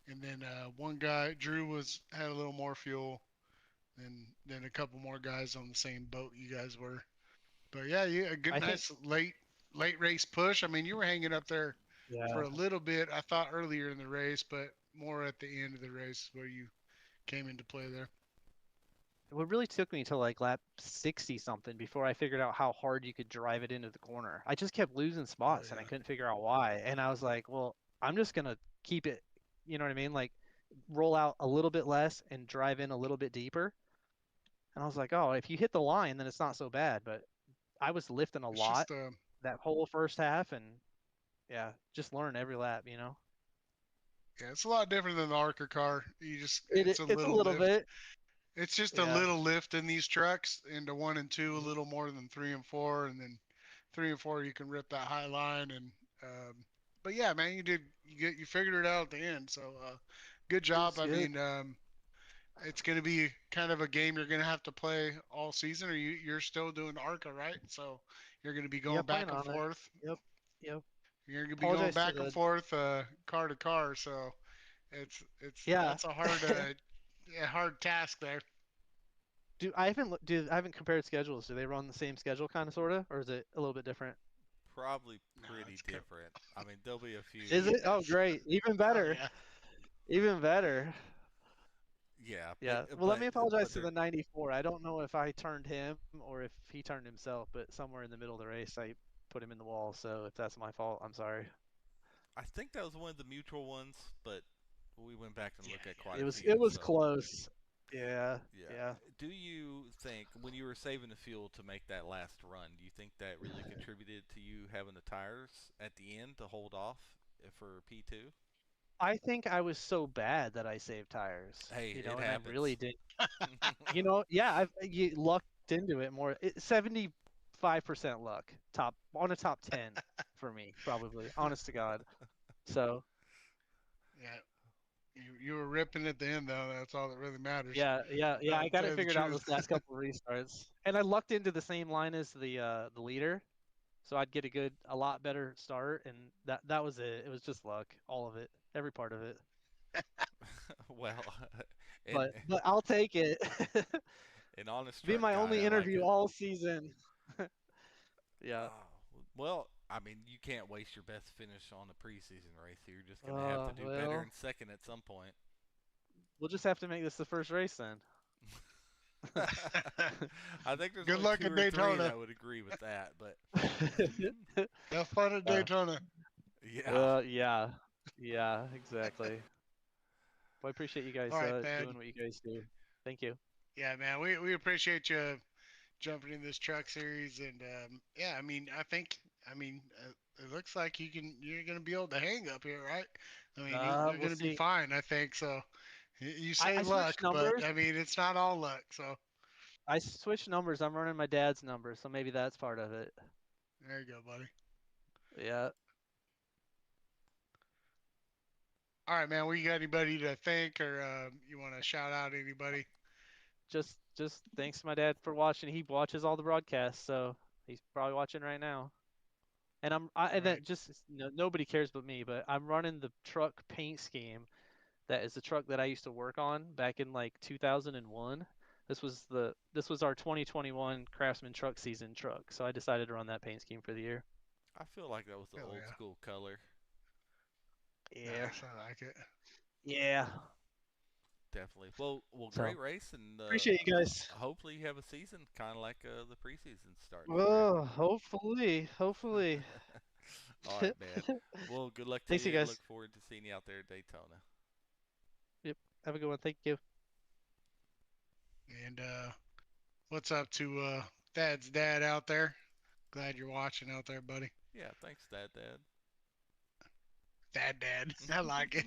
B: And then one guy, Drew, had a little more fuel. And then a couple more guys on the same boat you guys were. But yeah, nice late race push. I mean, you were hanging up there for a little bit, I thought, earlier in the race, but more at the end of the race where you came into play there.
J: It really took me to like lap 60 something before I figured out how hard you could drive it into the corner. I just kept losing spots and I couldn't figure out why. And I was like, well, I'm just gonna keep it, you know what I mean? Like roll out a little bit less and drive in a little bit deeper. And I was like, oh, if you hit the line, then it's not so bad. But I was lifting a
B: It's
J: lot
B: just
J: that whole first half, and yeah, just learn every lap, you know.
B: yeah, it's a lot different than the ARCA car. You just
J: It's a
B: little
J: little
B: lift.
J: bit.
B: It's just a
J: Yeah.
B: little lift in these trucks into 1 and 2, a little more than 3 and 4, and then 3 and 4 you can rip that high line and. But yeah, man, you figured it out at the end. So good job. I
J: good.
B: mean, it's going to be kind of a game you're going to have to play all season, or you're still doing ARCA, right? So you're going to be
J: Yeah,
B: going
J: plan
B: back and
J: on it.
B: forth.
J: Yep. Yep.
B: You're going to be going
J: Apologize for
B: back and
J: the
B: forth, car to car. So it's
J: yeah.
B: that's a hard task there.
J: I haven't compared schedules. Do they run the same schedule kind of sorta, or is it a little bit different?
A: Probably
B: No,
A: pretty
B: it's
A: different. I mean, there'll be a
J: Is
A: few.
J: it? Oh, great. Even
B: Oh
J: better.
B: yeah.
J: Even better.
A: Yeah,
J: Yeah. Well, let me apologize to the 94. I don't know if I turned him or if he turned himself, but somewhere in the middle of the race, I put him in the wall. So if that's my fault, I'm sorry.
A: I think that was one of the mutual ones, but we went back and looked at quite
J: It
A: a
J: was
A: few. So
J: close. Yeah.
A: yeah.
J: Yeah.
A: Do you think when you were saving the fuel to make that last run, do you think that really contributed to you having the tires at the end to hold off for P2?
J: I think I was so bad that I saved tires.
A: Hey,
J: You
A: it
J: know, and I
A: happens.
J: really did. You know, yeah, you lucked into it more. 75% luck, on a top 10 for me, probably. Honest to God. So
B: Yeah. You were ripping at the end though. That's all that really matters.
J: yeah. I got
B: Tell
J: it
B: you the
J: figured out
B: truth.
J: those last couple of restarts, and I lucked into the same line as the leader, so I'd get a lot better start, and that was it. It was just luck, all of it, every part of it.
A: Well, and
J: But I'll take it.
A: an honest
J: Be
A: truck
J: my
A: guy,
J: only
A: I like
J: interview
A: it.
J: all season. Yeah.
A: Oh, well, I mean, you can't waste your best finish on a preseason race. You're just going to have to do better
J: Well,
A: in second at some point.
J: we'll just have to make this the first race then.
A: I think there's
B: Good
A: only
B: luck
A: two
B: at
A: or three
B: Daytona.
A: that would agree with that, but
B: Have fun at Daytona.
A: yeah.
J: Yeah, exactly. Well, I appreciate you guys
B: All right, man.
J: doing what you guys do. Thank you.
B: Yeah, man. We appreciate you jumping in this truck series, and yeah, I mean, it looks like you're gonna be able to hang up here, right? I mean, you're
J: We'll
B: gonna be
J: see.
B: fine, I think. So you say
J: I
B: luck,
J: switched
B: but
J: numbers.
B: I mean, it's not all luck. So
J: I switched numbers. I'm running my dad's number, so maybe that's part of it.
B: there you go, buddy.
J: Yeah.
B: All right, man. We got anybody to thank, or you want to shout out anybody?
J: Just thanks to my dad for watching. He watches all the broadcasts, so he's probably watching right now. And and then
B: Right.
J: just nobody cares but me, but I'm running the truck paint scheme. That is the truck that I used to work on back in like 2001. This was our 2021 Craftsman truck season truck, so I decided to run that paint scheme for the year.
A: I feel like that was the
B: Hell
A: old
B: yeah.
A: school color.
J: Yeah.
B: Nice. I like it.
J: Yeah.
A: Definitely. Well,
J: So,
A: great race, and
J: appreciate you guys.
A: hopefully you have a season kind of like the preseason starting.
J: Oh, hopefully.
A: All right, man. Well, good luck to
J: Thanks,
A: you,
J: you
A: and
J: guys.
A: look forward to seeing you out there at Daytona.
J: Yep. Have a good one. Thank you.
B: And what's up to Dad's dad out there? Glad you're watching out there, buddy.
A: Yeah, thanks, Dad.
B: Dad. I like it.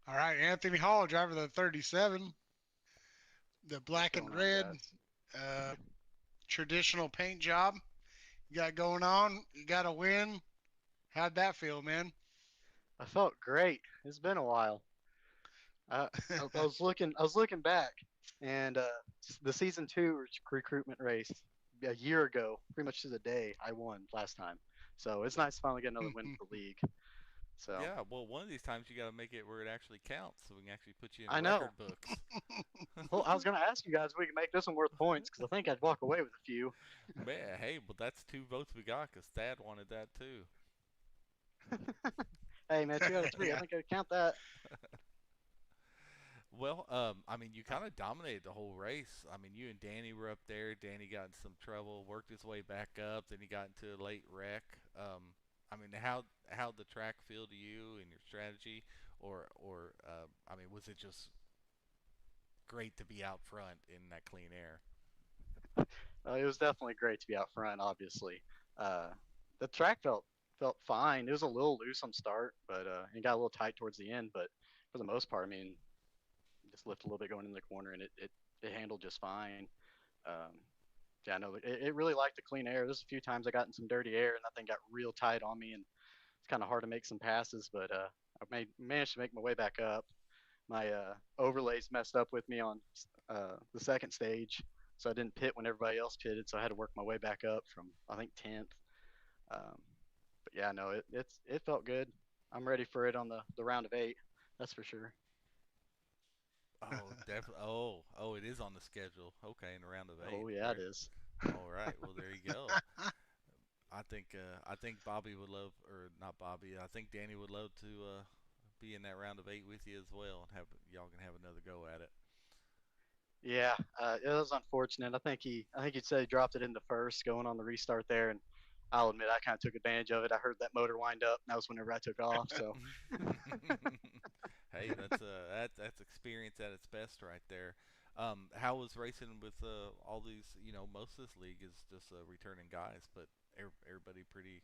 B: All right, Anthony Hall, driver of the 37, the black and red, traditional paint job you got going on. You got a win. How'd that feel, man?
K: I felt great. It's been a while. I was looking back, and the season 2 recruitment race a year ago, pretty much to the day, I won last time. So it's nice to finally get another win for the league. So
A: Yeah, well, one of these times you got to make it where it actually counts, so we can actually put you in
K: I know.
A: record books.
K: Well, I was going to ask you guys if we can make this one worth points, because I think I'd walk away with a few.
A: Man, hey, but that's 2 votes we got, because Thad wanted that too.
K: Hey, man, 2 out of 3. I think I'd count that.
A: Well, I mean, you kind of dominated the whole race. I mean, you and Danny were up there. Danny got in some trouble, worked his way back up, then he got into a late wreck. I mean, how the track feel to you and your strategy, or I mean, was it just great to be out front in that clean air?
K: It was definitely great to be out front. Obviously, uh, the track felt fine. It was a little loose on start, but it got a little tight towards the end. But for the most part, I mean, just lift a little bit going in the corner, and it handled just fine. Um, yeah, no, it really liked the clean air. There's a few times I got in some dirty air, and that thing got real tight on me, and it's kind of hard to make some passes. But managed to make my way back up. My overlays messed up with me on the second stage, so I didn't pit when everybody else pitted. So I had to work my way back up from I think 10th. Um, but yeah, no, it felt good. I'm ready for it on the round of 8. That's for sure.
A: Oh, definitely. Oh, it is on the schedule. Okay, in the round of 8.
K: Oh yeah, it is.
A: All right. Well, there you go. I think Bobby would love, or not Bobby. I think Danny would love to be in that round of 8 with you as well, and have y'all can have another go at it.
K: Yeah, it was unfortunate. I think he said he dropped it in the first, going on the restart there, and I'll admit I kind of took advantage of it. I heard that motor wind up, and that was whenever I took off. So
A: Hey, that's experience at its best right there. How was racing with all these? You know, most of this league is just returning guys, but everybody pretty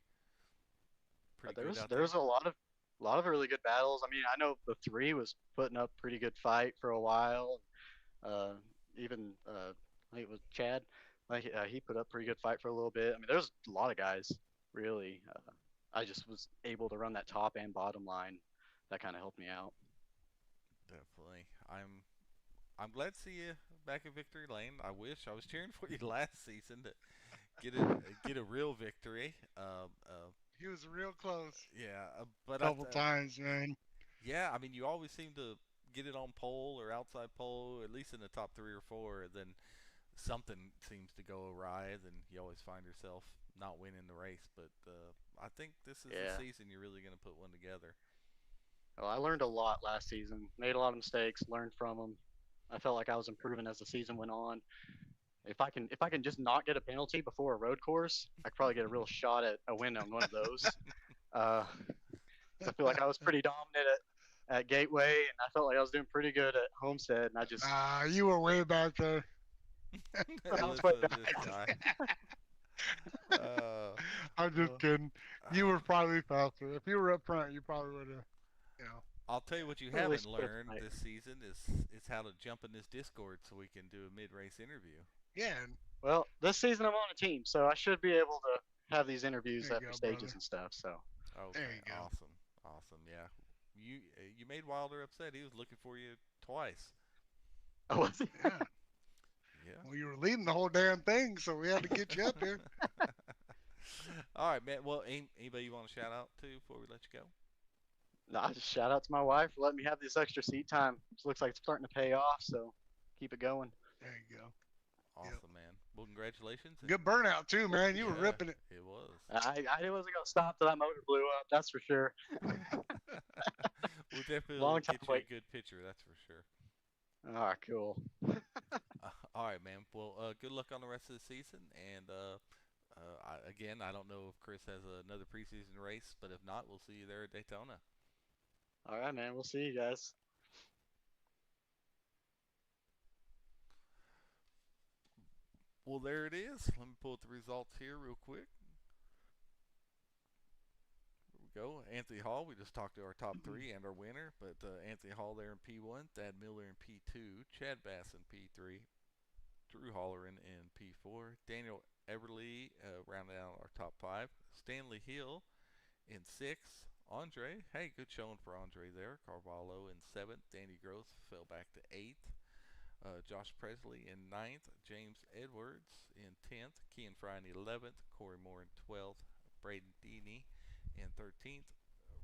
A: good out
K: there
A: there.
K: was a lot of really good battles. I mean, I know the 3 was putting up pretty good fight for a while. Uh, even I think it was Chad. Like he put up pretty good fight for a little bit. I mean, there's a lot of guys really. I just was able to run that top and bottom line. That kind of helped me out.
A: Definitely. I'm glad to see you back in victory lane. I wish I was cheering for you last season to get a real victory.
B: He was real close.
A: Yeah, but
B: Couple times, man.
A: Yeah, I mean, you always seem to get it on pole or outside pole, at least in the top 3 or 4. Then something seems to go awry, then you always find yourself not winning the race. But I think this is the season you're really going to put one together.
K: Well, I learned a lot last season. Made a lot of mistakes, learned from them. I felt like I was improving as the season went on. If I can just not get a penalty before a road course, I could probably get a real shot at a win on one of those. I feel like I was pretty dominant at Gateway, and I felt like I was doing pretty good at Homestead, and I just
B: you were way back there.
K: I was way back.
B: I'm just kidding. You were probably faster. If you were up front, you probably would have. You know.
A: I'll tell you what you haven't learned this season is how to jump in this Discord so we can do a mid-race interview.
B: Yeah.
K: Well, this season I'm on a team, so I should be able to have these interviews after stages and stuff. So.
A: Okay.
B: There you go.
A: Awesome. Yeah. You made Wilder upset. He was looking for you twice.
K: Oh, was he?
B: Yeah.
A: Yeah.
B: Well, you were leading the whole damn thing, so we had to get you up here.
A: All right, man. Well, anybody you want to shout out to before we let you go?
K: No, just shout out to my wife for letting me have this extra seat time. It looks like it's starting to pay off, so keep it going.
B: There you go.
A: Awesome, man. Well, congratulations.
B: Good burnout too, man. You were ripping it.
A: It was.
K: I wasn't gonna stop till that motor blew up. That's for sure.
A: We'll definitely get you a good picture. That's for sure.
K: All right, cool.
A: All right, man. Well, good luck on the rest of the season. And again, I don't know if Chris has another preseason race, but if not, we'll see you there at Daytona.
K: All right, man. We'll see you guys.
A: Well, there it is. Let me pull up the results here real quick. Here we go. Anthony Hall, we just talked to our top 3 and our winner, but Anthony Hall there in P1, Thad Miller in P2, Chad Bass in P3, Drew Holleran in P4, Daniel Everly rounding out our top 5, Stanley Hill in 6th, Andre, hey, good showing for Andre there, Carvalho in 7th, Danny Gross fell back to 8th, Josh Presley in 9th, James Edwards in 10th, Kean Fry in 11th, Corey Moore in 12th, Braden Deeney in 13th,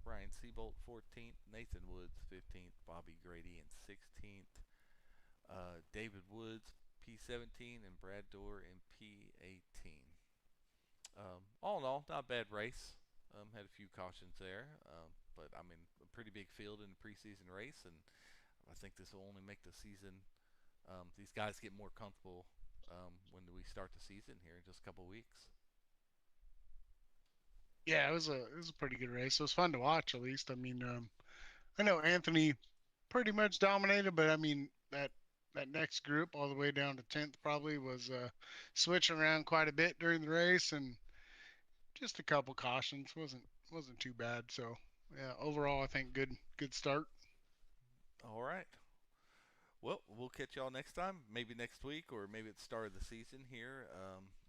A: Ryan Seabolt 14th, Nathan Woods 15th, Bobby Grady in 16th, David Woods P17, and Brad Dorr in P18. All in all, not a bad race. Had a few cautions there, but I mean, a pretty big field in the preseason race, and I think this will only make the season. These guys get more comfortable when we start the season here in just a couple weeks.
B: Yeah, it was a pretty good race. It was fun to watch, at least. I mean, I know Anthony pretty much dominated, but I mean that next group all the way down to 10th probably was switching around quite a bit during the race, and just a couple cautions wasn't too bad. So yeah, overall I think good start.
A: All right. Well, we'll catch y'all next time, maybe next week, or maybe at the start of the season here.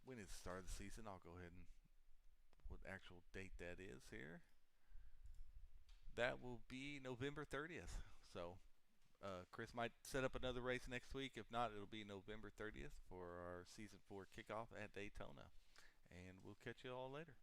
A: When is the start of the season? I'll go ahead and what actual date that is here. That will be November 30th. So Chris might set up another race next week. If not, it'll be November 30th for our season 4 kickoff at Daytona. And we'll catch you all later.